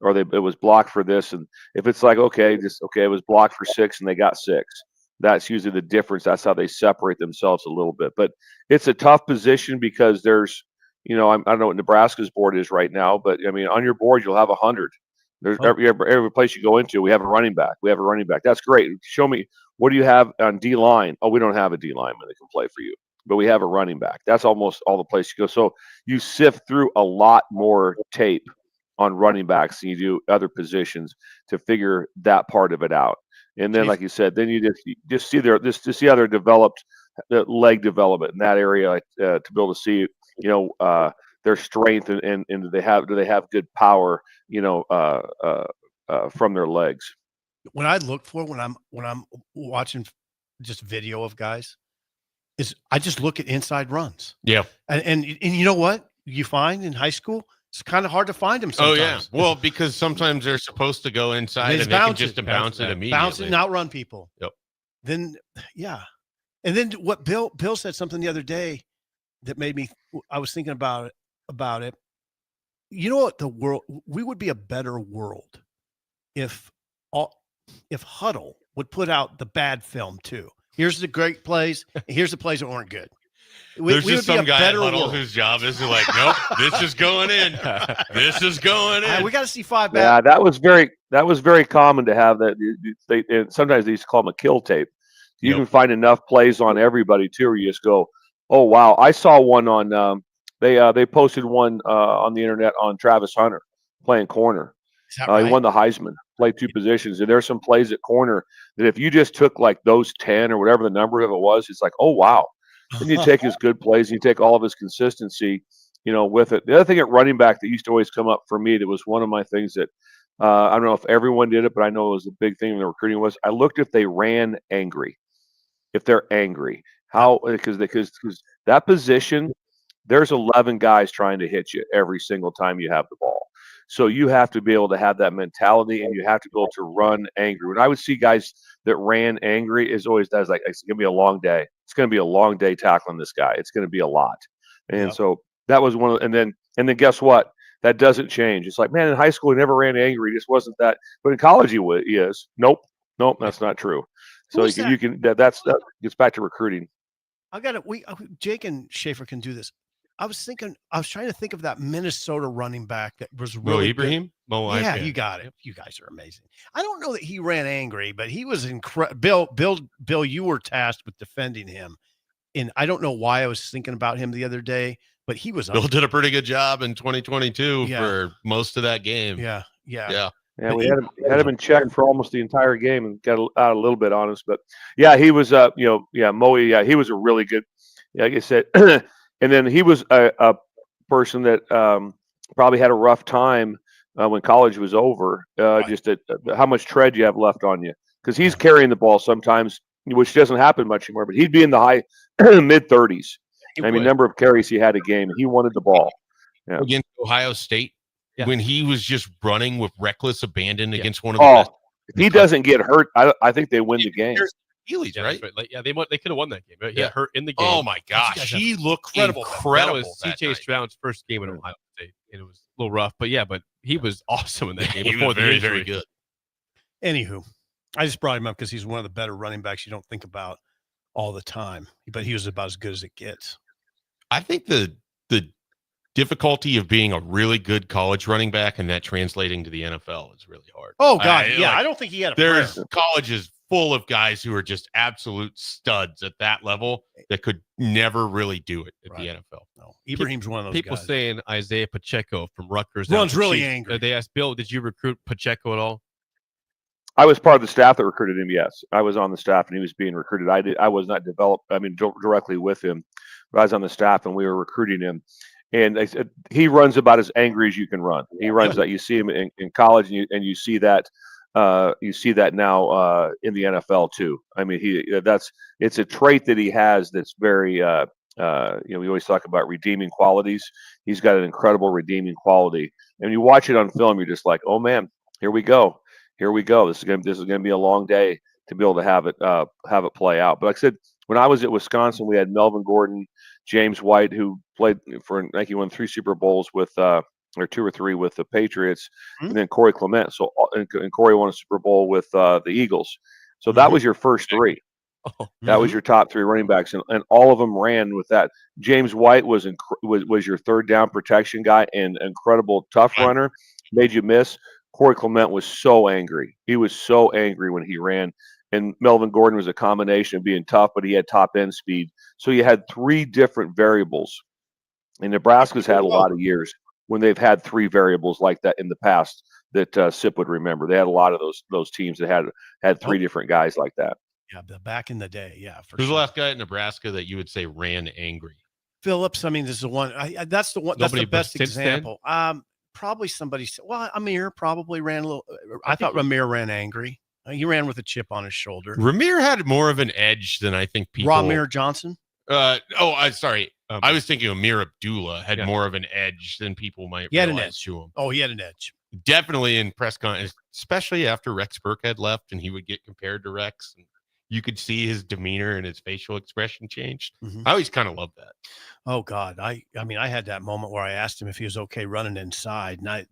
or it was blocked for this, and if it's like it was blocked for 6 and they got 6. That's usually the difference. That's how they separate themselves a little bit. But it's a tough position because there's, I don't know what Nebraska's board is right now, but I mean, on your board you'll have 100. There's every place you go into, we have a running back. We have a running back. That's great. Show me, what do you have on D line? Oh, we don't have a D lineman that can play for you, but we have a running back. That's almost all the place you go. So you sift through a lot more tape on running backs than you do other positions to figure that part of it out. And then, like you said, then you just see how they're developed, the leg development in that area, to be able to see, their strength and do they have good power, from their legs. What I look for when I'm watching just video of guys is I just look at inside runs. Yeah, and you know what you find in high school? It's kind of hard to find them sometimes. Oh, yeah. Well, because sometimes they're supposed to go inside and they can just bounce it immediately. Bounce it and outrun people. Yep. Then, yeah. And then what Bill said something the other day that made me, I was thinking about it. You know what, we would be a better world if Huddle would put out the bad film too. Here's the great plays. And here's the plays that weren't good. There's just some guy at Huddle whose job is to nope, this is going in. This is going in. We got to see 5 back. Yeah, that was very common to have that. And sometimes they used to call them a kill tape. You can find enough plays on everybody too, where you just go, oh wow. I saw one on they posted one on the internet on Travis Hunter playing corner. Is that right? He won the Heisman, played 2 positions, and there's some plays at corner that if you just took like those 10 or whatever the number of it was, it's like, oh wow. Then you take his good plays, and you take all of his consistency, with it. The other thing at running back that used to always come up for me, that was one of my things that I don't know if everyone did it, but I know it was a big thing in the recruiting, was I looked if they ran angry. If they're angry, how, because that position, there's 11 guys trying to hit you every single time you have the ball. So you have to be able to have that mentality, and you have to be able to run angry. When I would see guys that ran angry, it's always it's going to be a long day. It's going to be a long day tackling this guy. It's going to be a lot. And so that was one of, and then guess what? That doesn't change. It's like, man, in high school, he never ran angry. He just wasn't that. But in college, he is. Nope, that's not true. So you can that gets back to recruiting. I got it. Jake and Schaefer can do this. I was trying to think of that Minnesota running back that was really Ibrahim. Yeah, you got it. You guys are amazing. I don't know that he ran angry, but he was incredible. Bill, you were tasked with defending him, and I don't know why I was thinking about him the other day, but he was. Bill did a pretty good job in 2022 for most of that game. Yeah. Yeah, we had him in check for almost the entire game and got out a little bit on us, but yeah, he was Moe. Yeah, he was a really good. Like I said. And then he was a person that probably had a rough time when college was over, just at how much tread you have left on you. Because he's carrying the ball sometimes, which doesn't happen much anymore, but he'd be in the high mid-30s. I mean, number of carries he had a game, and he wanted the ball. Yeah. Against Ohio State, when he was just running with reckless abandon against one of the best If he doesn't get hurt, I think they win the game. Achilles, right? Like, yeah, they could have won that game. He got hurt in the game. Oh my gosh, he looked incredible. That was C.J. Stroud's first game at Ohio State, and it was a little rough, but he was awesome in that game. He was very, very good. Anywho, I just brought him up because he's one of the better running backs you don't think about all the time, but he was about as good as it gets. I think the difficulty of being a really good college running back and that translating to the NFL is really hard. Oh God, I don't think he had a There's prayer. colleges full of guys who are just absolute studs at that level that could never really do it at the NFL. No, Ibrahim's one of those people guys. saying Isaiah Pacheco from Rutgers Runs out really Chiefs. angry. They asked Bill, did you recruit Pacheco at all? I was part of the staff that recruited him. Yes, I was on the staff and he was being recruited. I was not directly with him, but I was on the staff and we were recruiting him. And I said he runs about as angry as you can run. He runs that. You see him in college, and you see that. You see that now in the NFL too. I mean, it's a trait that he has that's very. We always talk about redeeming qualities. He's got an incredible redeeming quality, and you watch it on film, you're just like, oh man, here we go. This is gonna be a long day to be able to have it play out. But like I said, when I was at Wisconsin, we had Melvin Gordon, James White, who played for Nike, won 3 Super Bowls with or 2 or 3 with the Patriots, and then Corey Clement. So and Corey won a Super Bowl with the Eagles. So that was your first 3. That was your top 3 running backs, and all of them ran with that. James White was your third down protection guy and incredible tough runner, made you miss. Corey Clement was so angry. He was so angry when he ran. And Melvin Gordon was a combination of being tough, but he had top end speed. So you had 3 different variables. And Nebraska's had a lot of years when they've had 3 variables like that in the past that Sip would remember. They had a lot of those teams that had 3 different guys like that. Yeah, back in the day, Who's the last guy at Nebraska that you would say ran angry? Phillips. I mean, this is the one. That's the one. That's the best example. Probably somebody. Well, Amir probably ran a little. I thought Amir ran angry. He ran with a chip on his shoulder. Ramir had more of an edge than I think people. Ramir Johnson. Sorry. I was thinking Amir Abdullah had more of an edge than people might He had an realize edge. to him. Oh, he had an edge. Definitely in press con, especially after Rex Burkhead left and he would get compared to Rex. And you could see his demeanor and his facial expression changed. I always kind of loved that. Oh God, I mean, I had that moment where I asked him if he was okay running inside, and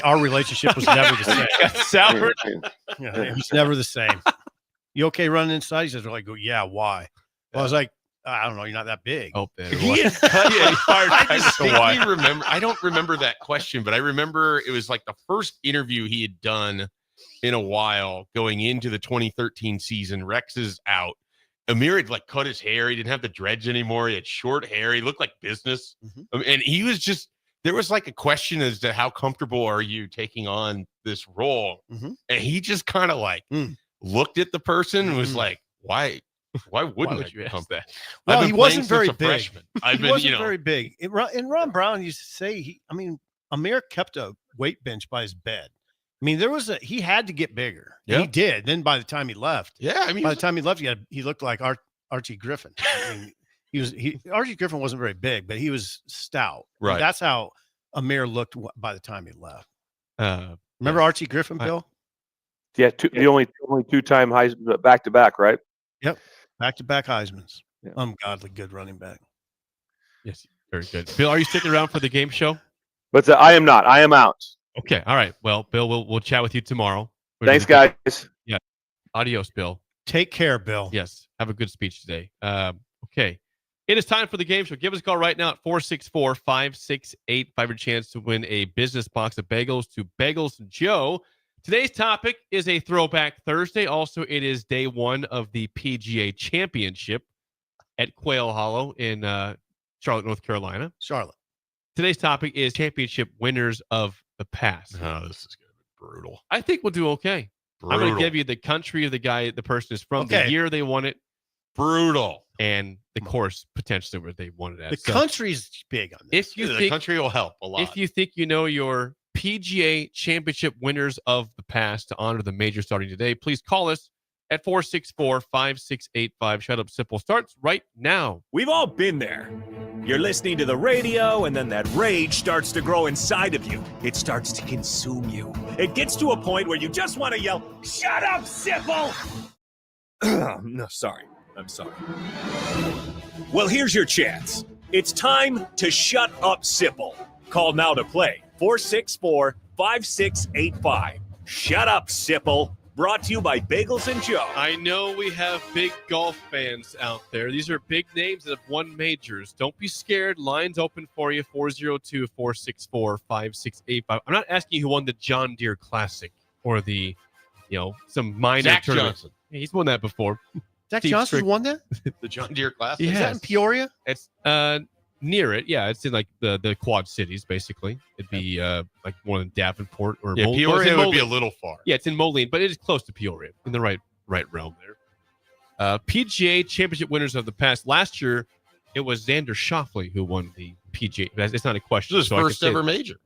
our relationship was never the same. Got soured. It was never the same. You okay running inside? He says, "Well, I go, yeah. Why?" Well, I was like, I don't know. You're not that big. Oh, man. I don't remember that question, but I remember it was like the first interview he had done in a while going into the 2013 season. Rex is out. Amir had like cut his hair. He didn't have the dreads anymore. He had short hair. He looked like business. And he was just, there was like a question as to how comfortable are you taking on this role? And he just kind of like looked at the person and was like, why wouldn't you ask that? Well, he wasn't very big. Freshman. He wasn't very big. And Ron Brown used to say, Amir kept a weight bench by his bed. I mean, he had to get bigger. Yeah. He did. Then by the time he left, by the time he left, he looked like Archie Griffin. I mean, Archie Griffin wasn't very big, but he was stout. Right. And that's how Amir looked by the time he left. Remember Archie Griffin, Bill? Yeah, the only 2-time Heisman back-to-back, right? Yep, back-to-back Heismans. Yeah. Ungodly good running back. Yes, very good. Bill, are you sticking around for the game show? But I am not. I am out. Okay, all right. Well, Bill, we'll chat with you tomorrow. Thanks, guys. Yeah. Adios, Bill. Take care, Bill. Yes. Have a good speech today. Okay. It is time for the game show. Give us a call right now at 464-568. Have a chance to win a business box of bagels to Bagels and Joe. Today's topic is a Throwback Thursday. Also, it is day 1 of the PGA Championship at Quail Hollow in Charlotte, North Carolina. Charlotte. Today's topic is championship winners of the past. Oh, this is going to be brutal. I think we'll do okay. Brutal. I'm going to give you the country of the person is from, the year they won it. Brutal. And the course potentially where they won it at. The country's big on this. The country will help a lot. If you think you know your PGA Championship winners of the past to honor the major starting today, please call us at 464-5685. Shut Up Simple starts right now. We've all been there. You're listening to the radio, and then that rage starts to grow inside of you. It starts to consume you. It gets to a point where you just want to yell, "Shut up, Sipple!" No, sorry. I'm sorry. Well, here's your chance. It's time to shut up, Sipple. Call now to play. 464-5685. Shut up, Sipple. Brought to you by Bagels and Joe. I know we have big golf fans out there. These are big names that have won majors. Don't be scared. Lines open for you, 402-464-5685. I'm not asking you who won the John Deere Classic or the, some minor Zach tournament. Johnson. Yeah, he's won that before. Zach Steve Johnson Strick- won that? The John Deere Classic. He Is that has. in Peoria? It's near it. Yeah, it's in like the Quad Cities, basically. It'd be like more than Davenport or Yeah, Moline. Peoria would be a Moline. little far. Yeah, it's in Moline, but it is close to Peoria, in the right realm there. PGA Championship winners of the past. Last year, it was Xander Schauffele who won the PGA. It's not a question. This is his so I can first say ever it. major.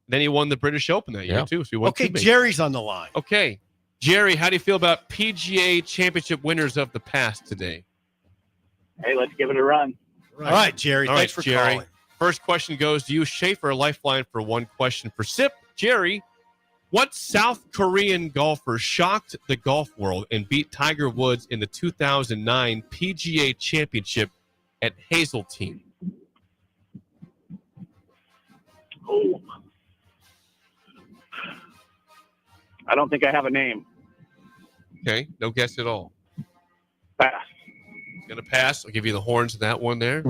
Then he won the British Open that year too. So he won Okay, two majors. Jerry's on the line. Okay, Jerry, how do you feel about PGA Championship winners of the past today? Hey, let's give it a run. All right, Jerry. All Thanks right, for Jerry. calling. First question goes to you, Schaefer. Lifeline for one question for Sip. Jerry, what South Korean golfer shocked the golf world and beat Tiger Woods in the 2009 PGA Championship at Hazeltine? Oh. I don't think I have a name. Okay, no guess at all. Pass. Gonna pass. I'll give you the horns of that one there.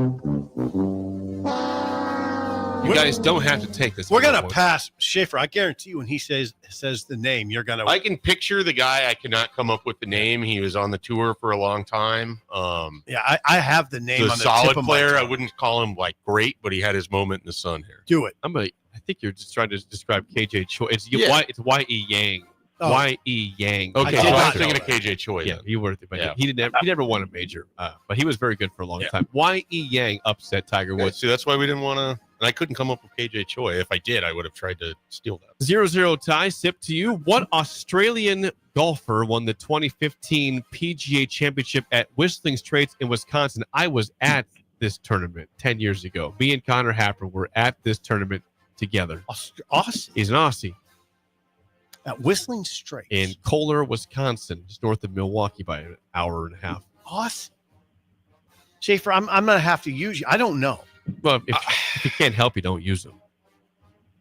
You guys don't have to take this. We're one. gonna pass, Schaefer. I guarantee you, when he says the name, you're gonna. I can picture the guy. I cannot come up with the name. He was on the tour for a long time. Yeah, I have the name. He's On a the solid tip of my player. I tongue. wouldn't call him like great, but he had his moment in the sun here. Do it. I think you're just trying to describe KJ Choi. It's Yeah. It's Y.E. Yang. Oh. Y.E. Yang. Okay, I so I was was thinking of KJ Choi. Yeah, then. you were. But Yeah. he never won a major. But he was very good for a long time. Y.E. Yang upset Tiger Okay, Woods. see, that's why we didn't want to. And I couldn't come up with KJ Choi. If I did, I would have tried to steal that. 0-0 tie. Sip to you. What Australian golfer won the 2015 PGA Championship at Whistling Straits in Wisconsin? I was at this tournament 10 years ago. Me and Connor Happer were at this tournament together. Aussie. He's an Aussie. At Whistling Straits. In Kohler, Wisconsin, just north of Milwaukee by an hour and a half. Aussie. Schaefer, I'm gonna have to use you. I don't know. Well, if you can't help, you don't use them.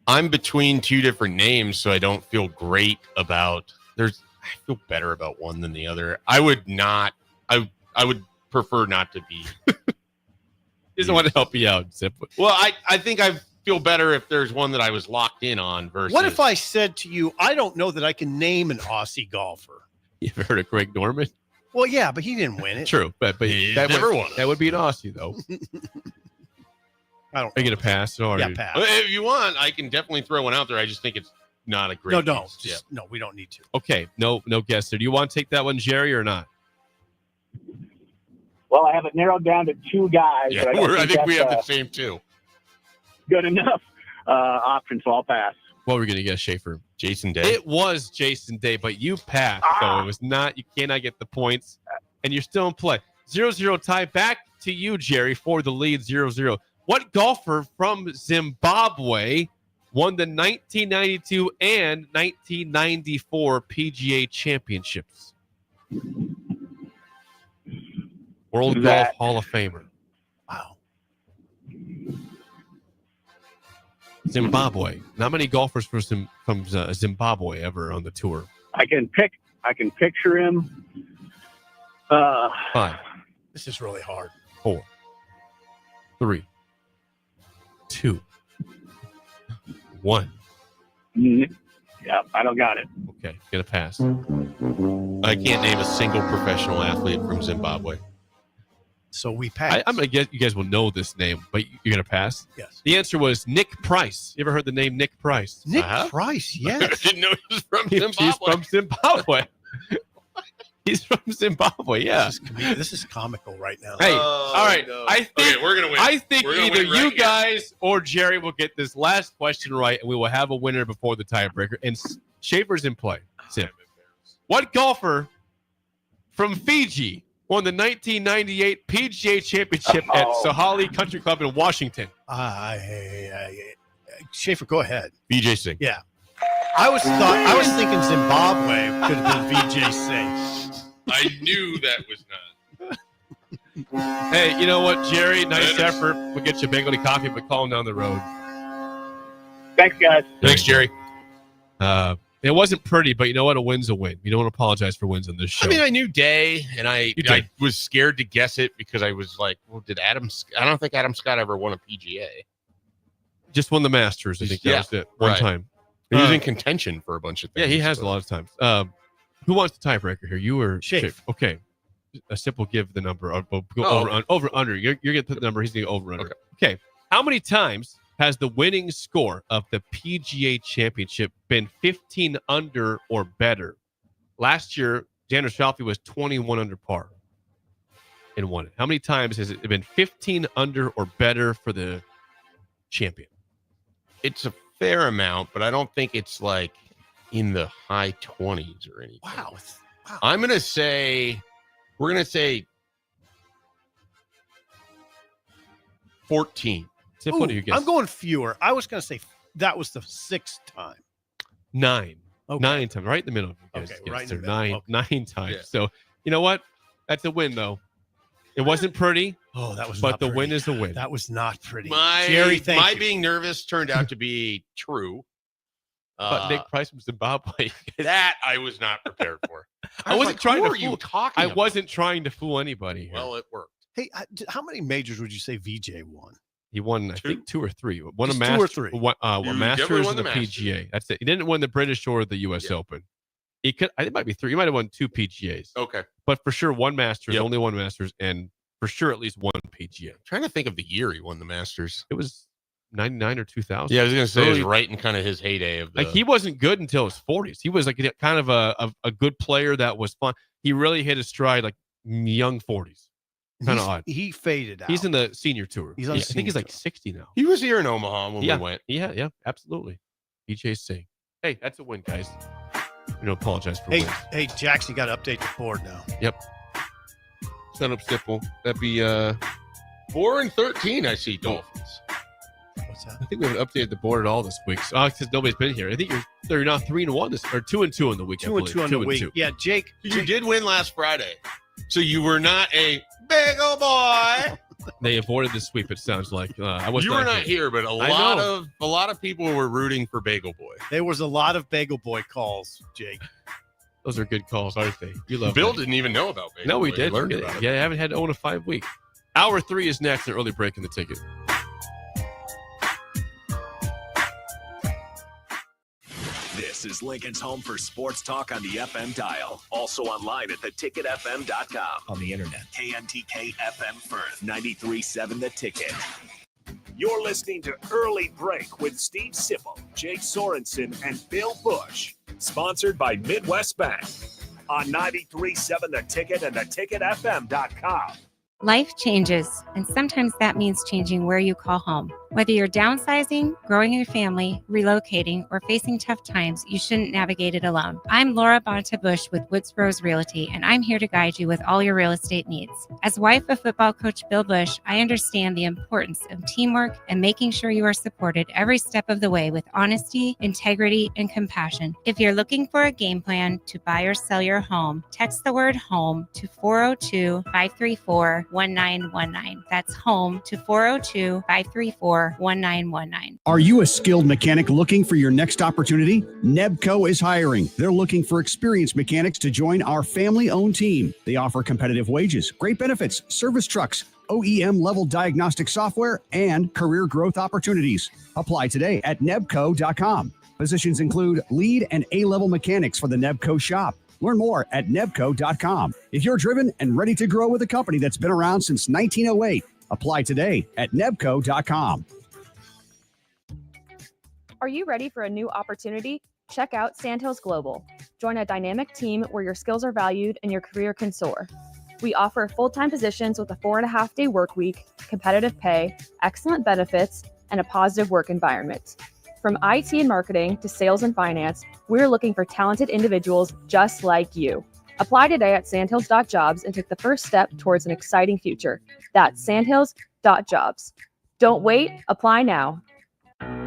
I'm between two different names, so I don't feel great about. I feel better about one than the other. I would not. I would prefer not to be. He doesn't want to help you out, Zip. Well, I think I feel better if there's one that I was locked in on versus. What if I said to you, I don't know that I can name an Aussie golfer? You ever heard of Greg Norman? Well, yeah, but he didn't win it. True, but He that never would, won. That would be an Aussie, though. I don't. Are you gonna pass? Or Yeah, pass. If you want, I can definitely throw one out there. I just think it's not a great. No, piece. just, no, we don't need to. Okay, no guess there. Do you want to take that one, Jerry, or not? Well, I have it narrowed down to two guys. Yeah, but I think we that's have the same too. good enough option, so I'll pass. What were we gonna guess, Schaefer? Jason Day. It was Jason Day, but you passed, so it was not. You cannot get the points, and you're still in play. 0-0 tie. Back to you, Jerry, for the lead. 0-0. What golfer from Zimbabwe won the 1992 and 1994 PGA Championships? World Golf Hall of Famer. Wow. Zimbabwe. Not many golfers from Zimbabwe ever on the tour. I can picture him. 5. This is really hard. 4, 3, 2, 1. Yeah, I don't got it. Okay, gonna pass. I can't name a single professional athlete from Zimbabwe. So we passed. I'm gonna guess you guys will know this name, but you're gonna pass. Yes. The answer was Nick Price. You ever heard the name Nick Price? Nick Price, I yes. didn't know he was from He's Zimbabwe. from Zimbabwe. He's from Zimbabwe. Yeah. This is comical right now. Hey, all right. no. I think Okay, we're gonna win. I think We're gonna either win right you here. guys or Jerry will get this last question right, and we will have a winner before the tiebreaker. And Schaefer's in play. Sim. What golfer from Fiji won the 1998 PGA Championship at Sahali Country Club in Washington? Schaefer, go ahead. Vijay Singh. Yeah. I was thinking Zimbabwe could have been Vijay Singh. I knew that was not. Hey, you know what, Jerry? Nice effort. We'll get you a bagel coffee, but call him down the road. Thanks, guys. Thanks, Jerry. It wasn't pretty, but you know what? A win's a win. You don't apologize for wins on this show. I mean, I knew day, and I was scared to guess it because I was like, well, I don't think Adam Scott ever won a PGA. Just won the Masters. I think that was it. One time. He was in contention for a bunch of things. Yeah, he has a lot of times. Who wants the tiebreaker here? You or Shafe? Okay. A simple give the number. Go over under. You're going to put the number. He's going to over under. Okay. How many times has the winning score of the PGA Championship been 15 under or better? Last year, Xander Schauffele was 21 under par and won it. How many times has it been 15 under or better for the champion? It's a fair amount, but I don't think it's like in the high 20s or anything. Wow. I'm going to say, we're going to say 14. What do you guess? I'm going fewer. I was going to say that was the 6th time. 9. Okay. 9 times. Right in the middle. Okay, right in the there. middle. 9 times. Yeah. So, you know what? That's a win, though. It wasn't pretty. Oh, that was but not the pretty. win is the win. That was not pretty. Jerry, thank my you. being nervous turned out to be true. But Nick Price from Zimbabwe. That I was not prepared for. I wasn't trying to fool. I wasn't trying to fool anybody here. Well, it worked. Hey, how many majors would you say VJ won? He won, I think, 2 or 3. Won a Just Masters, 2 or 3. a Masters won and the the Masters. PGA. That's it. He didn't win the British or the U.S. Open. He could. I think it might be 3. He might have won 2 PGAs. Okay. But for sure, 1 Masters, Yep. only 1 Masters, and for sure at least 1 PGA. Trying to think of the year he won the Masters. It was 99 or 2000. Yeah, I was going to say it was right in kind of his heyday of the. Like he wasn't good until his 40s. He was like kind of a good player that was fun. He really hit his stride like young 40s. Kind of odd. He faded out. He's in the senior tour. He's on I the think he's senior like 60 now. He was here in Omaha when we went. Yeah, absolutely. BJ Singh. Hey, that's a win, guys. We don't apologize for wins. Hey, Jax, you got to update the board now. Yep. Set up simple. That'd be 4-13. I see Dolphins. What's that? I think we haven't updated the board at all this week. Because nobody's been here. I think you're not 3-1 this or 2-2 in the week. 2-2 on the week. Yeah, Jake. You did win last Friday, so you were not a big old boy. They avoided the sweep. It sounds like I was. You were not here, but a lot of people were rooting for Bagel Boy. There was a lot of Bagel Boy calls, Jake. Those are good calls, aren't they? You love Bill them. didn't even know about Bagel No, we Boy. did. He learned about it. Yeah, I haven't had to own a 5 week. Hour 3 is next. An early break in the ticket. This is Lincoln's home for sports talk on the FM dial. Also online at theticketfm.com. On the internet. KNTK FM Firth, 93.7 The Ticket. You're listening to Early Break with Steve Sipple, Jake Sorensen, and Bill Busch. Sponsored by Midwest Bank. On 93.7 The Ticket and theticketfm.com. Life changes, and sometimes that means changing where you call home. Whether you're downsizing, growing your family, relocating, or facing tough times, you shouldn't navigate it alone. I'm Laura Bonta Busch with Woods Rose Realty, and I'm here to guide you with all your real estate needs. As wife of football coach Bill Busch, I understand the importance of teamwork and making sure you are supported every step of the way with honesty, integrity, and compassion. If you're looking for a game plan to buy or sell your home, text the word HOME to 402-534-1919. That's HOME to 402-534-1919. Are you a skilled mechanic looking for your next opportunity? Nebco is hiring. They're looking for experienced mechanics to join our family-owned team. They offer competitive wages, great benefits, service trucks, OEM-level diagnostic software, and career growth opportunities. Apply today at nebco.com. Positions include lead and A-level mechanics for the Nebco shop. Learn more at nebco.com. If you're driven and ready to grow with a company that's been around since 1908, apply today at nebco.com. Are you ready for a new opportunity? Check out Sandhills Global. Join a dynamic team where your skills are valued and your career can soar. We offer full-time positions with a 4.5-day work week, competitive pay, excellent benefits, and a positive work environment. From IT and marketing to sales and finance, we're looking for talented individuals just like you. Apply today at sandhills.jobs and take the first step towards an exciting future. That's sandhills.jobs. Don't wait, apply now.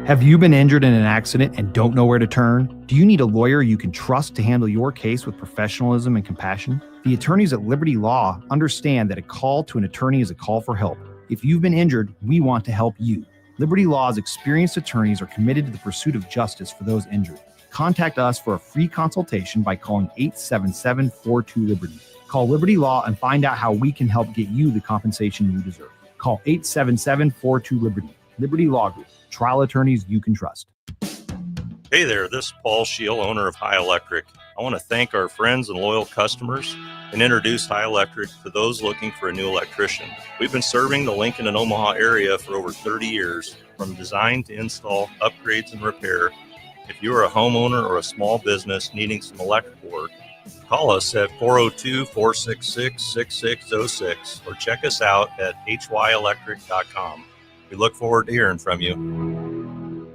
Have you been injured in an accident and don't know where to turn? Do you need a lawyer you can trust to handle your case with professionalism and compassion? The attorneys at Liberty Law understand that a call to an attorney is a call for help. If you've been injured, we want to help you. Liberty Law's experienced attorneys are committed to the pursuit of justice for those injured. Contact us for a free consultation by calling 877-42-LIBERTY. Call Liberty Law and find out how we can help get you the compensation you deserve. Call 877-42-LIBERTY. Liberty Law Group. Trial attorneys you can trust. Hey there, this is Paul Scheel, owner of High Electric. I want to thank our friends and loyal customers and introduce High Electric to those looking for a new electrician. We've been serving the Lincoln and Omaha area for over 30 years, from design to install, upgrades, and repair. If you are a homeowner or a small business needing some electrical work, call us at 402-466-6606 or check us out at hyelectric.com. We look forward to hearing from you.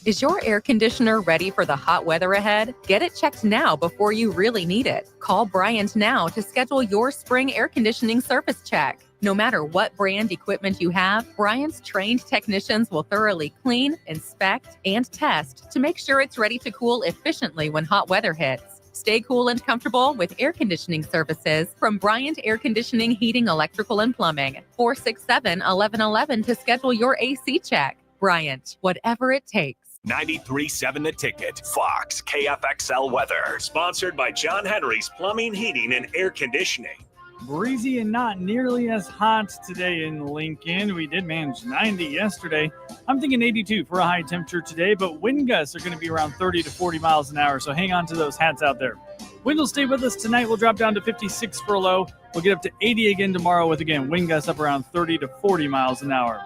Is your air conditioner ready for the hot weather ahead? Get it checked now before you really need it. Call Bryant now to schedule your spring air conditioning service check. No matter what brand equipment you have, Bryant's trained technicians will thoroughly clean, inspect, and test to make sure it's ready to cool efficiently when hot weather hits. Stay cool and comfortable with air conditioning services from Bryant Air Conditioning, Heating, Electrical, and Plumbing. 467-1111 to schedule your AC check. Bryant, whatever it takes. 93.7 The Ticket, Fox, KFXL weather. Sponsored by John Henry's Plumbing, Heating, and Air Conditioning. Breezy and not nearly as hot today in Lincoln. We did manage 90 yesterday. I'm thinking 82 for a high temperature today, but wind gusts are going to be around 30 to 40 miles an hour, so hang on to those hats out there. Wind will stay with us tonight. We'll drop down to 56 for a low. We'll get up to 80 again tomorrow with, again, wind gusts up around 30 to 40 miles an hour.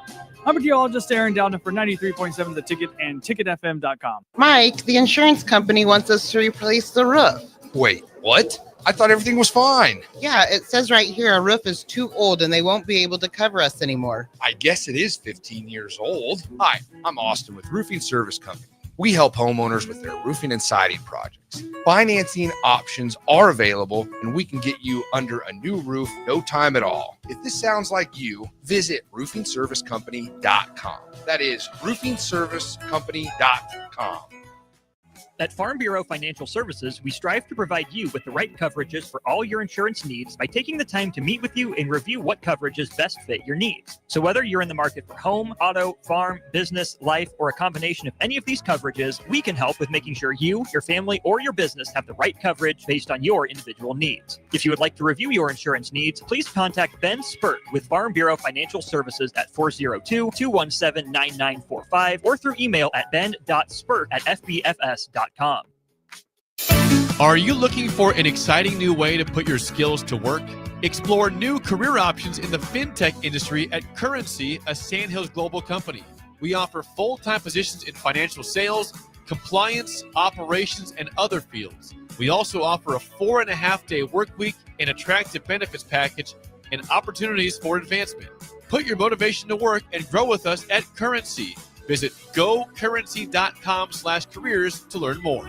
I'm meteorologist Aaron Dowden for 93.7 The Ticket and ticketfm.com. Mike, the insurance company wants us to replace the roof. Wait, what? I thought everything was fine. Yeah, it says right here our roof is too old and they won't be able to cover us anymore. I guess it is 15 years old. Hi, I'm Austin with Roofing Service Company. We help homeowners with their roofing and siding projects. Financing options are available, and we can get you under a new roof no time at all. If this sounds like you, visit roofingservicecompany.com. That is roofingservicecompany.com. At Farm Bureau Financial Services, we strive to provide you with the right coverages for all your insurance needs by taking the time to meet with you and review what coverages best fit your needs. So whether you're in the market for home, auto, farm, business, life, or a combination of any of these coverages, we can help with making sure you, your family, or your business have the right coverage based on your individual needs. If you would like to review your insurance needs, please contact Ben Spurt with Farm Bureau Financial Services at 402-217-9945 or through email at ben.spurt@fbfs.com. Are you looking for an exciting new way to put your skills to work? Explore new career options in the fintech industry at Currency, a Sandhills Global company. We offer full-time positions in financial sales, compliance, operations, and other fields. We also offer a 4.5-day work week, an attractive benefits package, and opportunities for advancement. Put your motivation to work and grow with us at Currency. Visit gocurrency.com/careers to learn more.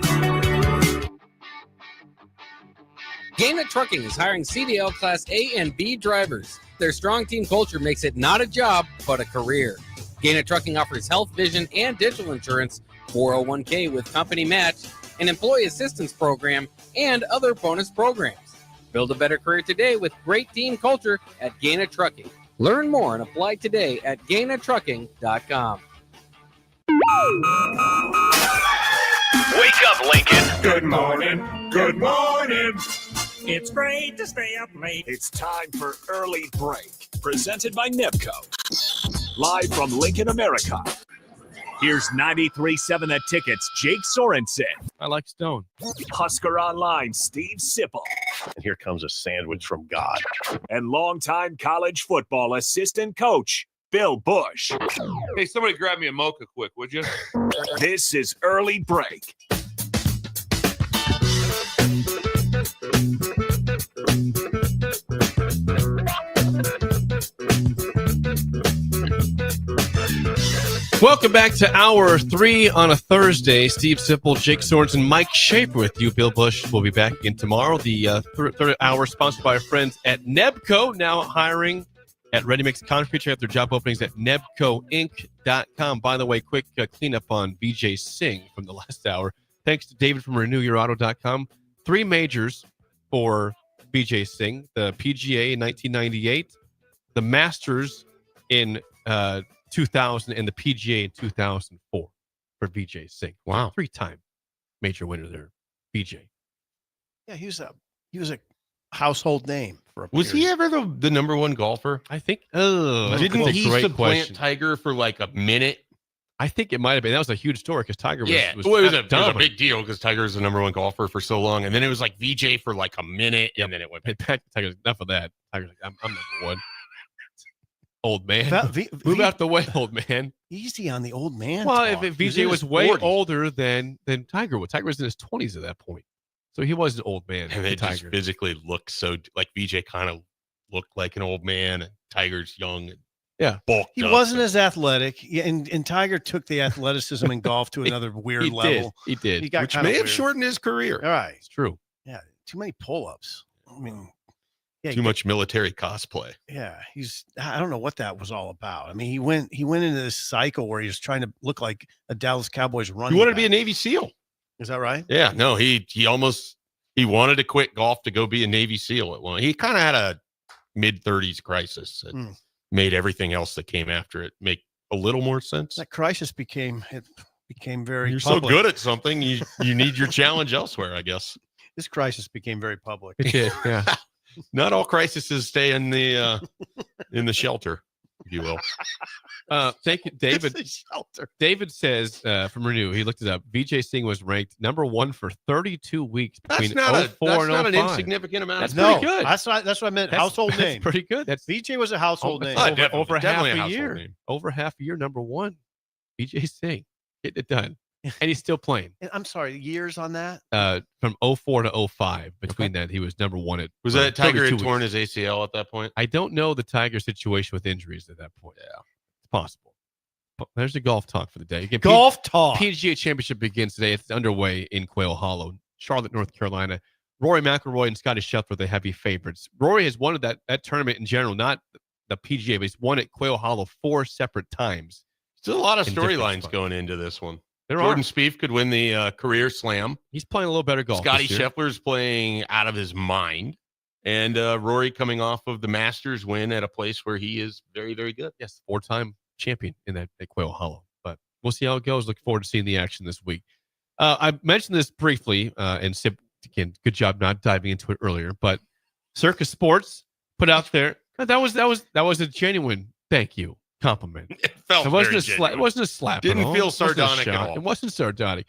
Gaina Trucking is hiring CDL Class A and B drivers. Their strong team culture makes it not a job, but a career. Gaina Trucking offers health, vision, and dental insurance, 401k with company match, an employee assistance program, and other bonus programs. Build a better career today with great team culture at Gaina Trucking. Learn more and apply today at gainatrucking.com. Wake up, Lincoln. Good morning. Good morning. It's great to stay up late. It's time for Early Break, presented by NEBCO. Live from Lincoln, America. Here's 93.7 The Ticket's Jake Sorensen. I like Stone. Husker Online, Steve Sipple. And here comes a sandwich from God. And longtime college football assistant coach, Bill Busch. Hey, somebody grab me a mocha quick, would you? This is Early Break. Welcome back to Hour 3 on a Thursday. Steve Sipple, Jake Sorensen, Mike Shaper with you. Bill Busch will be back again tomorrow. The third hour sponsored by our friends at Nebco, now hiring at Ready Mix Concrete. Check out their job openings at nebcoinc.com. By the way, quick cleanup on BJ Singh from the last hour. Thanks to David from RenewYourAuto.com. 3 majors for BJ Singh. The PGA in 1998, the Masters in 2000, and the PGA in 2004 for BJ Singh. Wow. 3-time major winner there, BJ. Yeah, he was a household name for a Was he ever the number one golfer? I think. Oh, didn't he supplant question. Tiger for like a minute? I think it might have been. That was a huge story because Tiger was, it was a big deal because Tiger was the number one golfer for so long, and then it was like VJ for like a minute, and then it went back to Tiger. Enough of that. Tiger's like, I'm number one. Old man. Move out the way, old man. Easy on the old man. Well, talk. if VJ was way older than Tiger was. Tiger was in his 20s at that point. So he was an old man. And they just physically looked so like VJ kind of looked like an old man, and Tiger's young and bulked he up. wasn't as athletic. Yeah, and Tiger took the athleticism in golf to another weird level. He did. He got which may have shortened his career. All right. It's true. Yeah. Too many pull-ups. I mean, too much military cosplay. Yeah, I don't know what that was all about. I mean, he went into this cycle where he was trying to look like a Dallas Cowboys running. He wanted to be a Navy SEAL. Is that right? Yeah, no, he wanted to quit golf to go be a Navy SEAL at one. He kind of had a mid-30s crisis that made everything else that came after it make a little more sense. That crisis became very You're public. so good at something, you need your challenge elsewhere, I guess. This crisis became very public. It did, yeah. Not all crises stay in the shelter, if you will. Thank you, David. David says from Renew, he looked it up. VJ Singh was ranked number 1 for 32 weeks between 04 and 05. That's not an insignificant amount. That's pretty good. That's what I meant. Household name. That's pretty good. That's VJ was a household name. Over half a year. Name. Over half a year, number 1. VJ Singh getting it done, and he's still playing. I'm sorry, years on that. From 04 to 05. Between that, he was number 1 at. Was that Tiger had torn his ACL at that point? I don't know the Tiger situation with injuries at that point. Yeah, it's possible. But there's the golf talk for the day. Again, golf talk. PGA Championship begins today. It's underway in Quail Hollow, Charlotte, North Carolina. Rory McIlroy and Scotty Scheffler, the heavy favorites. Rory has won that tournament in general, not the PGA, but he's won at Quail Hollow 4 separate times. There's a lot of storylines going into this one. Jordan Spieth could win the career slam. He's playing a little better golf. Scotty Scheffler's playing out of his mind. And Rory coming off of the Masters win at a place where he is very, very good. Yes, 4-time champion in that at Quail Hollow. But we'll see how it goes. Look forward to seeing the action this week. I mentioned this briefly, and Sip, again, good job not diving into it earlier. But Circus Sports put out there. That was a genuine thank you. Compliment. It felt it wasn't very a slap. It wasn't a slap. Didn't feel sardonic at all. It wasn't sardonic.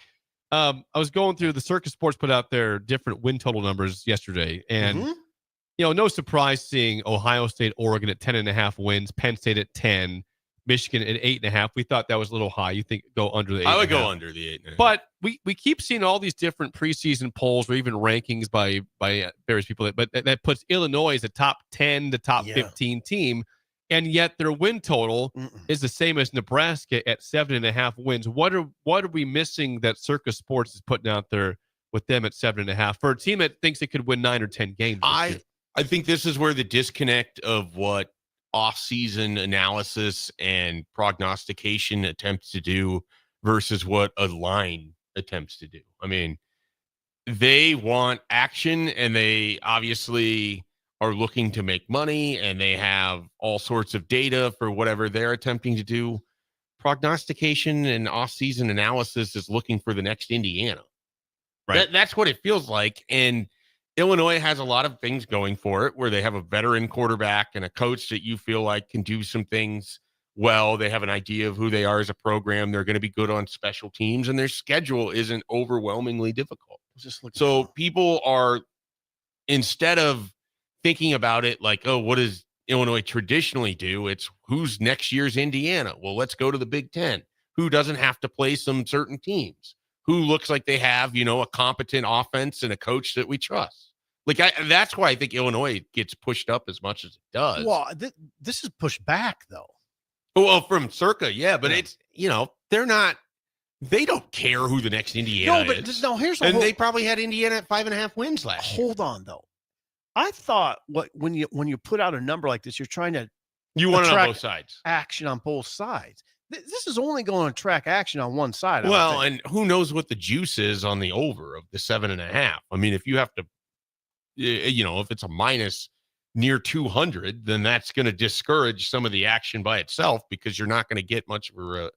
I was going through the Circus Sports put out their different win total numbers yesterday, and no surprise seeing Ohio State, Oregon at 10.5 wins, Penn State at 10, Michigan at 8.5. We thought that was a little high. You think go under the 8.5? I would go under the 8.5. But we keep seeing all these different preseason polls or even rankings by various people, but that puts Illinois as a top 10 to top 15 team. And yet their win total is the same as Nebraska at 7.5 wins. What are we missing that Circus Sports is putting out there with them at 7.5 for a team that thinks it could win 9 or 10 games? I think this is where the disconnect of what off-season analysis and prognostication attempts to do versus what a line attempts to do. I mean, they want action, and they obviously are looking to make money, and they have all sorts of data for whatever they're attempting to do. Prognostication and off-season analysis is looking for the next Indiana. Right. That's what it feels like. And Illinois has a lot of things going for it, where they have a veteran quarterback and a coach that you feel like can do some things well. They have an idea of who they are as a program. They're going to be good on special teams, and their schedule isn't overwhelmingly difficult. So people are, instead of thinking about it like, oh, what does Illinois traditionally do? It's who's next year's Indiana? Well, let's go to the Big Ten. Who doesn't have to play some certain teams? Who looks like they have, a competent offense and a coach that we trust? That's why I think Illinois gets pushed up as much as it does. Well, this is pushed back, though. Well, from Circa, yeah, but they're not. They don't care who the next Indiana is. No, here's the and they probably had Indiana at 5.5 wins last year. Hold on, though. I thought when you put out a number like this, you're trying to want it on both sides. Action on both sides. This is only going to track action on one side. Well, and who knows what the juice is on the over of the 7.5? I mean, if you have to, if it's a minus near 200, then that's going to discourage some of the action by itself because you're not going to get much of a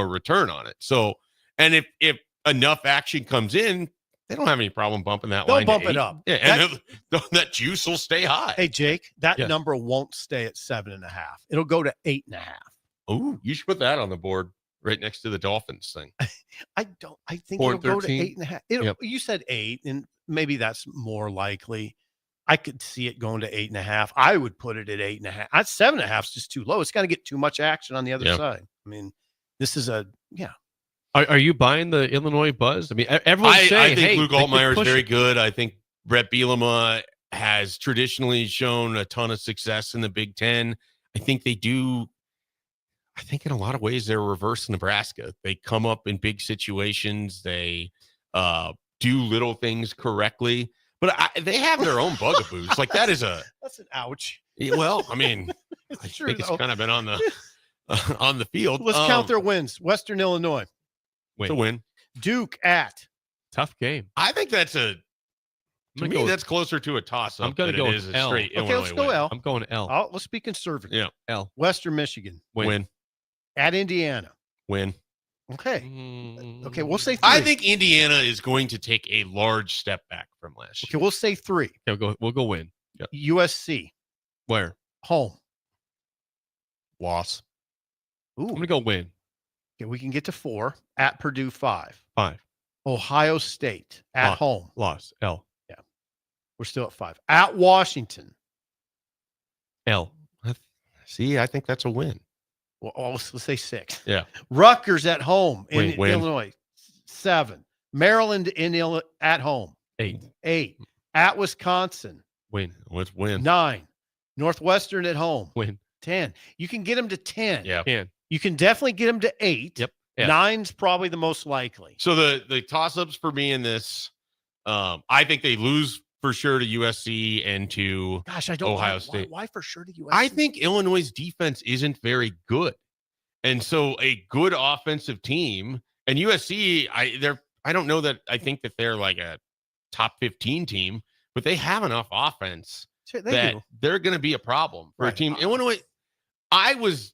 return on it. So, and if enough action comes in, they don't have any problem bumping that line. They'll bump it up. Yeah, and that juice will stay high. Hey, Jake, that number won't stay at 7.5. It'll go to 8.5. Oh, you should put that on the board right next to the Dolphins thing. I think it'll go to 8.5. You said 8, and maybe that's more likely. I could see it going to 8.5. I would put it at 8.5. 7.5 is just too low. It's got to get too much action on the other side. I mean, this is Are you buying the Illinois buzz? I mean, everyone's saying, I think Luke Altmaier is very good. I think Brett Bielema has traditionally shown a ton of success in the Big Ten. I think they do. I think in a lot of ways they're reverse Nebraska. They come up in big situations. They do little things correctly, but they have their own bugaboos. Like that's an ouch. Well, I mean, I think it's kind of been on the field. Let's count their wins. Western Illinois. To win. Duke at. Tough game. I think that's that's closer to a toss-up. I'm going to go with L. Okay, let's go L. I'm going L. Oh, let's be conservative. Yeah. L. Western Michigan. Win. At Indiana. Win. Okay. Okay, we'll say 3. I think Indiana is going to take a large step back from last year. Okay, we'll say 3. Okay, we'll go win. Yep. USC. Where? Home. Loss. Ooh. I'm going to go win. Okay, we can get to 4. At Purdue, 5. 5. Ohio State at home. Loss. L. Yeah. We're still at 5. At Washington. L. See, I think that's a win. Well, let's say 6. Yeah. Rutgers at home in Win. Illinois. 7. Maryland at home. 8. 8. At Wisconsin. Win. Let's win. 9. Northwestern at home. Win. 10. You can get them to 10. Yeah. You can definitely get them to 8. Yep. Yeah. 9's probably the most likely. So the toss-ups for me in this, I think they lose for sure to USC and to Ohio State. Why for sure to USC? I think Illinois' defense isn't very good. And so a good offensive team, and USC, I don't know that I think that they're like a top 15 team, but they have enough offense they're going to be a problem for a team. Illinois, I was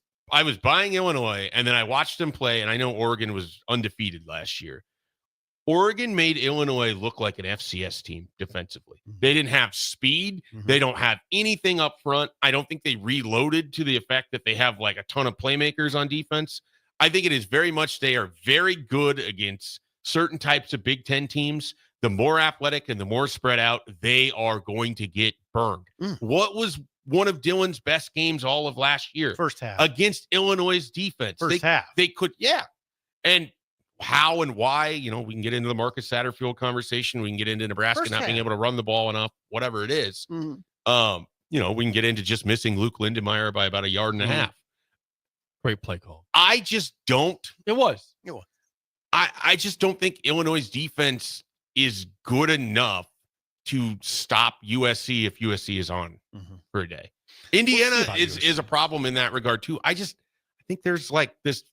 buying Illinois, and then I watched them play, and I know Oregon was undefeated last year. Oregon made Illinois look like an FCS team defensively. They didn't have speed. They don't have anything up front. I don't think they reloaded to the effect that they have like a ton of playmakers on defense. I think it is very much they are very good against certain types of Big Ten teams. The more athletic and the more spread out, they are going to get burned. What was one of Dylan's best games all of last year? First half. Against Illinois' defense. First half. They could, and how and why, we can get into the Marcus Satterfield conversation. We can get into Nebraska not being able to run the ball enough, whatever it is. We can get into just missing Luke Lindenmeyer by about a yard and a half. Great play call. I just don't. It was. I just don't think Illinois' defense is good enough to stop USC if USC is on for a day. Indiana is a problem in that regard too. I think there's like this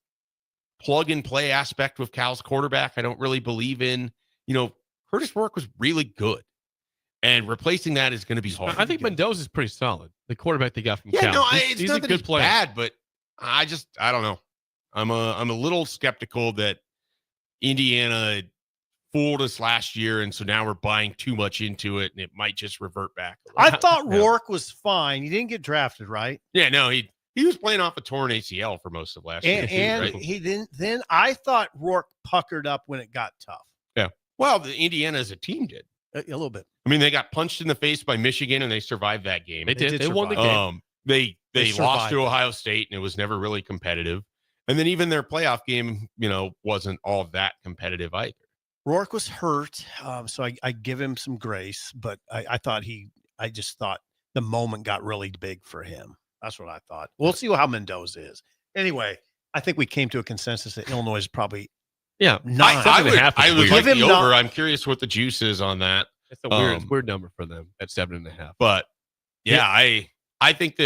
plug and play aspect with Cal's quarterback. I don't really believe in. Curtis Rourke was really good, and replacing that is going to be hard. I think Mendoza is pretty solid. The quarterback they got from Cal. He's a good player. Bad, but I don't know. I'm a little skeptical that Indiana fooled us last year, and so now we're buying too much into it, and it might just revert back. I thought Rourke was fine. He didn't get drafted, right? Yeah, no, he was playing off a torn ACL for most of last year. And right? he didn't. Then I thought Rourke puckered up when it got tough. Yeah. Well, the Indiana as a team did. A little bit. I mean, they got punched in the face by Michigan, and they survived that game. They did. They won the game. They lost to Ohio State, and it was never really competitive. And then even their playoff game, wasn't all that competitive either. Rourke was hurt, so I give him some grace, but I just thought the moment got really big for him. That's what I thought. We'll see how Mendoza is. Anyway, I think we came to a consensus that Illinois is probably I would like the over. I'm curious what the juice is on that. It's a weird number for them at 7.5. But I think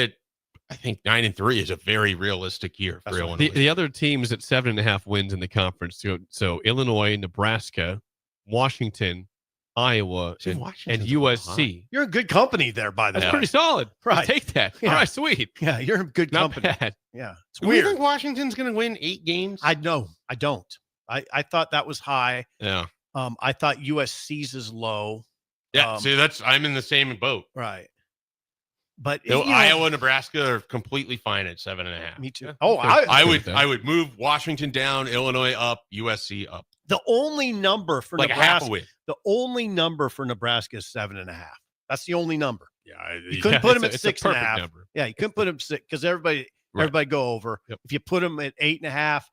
9-3 is a very realistic year for Illinois. The other teams at 7.5 wins in the conference. So Illinois, Nebraska, Washington, Iowa, and USC. You're in good company there, by the way. That's pretty solid. Right. I'll take that. Yeah. All right, sweet. Yeah, you're in good Not company. bad. Yeah. It's Do weird. you think Washington's going to win 8 games? I don't. I thought that was high. Yeah. I thought USC's is low. Yeah. See, I'm in the same boat. Right. But Iowa, Nebraska are completely fine at 7.5. Me too. I would move Washington down, Illinois up, USC up. The only number for like Nebraska, a half a win. The only number for Nebraska is 7.5. That's the only number. Yeah, you couldn't put them at it's 6.5. number. Yeah, you couldn't put them 6 because everybody go over. Yep. If you put them at 8.5,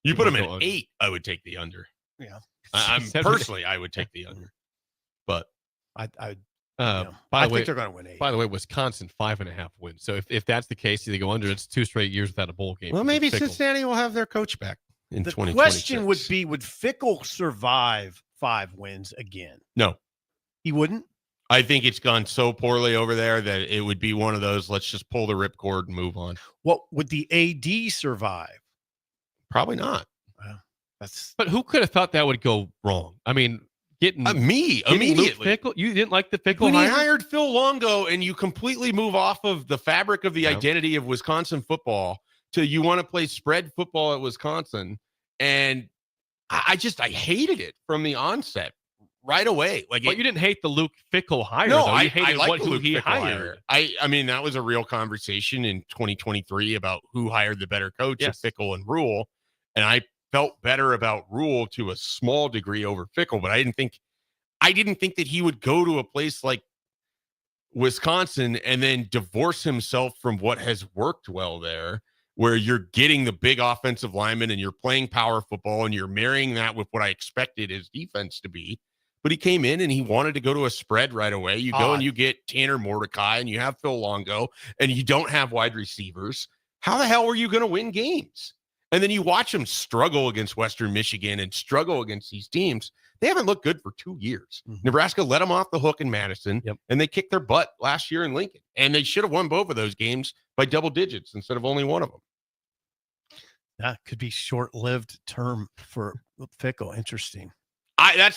you put them at 8, I would take the under. Yeah, I'm personally, I would take the under. But I think they're going to win 8. By the way, Wisconsin 5.5 wins. So if that's the case, they go under. It's 2 straight years without a bowl game. Well, maybe Fickle. Cincinnati will have their coach back in The 2026. question would be: would Fickle survive 5 wins again? No, he wouldn't. I think it's gone so poorly over there that it would be one of those. Let's just pull the ripcord and move on. What would the AD survive? Probably not. But who could have thought that would go wrong? I mean, getting me Luke immediately. Fickle, you didn't like the Fickle When hire? he hired Phil Longo, and you completely move off of the fabric of the identity of Wisconsin football to you want to play spread football at Wisconsin, and I hated it from the onset right away. But you didn't hate the Luke Fickle hire. No, though. I You hated like what the who Luke he Fickle hired. hire. I mean, that was a real conversation in 2023 about who hired the better coach, of Fickle and Rule, and I felt better about Rule to a small degree over Fickle, but I didn't think that he would go to a place like Wisconsin and then divorce himself from what has worked well there, where you're getting the big offensive lineman and you're playing power football and you're marrying that with what I expected his defense to be. But he came in and he wanted to go to a spread right away. You go and you get Tanner Mordecai and you have Phil Longo and you don't have wide receivers. How the hell are you going to win games? And then you watch them struggle against Western Michigan and struggle against these teams. They haven't looked good for 2 years. Mm-hmm. Nebraska let them off the hook in Madison, and they kicked their butt last year in Lincoln. And they should have won both of those games by double digits instead of only one of them. That could be short-lived term for Fickle. Interesting. I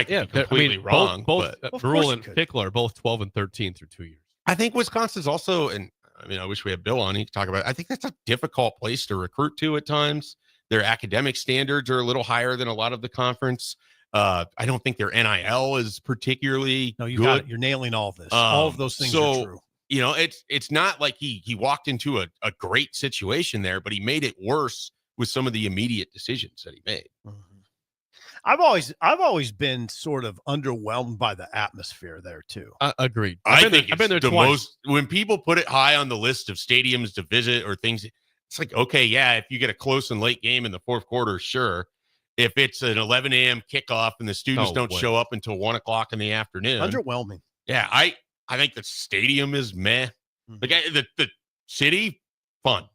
could be completely wrong. Both but Rule and Fickle are both 12-13 through 2 years. I think Wisconsin's also, and I mean, I wish we had Bill on. He could talk about it. I think that's a difficult place to recruit to at times. Their academic standards are a little higher than a lot of the conference. I don't think their NIL is particularly you good. got it. You're nailing all this. All of those things are true. You know, it's not like he walked into a great situation there, but he made it worse with some of the immediate decisions that he made. Mm-hmm. I've always been sort of underwhelmed by the atmosphere there too. Agreed. I've been there twice. Most when people put it high on the list of stadiums to visit or things. It's like, okay, yeah, if you get a close and late game in the fourth quarter, sure. If it's an 11 a.m. kickoff and the students don't show up until 1 o'clock in the afternoon, underwhelming. Yeah, I think the stadium is meh. The city, fun.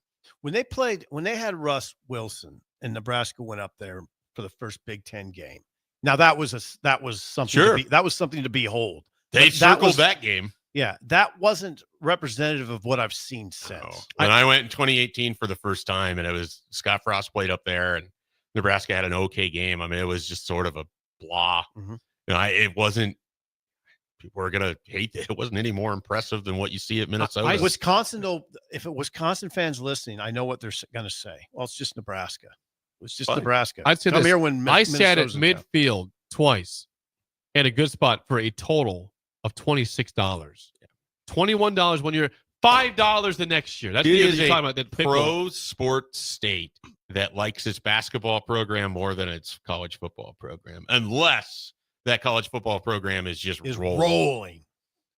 When they had Russ Wilson and Nebraska went up there for the first Big Ten game. Now that was something. Sure. That was something to behold. They circled that game. Yeah, that wasn't representative of what I've seen since. Oh. And I went in 2018 for the first time, and it was Scott Frost played up there, and Nebraska had an okay game. I mean, it was just sort of a blah. Mm-hmm. You know, it wasn't. People are gonna hate it. It wasn't any more impressive than what you see at Minnesota. Wisconsin, though, if it Wisconsin fans listening, I know what they're going to say. Well, it's just Nebraska. It's just Nebraska. I'd say Come this. here when I sat at Minnesota's in town. midfield twice at a good spot for a total of $26. $21 one year, $5 the next year. That's It the is you're talking about. That pro sports state that likes its basketball program more than its college football program, unless that college football program is just rolling.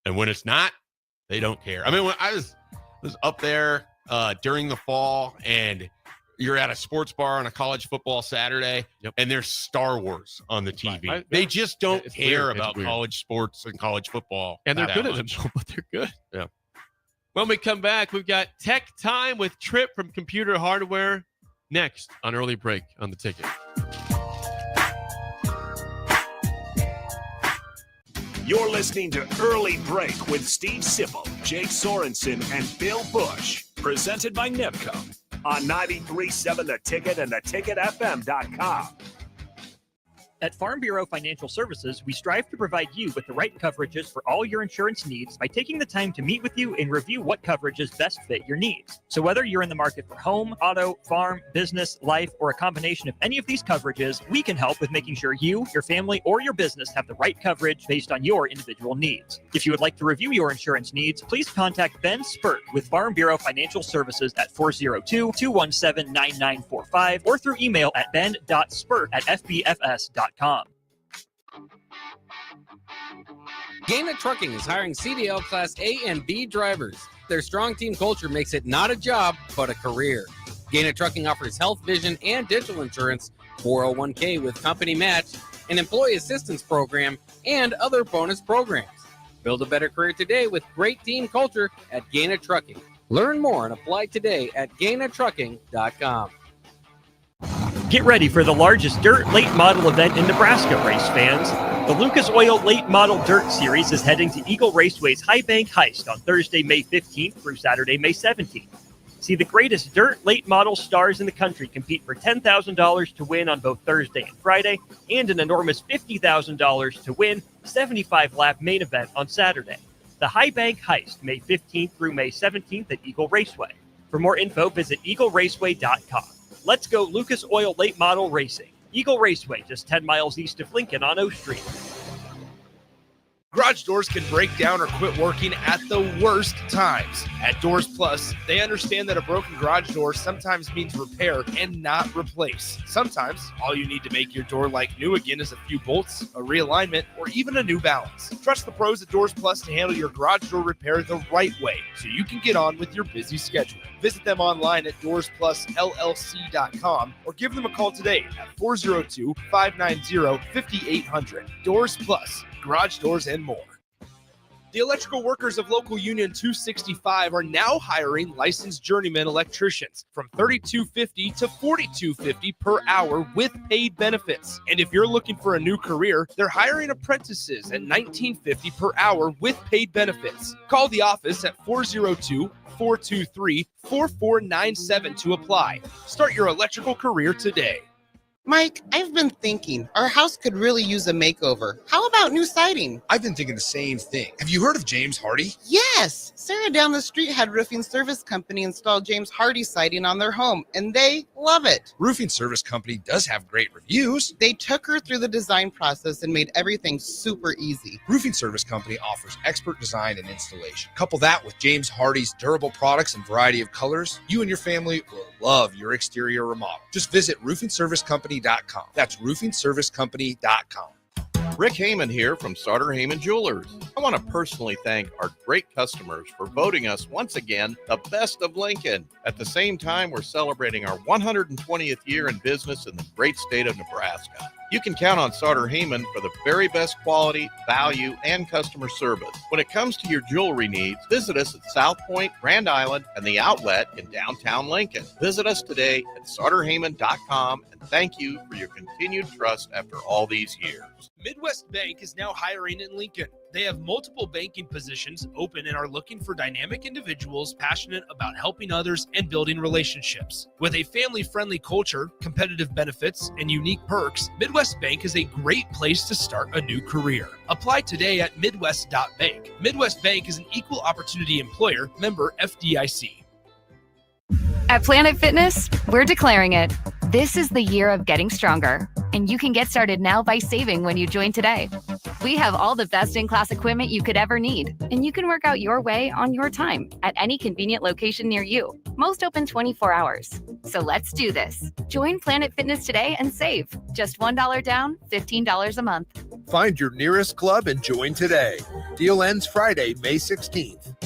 And when it's not, they don't care. I mean, when I was up there during the fall, and you're at a sports bar on a college football Saturday, and there's Star Wars on the TV. They just don't care about college sports and college football. And they're good at it, but they're good. Yeah. When we come back, we've got Tech Time with Trip from Computer Hardware. next on Early Break on the Ticket. You're listening to Early Break with Steve Sipple, Jake Sorensen, and Bill Busch. Presented by Nebco on 93.7 The Ticket and theticketfm.com. At Farm Bureau Financial Services, we strive to provide you with the right coverages for all your insurance needs by taking the time to meet with you and review what coverages best fit your needs. So whether you're in the market for home, auto, farm, business, life, or a combination of any of these coverages, we can help with making sure you, your family, or your business have the right coverage based on your individual needs. If you would like to review your insurance needs, please contact Ben Spurt with Farm Bureau Financial Services at 402-217-9945 or through email at ben.spurt@fbfs.com. Gaina Trucking is hiring CDL Class A and B drivers. Their strong team culture makes it not a job, but a career. Gaina Trucking offers health, vision, and dental insurance, 401k with company match, an employee assistance program, and other bonus programs. Build a better career today with great team culture at Gaina Trucking. Learn more and apply today at GainaTrucking.com. Get ready for the largest dirt late model event in Nebraska, race fans. The Lucas Oil Late Model Dirt Series is heading to Eagle Raceway's High Bank Heist on Thursday, May 15th through Saturday, May 17th. See the greatest dirt late model stars in the country compete for $10,000 to win on both Thursday and Friday, and an enormous $50,000 to win 75-lap main event on Saturday. The High Bank Heist, May 15th through May 17th at Eagle Raceway. For more info, visit eagleraceway.com. Let's go Lucas Oil Late Model Racing. Eagle Raceway, just 10 miles east of Lincoln on O Street. Garage doors can break down or quit working at the worst times. At Doors Plus, they understand that a broken garage door sometimes means repair and not replace. Sometimes, all you need to make your door like new again is a few bolts, a realignment, or even a new balance. Trust the pros at Doors Plus to handle your garage door repair the right way so you can get on with your busy schedule. Visit them online at DoorsPlusLLC.com or give them a call today at 402-590-5800. Doors Plus. Garage doors and more. The electrical workers of Local Union 265 are now hiring licensed journeyman electricians from $32.50 to $42.50 per hour with paid benefits. And if you're looking for a new career, they're hiring apprentices at $19.50 per hour with paid benefits. Call the office at 402-423-4497 to apply. Start your electrical career today. Mike, I've been thinking our house could really use a makeover. How about new siding? I've been thinking the same thing. Have you heard of James Hardy? Yes. Sarah down the street had Roofing Service Company install James Hardy siding on their home, and they love it. Roofing Service Company does have great reviews. They took her through the design process and made everything super easy. Roofing Service Company offers expert design and installation. Couple that with James Hardy's durable products and variety of colors, you and your family will love your exterior remodel. Just visit roofingservicecompany.com. That's roofingservicecompany.com. Rick Heyman here from Sartor Heyman Jewelers. I want to personally thank our great customers for voting us once again the best of Lincoln. At the same time, we're celebrating our 120th year in business in the great state of Nebraska. You can count on Sartor Heyman for the very best quality, value, and customer service. When it comes to your jewelry needs, visit us at South Point, Grand Island, and the Outlet in downtown Lincoln. Visit us today at sartorheyman.com, and thank you for your continued trust after all these years. Midwest Bank is now hiring in Lincoln. They have multiple banking positions open and are looking for dynamic individuals passionate about helping others and building relationships. With a family-friendly culture, competitive benefits, and unique perks, Midwest Bank is a great place to start a new career. Apply today at midwest.bank. Midwest Bank is an equal opportunity employer, member FDIC. At Planet Fitness, we're declaring it. This is the year of getting stronger, and you can get started now by saving when you join today. We have all the best-in-class equipment you could ever need, and you can work out your way on your time at any convenient location near you. Most open 24 hours. So let's do this. Join Planet Fitness today and save. Just $1 down, $15 a month. Find your nearest club and join today. Deal ends Friday, May 16th.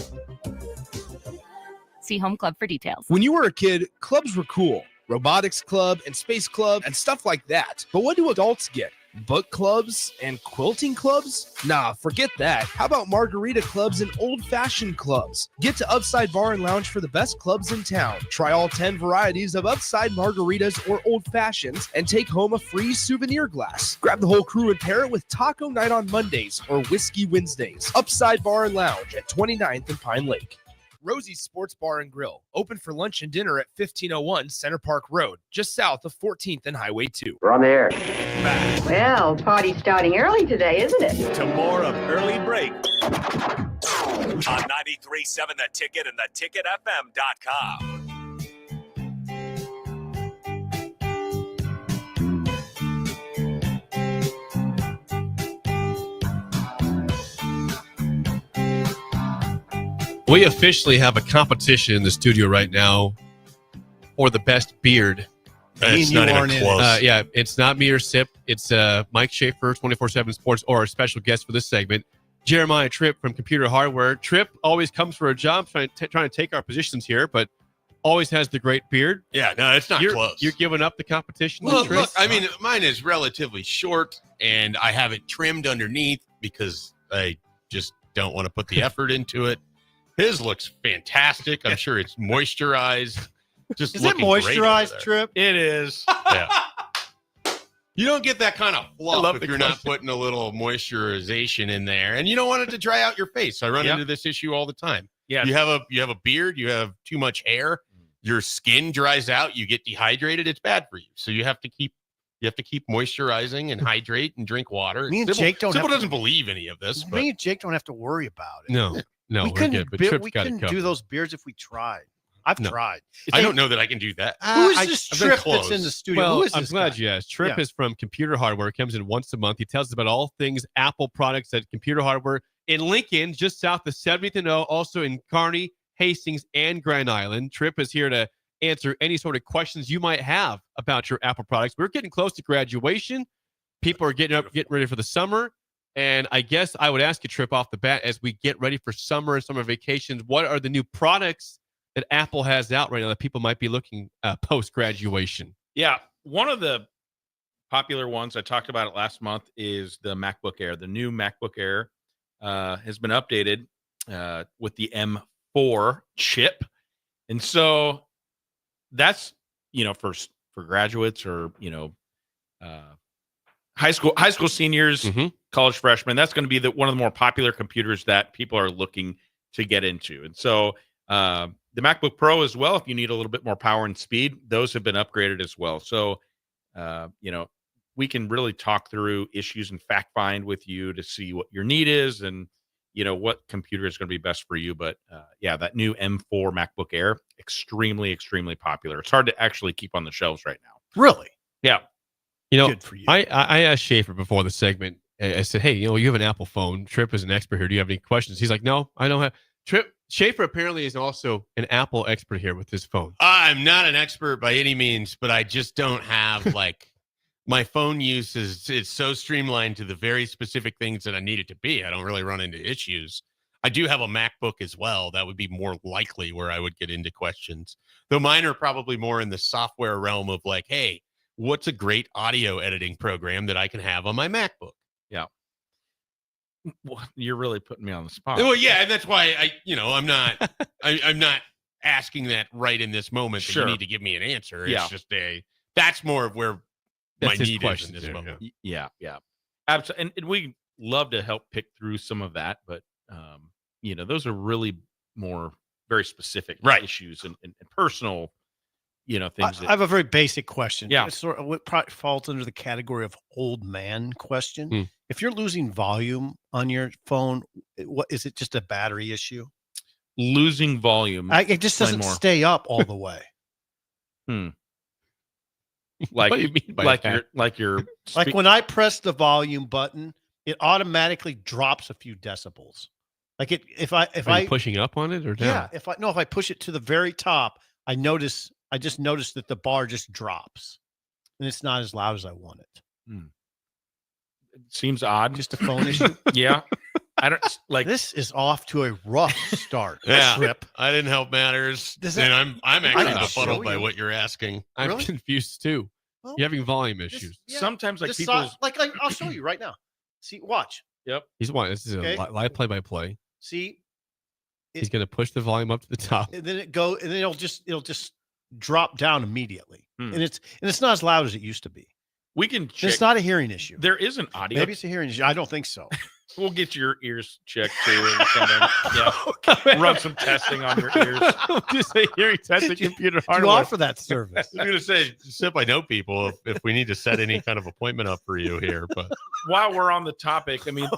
See Home Club for details. When you were a kid, clubs were cool. Robotics club and space club and stuff like that. But what do adults get? Book clubs and quilting clubs? Nah, forget that. How about margarita clubs and old-fashioned clubs? Get to Upside Bar and Lounge for the best clubs in town. Try all 10 varieties of Upside margaritas or old fashions and take home a free souvenir glass. Grab the whole crew and pair it with Taco Night on Mondays or Whiskey Wednesdays. Upside Bar and Lounge at 29th and Pine Lake. Rosie's Sports Bar and Grill, open for lunch and dinner at 1501 Center Park Road, just south of 14th and Highway 2. We're on the air. Well, party's starting early today, isn't it? To more of Early Break on 93.7 The Ticket and theticketfm.com. We officially have a competition in the studio right now for the best beard. It's not even close. Yeah, it's not me or Sip. It's Mike Schaefer, 24/7 Sports, or our special guest for this segment, Jeremiah Tripp from Computer Hardware. Tripp always comes for a job trying to take our positions here, but always has the great beard. Yeah, no, it's not close. You're giving up the competition? Well, look, I mean, mine is relatively short, and I have it trimmed underneath because I just don't want to put the effort into it. His looks fantastic. I'm sure it's moisturized. Just is it moisturized, Tripp? It is. Yeah. You don't get that kind of fluff if you're not putting a little moisturization in there, and you don't want it to dry out your face. I run into this issue all the time. Yeah, you have a beard, you have too much hair, your skin dries out, you get dehydrated. It's bad for you. So you have to keep moisturizing and hydrate and drink water. Me and Jake doesn't believe any of this. Me and Jake don't have to worry about it. No, we couldn't do those beards if we tried. I've tried. I don't know that I can do that. Who is this Tripp that's in the studio? Well, Who is I'm this glad guy? you asked. Tripp is from Computer Hardware. Comes in once a month. He tells us about all things Apple products at Computer Hardware in Lincoln, just south of 70th and O, also in Kearney, Hastings, and Grand Island. Tripp is here to answer any sort of questions you might have about your Apple products. We're getting close to graduation. People are getting ready for the summer. And I guess I would ask you, Tripp, off the bat, as we get ready for summer and summer vacations, what are the new products that Apple has out right now that people might be looking post-graduation? Yeah, one of the popular ones, I talked about it last month, is the MacBook Air. The new MacBook Air has been updated with the M4 chip. And so that's, for graduates or, high school seniors, college freshmen, that's going to be one of the more popular computers that people are looking to get into. And so the MacBook Pro as well, if you need a little bit more power and speed, those have been upgraded as well. So, we can really talk through issues and fact find with you to see what your need is and, what computer is going to be best for you. But that new M4 MacBook Air, extremely, extremely popular. It's hard to actually keep on the shelves right now. Really? Yeah. Good for you. I asked Schaefer before the segment. I said, hey, you have an Apple phone. Tripp is an expert here. Do you have any questions? He's like, no, I don't have. Tripp, Schaefer apparently is also an Apple expert here with his phone. I'm not an expert by any means, but I just don't have my phone use it's so streamlined to the very specific things that I need it to be. I don't really run into issues. I do have a MacBook as well. That would be more likely where I would get into questions. Though mine are probably more in the software realm of hey, what's a great audio editing program that I can have on my MacBook? Yeah. Well, you're really putting me on the spot. Well, yeah, and that's why I'm not I'm not asking that right in this moment. That Sure. you need to give me an answer. It's just that's more of where my need is in this moment. Yeah. Absolutely. And we love to help pick through some of that, but those are really more very specific issues and personal things. I have a very basic question. Yeah. It's sort of what probably falls under the category of old man question. If you're losing volume on your phone, what is it? Just a battery issue? Losing volume. It just doesn't stay up all the way. Like, what do you mean by that? like when I press the volume button, it automatically drops a few decibels. Like if I pushing up on it or down? Yeah, if I push it to the very top, I just noticed that the bar just drops and it's not as loud as I want it. It seems odd. Just a phone issue. Yeah. I don't this is off to a rough start. Trip. I didn't help matters. And I'm actually befuddled by what you're asking. I'm confused too. You're having volume issues. Sometimes like This people's like I'll show you right now. See, watch. Yep. He's one. This is Okay. a live play-by-play. See, He's going to push the volume up to the top. and then and then it'll just drop down immediately, Hmm. and it's not as loud as it used to be. We can check. It's not a hearing issue. There is an audio. Maybe it's a hearing issue. I don't think so. We'll get your ears checked too. And run some testing on your ears. Just a hearing test at computer Do you hardware. offer that service? I was going to say, Sip, I know people if we need to set any kind of appointment up for you here, but While we're on the topic, I mean,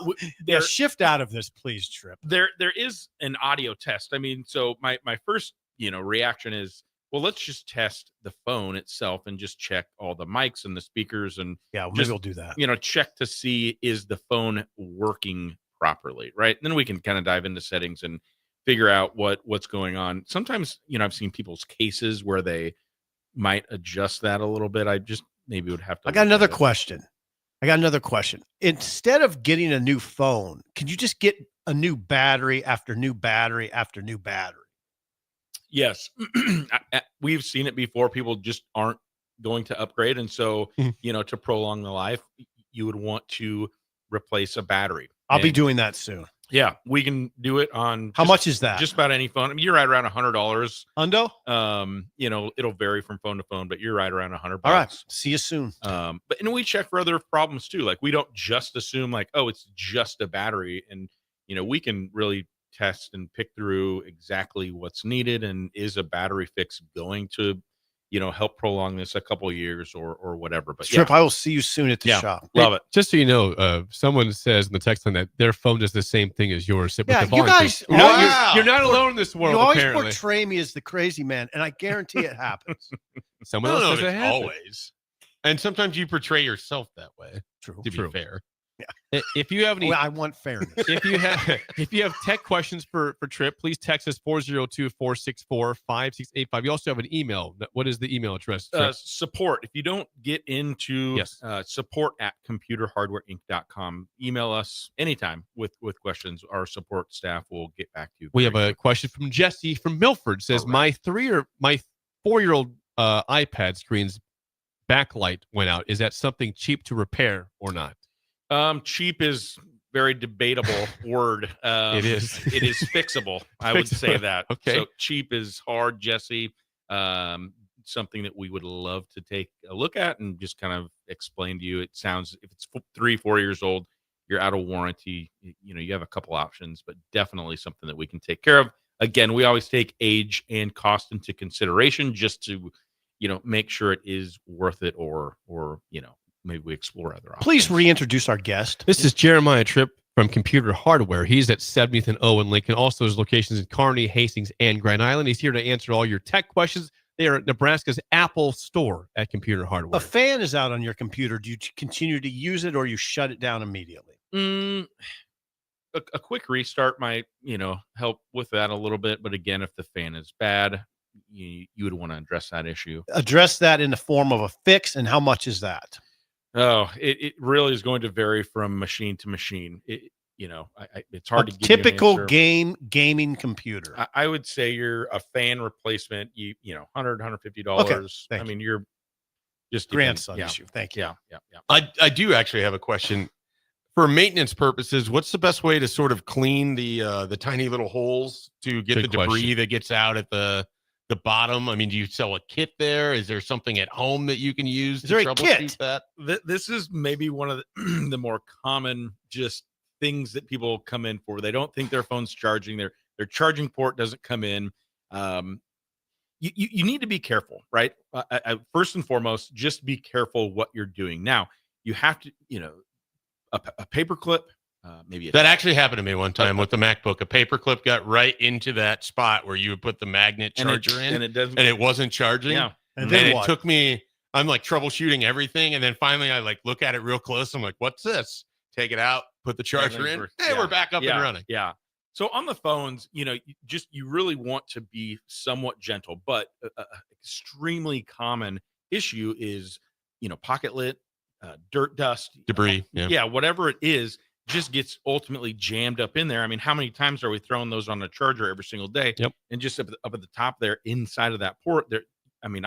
Yeah, shift out of this, please, Trip. there is an audio test. I mean, so my first reaction is, well, let's just test the phone itself and just check all the mics and the speakers and maybe we'll do that. Check to see, is the phone working properly, right? And then we can kind of dive into settings and figure out what's going on. Sometimes I've seen people's cases where they might adjust that a little bit. I just maybe would have to. I got another question. Instead of getting a new phone, can you just get a new battery after new battery after new battery? Yes. We've seen it before. People just aren't going to upgrade. And so, to prolong the life, you would want to replace a battery. I'll be doing that soon. Yeah, we can do it on. How much is that? Just about any phone. I mean, you're right around $100. Undo? It'll vary from phone to phone, but you're right around $100. All right. See you soon. And we check for other problems too. Like, we don't just assume like, oh, it's just a battery. And, we can really test and pick through exactly what's needed, and is a battery fix going to help prolong this a couple of years or whatever. But Strip, I will see you soon at the shop. Love it. just so you know, someone says in the text line that their phone does the same thing as yours. With Yeah, the volume. you guys, You're not alone in this world. You always Apparently, portray me as the crazy man, and I guarantee it happens. someone I else don't know says if it it's happens. always. And sometimes you portray yourself that way. True. To be fair. If you have any, Well, I want fairness. if you have tech questions for Trip, please text us 402-464-5685. You also have an email. What is the email address? Trip? Support. If you don't get into support at computerhardwareinc.com, email us anytime with questions. Our support staff will get back to you. We have a question from Jesse from Milford. Says, my 4-year-old iPad screen's backlight went out. Is that something cheap to repair or not? Cheap is very debatable word. It is fixable. I would say that. Okay. So cheap is hard, Jesse. Something that we would love to take a look at and just kind of explain to you. It sounds, if it's 3-4 years old, you're out of warranty. You have a couple options, but definitely something that we can take care of. Again, we always take age and cost into consideration just to, make sure it is worth it, or maybe we explore other options. Please reintroduce our guest. This is Jeremiah Tripp from Computer Hardware. He's at 70th and O in Lincoln. Also, his locations in Kearney, Hastings, and Grand Island. He's here to answer all your tech questions. They are at Nebraska's Apple store at Computer Hardware. A fan is out on your computer. Do you continue to use it, or you shut it down immediately? A quick restart might, help with that a little bit. But again, if the fan is bad, you would want to address that issue. Address that in the form of a fix, and how much is that? Oh, it really is going to vary from machine to machine. It's hard to give typical you an answer. gaming computer. I would say you're a fan replacement. $100, $150. Okay, I mean, you're just grandson issue. Thank you. Yeah. I do actually have a question. For maintenance purposes, what's the best way to sort of clean the tiny little holes to get Good the debris question. that gets out at the bottom? I mean, do you sell a kit there? Is there something at home that you can use to troubleshoot that? This is maybe one of the more common just things that people come in for. They don't think their phone's charging. Their charging port doesn't come in. You need to be careful, right? First and foremost, just be careful what you're doing. Now, you have to, a paper clip. Maybe That actually happened to me one time with the MacBook. A paper clip got right into that spot where you would put the magnet charger in, and it wasn't charging. Yeah. And then it took me, I'm like troubleshooting everything. And then finally I like look at it real close. I'm like, what's this? Take it out, put the charger in. Hey, we're back up and running. Yeah. So on the phones, you really want to be somewhat gentle, but extremely common issue is, pocket lit, dirt, dust, debris. Yeah. Whatever it is, just gets ultimately jammed up in there. I mean, how many times are we throwing those on the charger every single day? Yep. And just up at the top there, inside of that port there. I mean,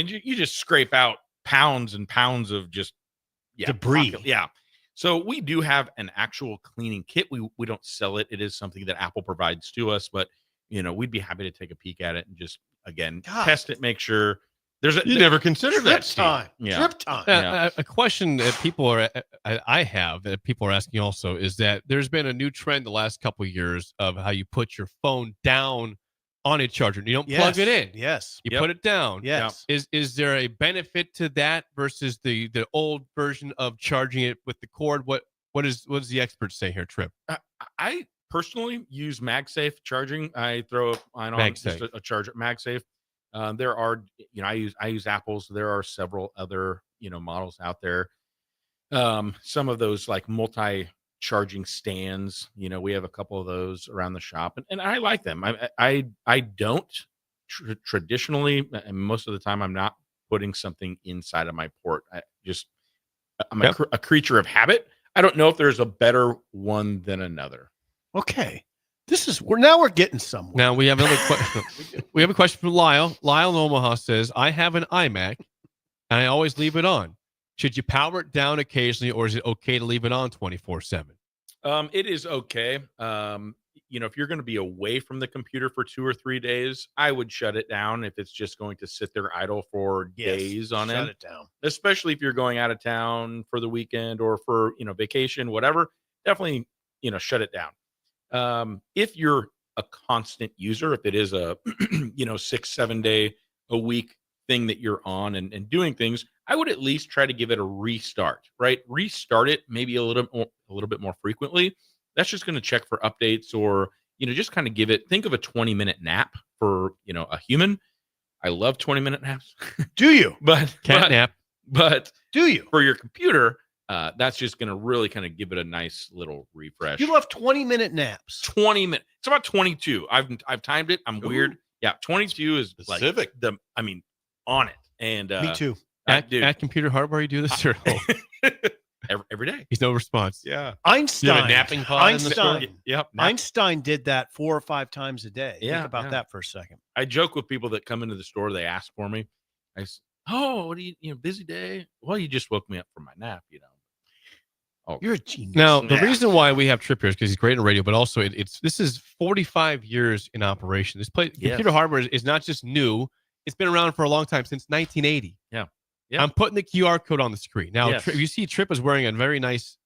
you just scrape out pounds and pounds of just debris. Yeah. So we do have an actual cleaning kit. We don't sell it. It is something that Apple provides to us, but we'd be happy to take a peek at it and just test it, make sure you never considered that time. Yeah. Trip time. A question that I have that people are asking also is that there's been a new trend the last couple of years of how you put your phone down on a charger. You don't plug it in. Yes. You put it down. Yes. Is there a benefit to that versus the old version of charging it with the cord? What does the experts say here, Trip? I personally use MagSafe charging. I throw on just a charger, MagSafe. There are, I use Apple's. There are several other, models out there. Some of those like multi-charging stands, we have a couple of those around the shop, and I like them. I don't traditionally, and most of the time, I'm not putting something inside of my port. I'm a creature of habit. I don't know if there's a better one than another. Okay. We're getting somewhere. Now we have another question. We have a question from Lyle. Lyle in Omaha says, I have an iMac and I always leave it on. Should you power it down occasionally, or is it okay to leave it on 24/7? It is okay. If you're going to be away from the computer for 2 or 3 days, I would shut it down if it's just going to sit there idle for days on end. Shut it down. Especially if you're going out of town for the weekend or for, vacation, whatever, definitely, shut it down. If you're a constant user, if it is a 6-7 day a week thing that you're on and doing things, I would at least try to give it a restart, right? Restart it maybe a little bit more frequently. That's just going to check for updates, or just kind of think of a 20-minute nap for a human. I love 20-minute naps. Do you? Nap. But do you? For your computer, that's just going to really kind of give it a nice little refresh. You love 20-minute naps. 20 minutes. It's about 22. I've timed it. I'm weird. Yeah, 22 is specific. On it. And me too. At Computer Hardware, you do this or every day. He's no response. Yeah. Einstein. You have a napping pod in the store? Yep. Einstein did that 4 or 5 times a day. Yeah, Think about that for a second. I joke with people that come into the store. They ask for me. I say, "Oh, what do you busy day?" Well, you just woke me up from my nap. Oh, you're a genius. Now, the reason why we have Trip here is because he's great in radio, but also this is 45 years in operation. This place, Computer Hardware, is not just new. It's been around for a long time, since 1980. Yeah. I'm putting the QR code on the screen. Now, Yes. you see Trip is wearing a very nice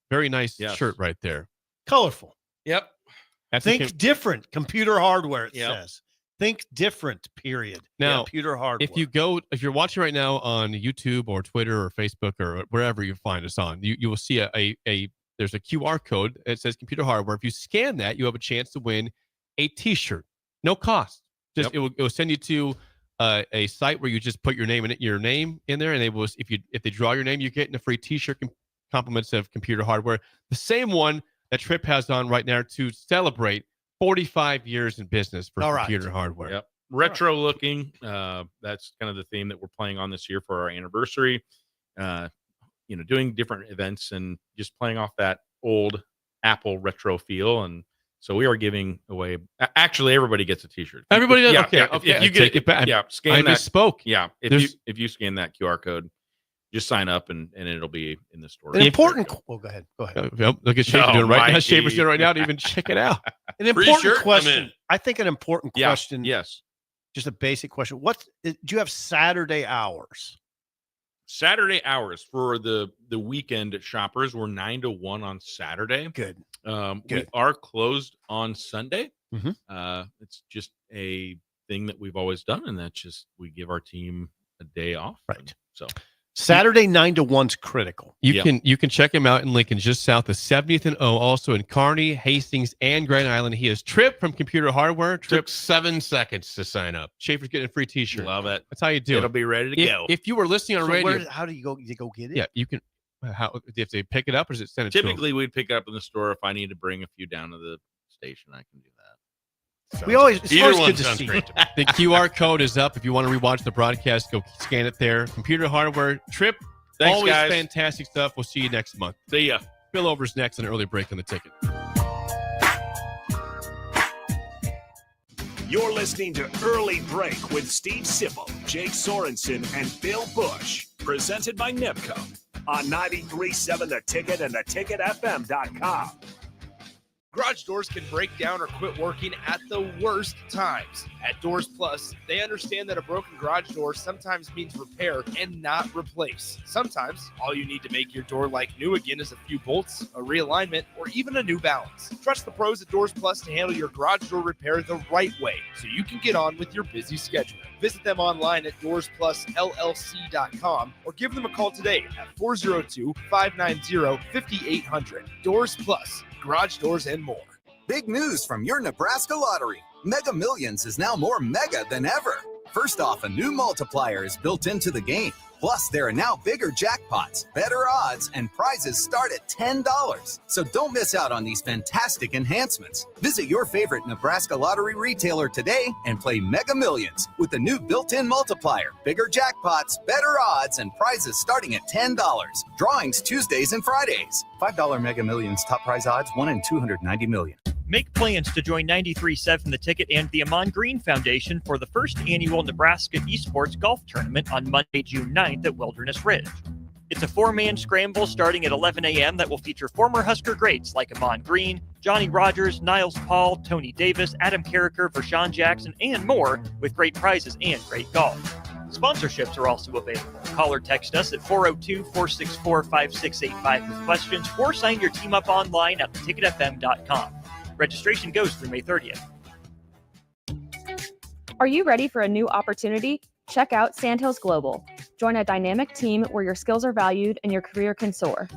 shirt right there. Colorful. Yep. Think different. Computer Hardware, it says. Think different, period. Now, Computer Hardware. if you're watching right now on YouTube or Twitter or Facebook or wherever you find us on, you will see there's a QR code. It says Computer Hardware. If you scan that, you have a chance to win a T-shirt. No cost. Just it will send you to a site where you just put your name in there, and if they draw your name, you're getting a free T-shirt compliments of Computer Hardware. The same one that Trip has on right now to celebrate 45 years in business for Computer Hardware. Yep. Retro looking. That's kind of the theme that we're playing on this year for our anniversary. Doing different events and just playing off that old Apple retro feel. And so we are giving away. Actually, everybody gets a T-shirt. Everybody does. Okay. If you get it back. Scan I that. misspoke. Yeah. If you scan that QR code, just sign up and it'll be in the store. An important. Well, go ahead. Look at Schaefer doing right now. Schaefer's doing right now to even check it out. An important question. I think an important question. Yes. Just a basic question. Do you have Saturday hours? Saturday hours for the weekend shoppers were 9 to 1 on Saturday. Good. We are closed on Sunday. Mm-hmm. It's just a thing that we've always done, and that's just we give our team a day off. Right. So Saturday 9 to 1's critical. You can check him out in Lincoln, just south of 70th and O. Also in Kearney, Hastings, and Grand Island. He is Trip from Computer Hardware. Took 7 seconds to sign up. Schaefer's getting a free T-shirt. Love it. That's how you do it. It'll be ready to go. If you were listening on radio, how do you go? You go get it? Yeah, you can. How do you have to pick it up, or is it sent it to Typically, we'd pick it up in the store. If I need to bring a few down to the station, I can do that. It's always good to see. The QR code is up. If you want to rewatch the broadcast, go scan it there. Computer Hardware. Trip. Thanks, always guys. Fantastic stuff. We'll see you next month. See ya. Bill Over's next on Early Break on the Ticket. You're listening to Early Break with Steve Sipple, Jake Sorensen, and Bill Busch. presented by NIPCO on 93.7 The Ticket and theticketfm.com. Garage doors can break down or quit working at the worst times. At Doors Plus, they understand that a broken garage door sometimes means repair and not replace. Sometimes, all you need to make your door like new again is a few bolts, a realignment, or even a new balance. Trust the pros at Doors Plus to handle your garage door repair the right way so you can get on with your busy schedule. Visit them online at DoorsPlusLLC.com or give them a call today at 402-590-5800. Doors Plus. Garage doors and more. Big news from your Nebraska lottery. Mega Millions is now more mega than ever. First off, a new multiplier is built into the game. Plus, there are now bigger jackpots, better odds, and prizes start at $10. So don't miss out on these fantastic enhancements. Visit your favorite Nebraska lottery retailer today and play Mega Millions with the new built-in multiplier, bigger jackpots, better odds, and prizes starting at $10. Drawings Tuesdays and Fridays. $5 Mega Millions top prize odds, 1 in 290 million. Make plans to join 93.7 The Ticket and the Amon Green Foundation for the first annual Nebraska Esports Golf Tournament on Monday, June 9th at Wilderness Ridge. It's a 4-man scramble starting at 11 a.m. that will feature former Husker greats like Amon Green, Johnny Rogers, Niles Paul, Tony Davis, Adam Carricker, Vershawn Jackson, and more, with great prizes and great golf. Sponsorships are also available. Call or text us at 402-464-5685 with questions, or sign your team up online at theticketfm.com. Registration goes through May 30th. Are you ready for a new opportunity? Check out Sandhills Global. Join a dynamic team where your skills are valued and your career can soar.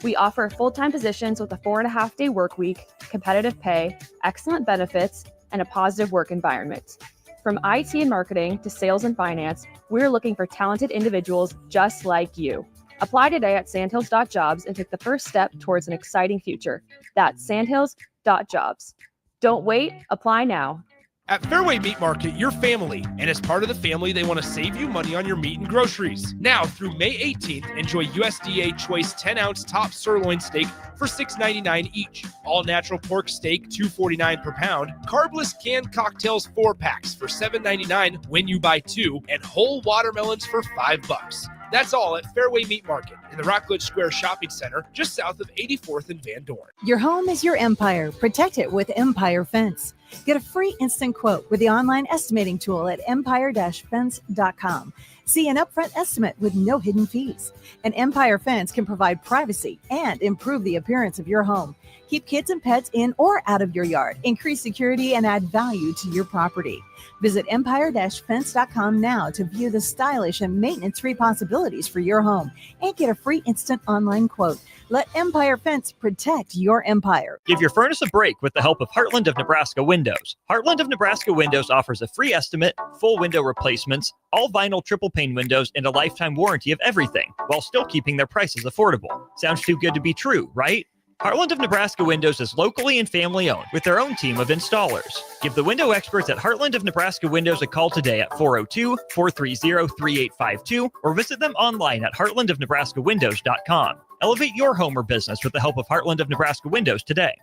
We offer full-time positions with a 4.5-day work week, competitive pay, excellent benefits, and a positive work environment. From IT and marketing to sales and finance, we're looking for talented individuals just like you. Apply today at sandhills.jobs and take the first step towards an exciting future. That's sandhills.jobs. Don't wait, apply now. At Fairway Meat Market, you're family, and as part of the family, they want to save you money on your meat and groceries. Now through May 18th, enjoy USDA Choice 10-ounce top sirloin steak for $6.99 each. All natural pork steak, $2.49 per pound. Carbless canned cocktails 4-packs for $7.99 when you buy 2, and whole watermelons for $5. That's all at Fairway Meat Market in the Rockledge Square Shopping Center, just south of 84th and Van Dorn. Your home is your empire. Protect it with Empire Fence. Get a free instant quote with the online estimating tool at empire-fence.com. See an upfront estimate with no hidden fees. An Empire Fence can provide privacy and improve the appearance of your home. Keep kids and pets in or out of your yard. Increase security and add value to your property. Visit empire-fence.com now to view the stylish and maintenance-free possibilities for your home and get a free instant online quote. Let Empire Fence protect your empire. Give your furnace a break with the help of Heartland of Nebraska Windows. Heartland of Nebraska Windows offers a free estimate, full window replacements, all vinyl triple pane windows, and a lifetime warranty of everything, while still keeping their prices affordable. Sounds too good to be true, right? Heartland of Nebraska Windows is locally and family owned with their own team of installers. Give the window experts at Heartland of Nebraska Windows a call today at 402-430-3852 or visit them online at heartlandofnebraskawindows.com. Elevate your home or business with the help of Heartland of Nebraska Windows today.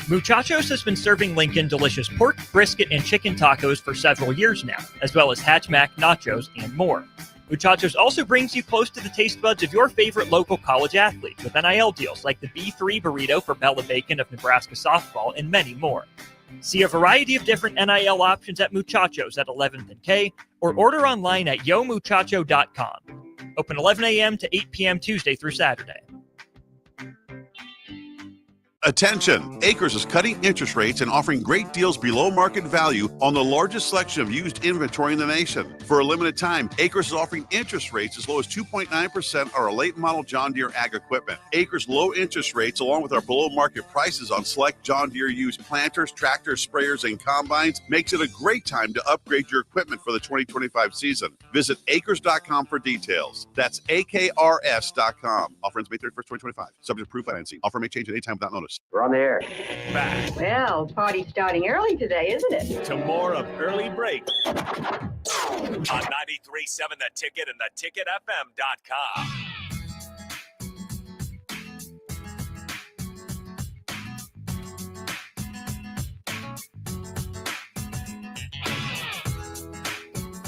Muchachos has been serving Lincoln delicious pork, brisket, and chicken tacos for several years now, as well as Hatch Mac nachos and more. Muchachos also brings you close to the taste buds of your favorite local college athletes with NIL deals like the B3 burrito for Bella Bacon of Nebraska softball and many more. See a variety of different NIL options at Muchachos at 11th and K or order online at yomuchacho.com. Open 11 a.m. to 8 p.m. Tuesday through Saturday. Attention! Acres is cutting interest rates and offering great deals below market value on the largest selection of used inventory in the nation. For a limited time, Acres is offering interest rates as low as 2.9% on our late model John Deere ag equipment. Acres' low interest rates, along with our below market prices on select John Deere used planters, tractors, sprayers, and combines, makes it a great time to upgrade your equipment for the 2025 season. Visit acres.com for details. That's AKRS.com. Offer ends May 31st, 2025. Subject to proof financing. Offer may change at any time without notice. We're on the air. Back Well, party's starting early today, isn't it? to more of Early Break on 93.7 The Ticket and theticketfm.com.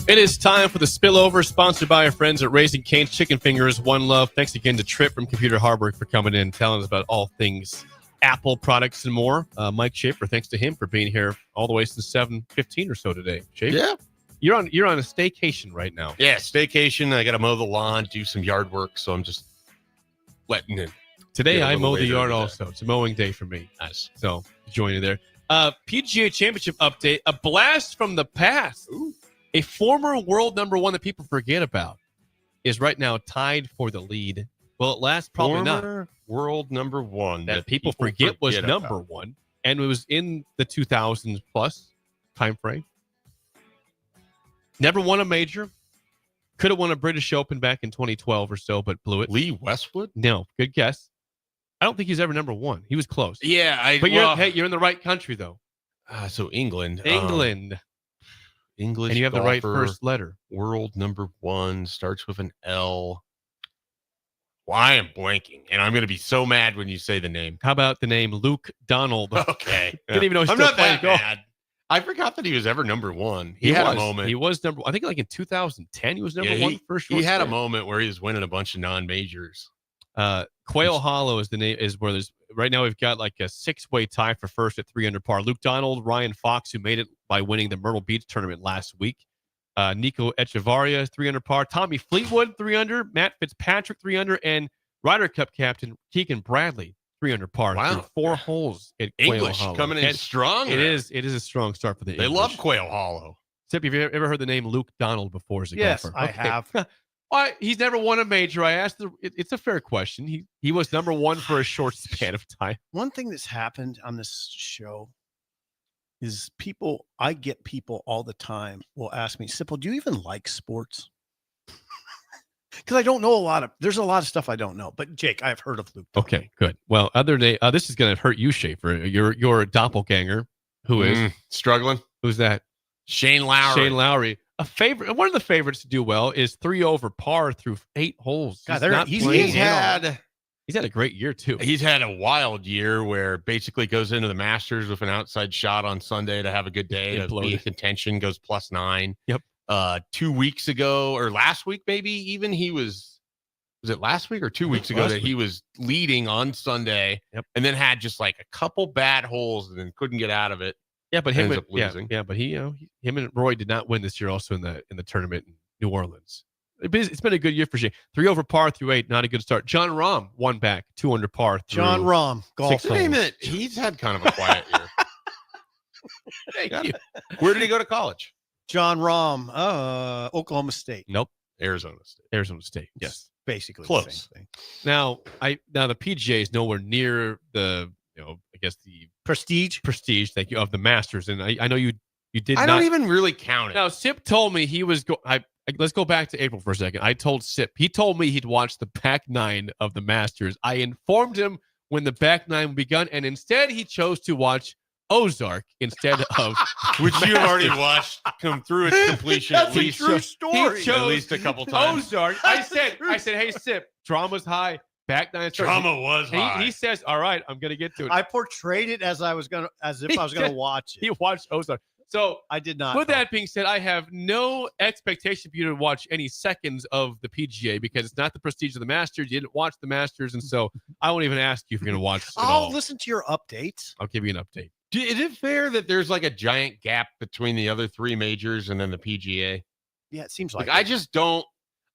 It is time for the spillover, sponsored by our friends at Raising Cane's Chicken Fingers. One love. Thanks again to Trip from Computer Hardware for coming in, telling us about all things Apple products and more. Mike Schaefer, thanks to him for being here all the way since 7:15 or so today. Schaefer? Yeah. You're on a staycation right now. Yeah, staycation. I got to mow the lawn, do some yard work, so I'm just letting it. Today I mow the yard also. It's a mowing day for me. Nice. So join you there. PGA Championship update. A blast from the past. Ooh. A former world number one that people forget about is right now tied for the lead. Well, it lasts probably Former not. World number one That people forget was number one, and it was in the 2000s plus time frame. Never won a major. Could have won a British Open back in 2012 or so, but blew it. Lee Westwood? No, good guess. I don't think he's ever number one. He was close. Yeah, but you're in the right country though. So England. English, and you have the right first letter. World number one starts with an L. Well, I am blanking, and I'm going to be so mad when you say the name. How about the name Luke Donald? Okay, Didn't even know. I'm not that mad. I forgot that he was ever number one. He had a moment. He was number. I think like in 2010, he was number one first. He had a moment where he was winning a bunch of non-majors. Quail Hollow is the name. Is where there's right now. We've got like a 6-way tie for first at 3 under par. Luke Donald, Ryan Fox, who made it by winning the Myrtle Beach tournament last week. Nico Echevarria, 3 under par. Tommy Fleetwood, 3 under. Matt Fitzpatrick, 3 under, and Ryder Cup captain Keegan Bradley, 3 under par. Wow. Through 4 holes at Quail English Hollow. coming in strong. It is a strong start for the They English. love Quail Hollow. Except, have you ever heard the name Luke Donald before as a Yes, golfer? I have. Why, he's never won a major. I asked. It's a fair question. He was number one for a short span of time. One thing that's happened on this show is I get people all the time will ask me, Sipple, do you even like sports? Because I don't know there's a lot of stuff I don't know. But Jake, I've heard of Luke Donald. Okay, good. Well, other day, this is going to hurt you, Schaefer. Your doppelganger, who is struggling. Who's that? Shane Lowry. Shane Lowry. One of the favorites to do well is 3 over par through 8 holes. God, he's had a great year too. He's had a wild year where basically goes into the Masters with an outside shot on Sunday to have a good day. To be in contention, goes +9. Yep. 2 weeks ago or last week, maybe even he was it last week or 2 weeks ago that he was leading on Sunday, and then had just like a couple bad holes and then couldn't get out of it. Yeah, but him losing. But him and Roy did not win this year. Also in the tournament in New Orleans. It's been a good year for Shane. 3 over par through 8, not a good start. John Rahm won back 2 under par. John Rahm, golf. He's had kind of a quiet year. Thank you. Where did he go to college? John Rahm, Oklahoma State. Nope. Arizona State. Yes. Basically close. the same thing. Now the PGA is nowhere near the I guess the prestige. Thank you, of the Masters, and I know you did. I don't even really count it. Now Sip told me he was let's go back to April for a second. I told Sip, he told me he'd watch the back 9 of the Masters. I informed him when the back 9 begun, and instead he chose to watch Ozark instead of which you have already watched come through its completion. That's at least a true story. He chose at least a couple times. Ozark. I said, hey Sip, drama's high. Back 9. Drama was high. He says, all right, I'm gonna get to it. I portrayed it as if I was gonna watch it. He watched Ozark. So I did not. With that being said, I have no expectation for you to watch any seconds of the PGA because it's not the prestige of the Masters. You didn't watch the Masters, and so I won't even ask you if you're going to watch it I'll listen to your updates. I'll give you an update. Is it fair that there's like a giant gap between the other 3 majors and then the PGA? Yeah, it seems like I just don't.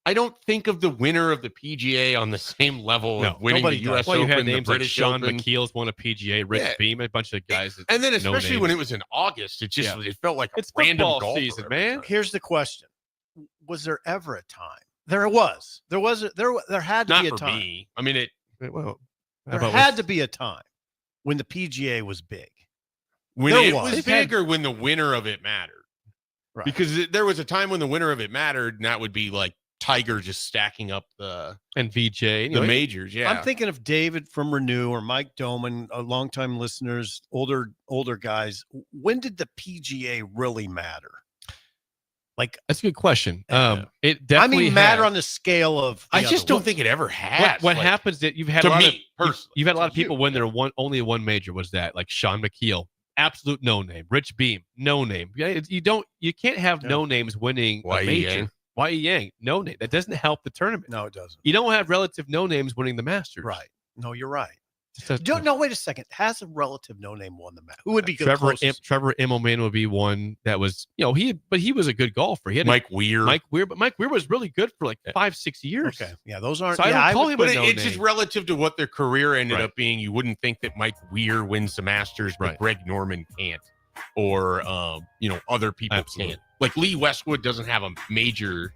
I don't think of the winner of the PGA on the same level of winning the U.S. Well, you Open, had names the like British Sean Open. McKeel's won a PGA, Rick Beam, a bunch of guys. And then especially when it was in August, it just it felt like it's random football golfer season, man. Here's the question: was there ever a time? There was. There had to Not be a for time. me. I mean, there had to be a time when the PGA was big. When it was big, or when the winner of it mattered. Right. Because there was a time when the winner of it mattered, and that would be like Tiger just stacking up the VJ the majors. Yeah, I'm thinking of David from Renew or Mike Doman, longtime listeners, older guys. When did the PGA really matter? Like, that's a good question. It definitely matter on the scale of. I just don't think it ever has. What happens that you've had a lot of personally, you've had a lot of people when they're only one major was that like Sean McKeel absolute no name. Rich Beam, no name. You can't have no names winning a major. Y.E. Yang, no name. That doesn't help the tournament. No, it doesn't. You don't have relative no names winning the Masters. Right. No, you're right. No, wait a second. Has a relative no name won the match? Who would be good? Trevor Immelman would be one that was, he was a good golfer. He had Mike Weir, but Mike Weir was really good for like 5-6 years. Okay, yeah, those aren't. So I don't call him a no it's name. just relative to what their career ended up being. You wouldn't think that Mike Weir wins the Masters, but Greg Norman can't, or other people can't. Like Lee Westwood doesn't have a major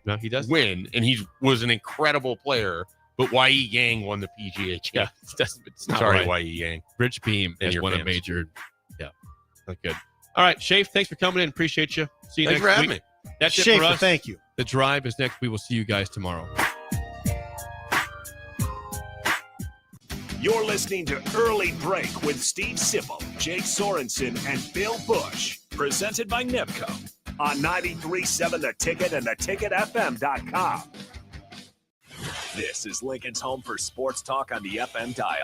win, and he was an incredible player. But Y.E. Yang won the PGA Championship. Yeah, it's not Sorry, right. Y.E. Yang. Rich Beam And has your won a fans. major. Yeah, not good. All right, Shafe, thanks for coming in. Appreciate you. See you Thanks next for having week. me. That's it Schaefer, for us. thank you. The Drive is next. We will see you guys tomorrow. You're listening to Early Break with Steve Sipple, Jake Sorensen, and Bill Busch. Presented by Nebco on 93.7 The Ticket and theticketfm.com. This is Lincoln's home for sports talk on the FM dial.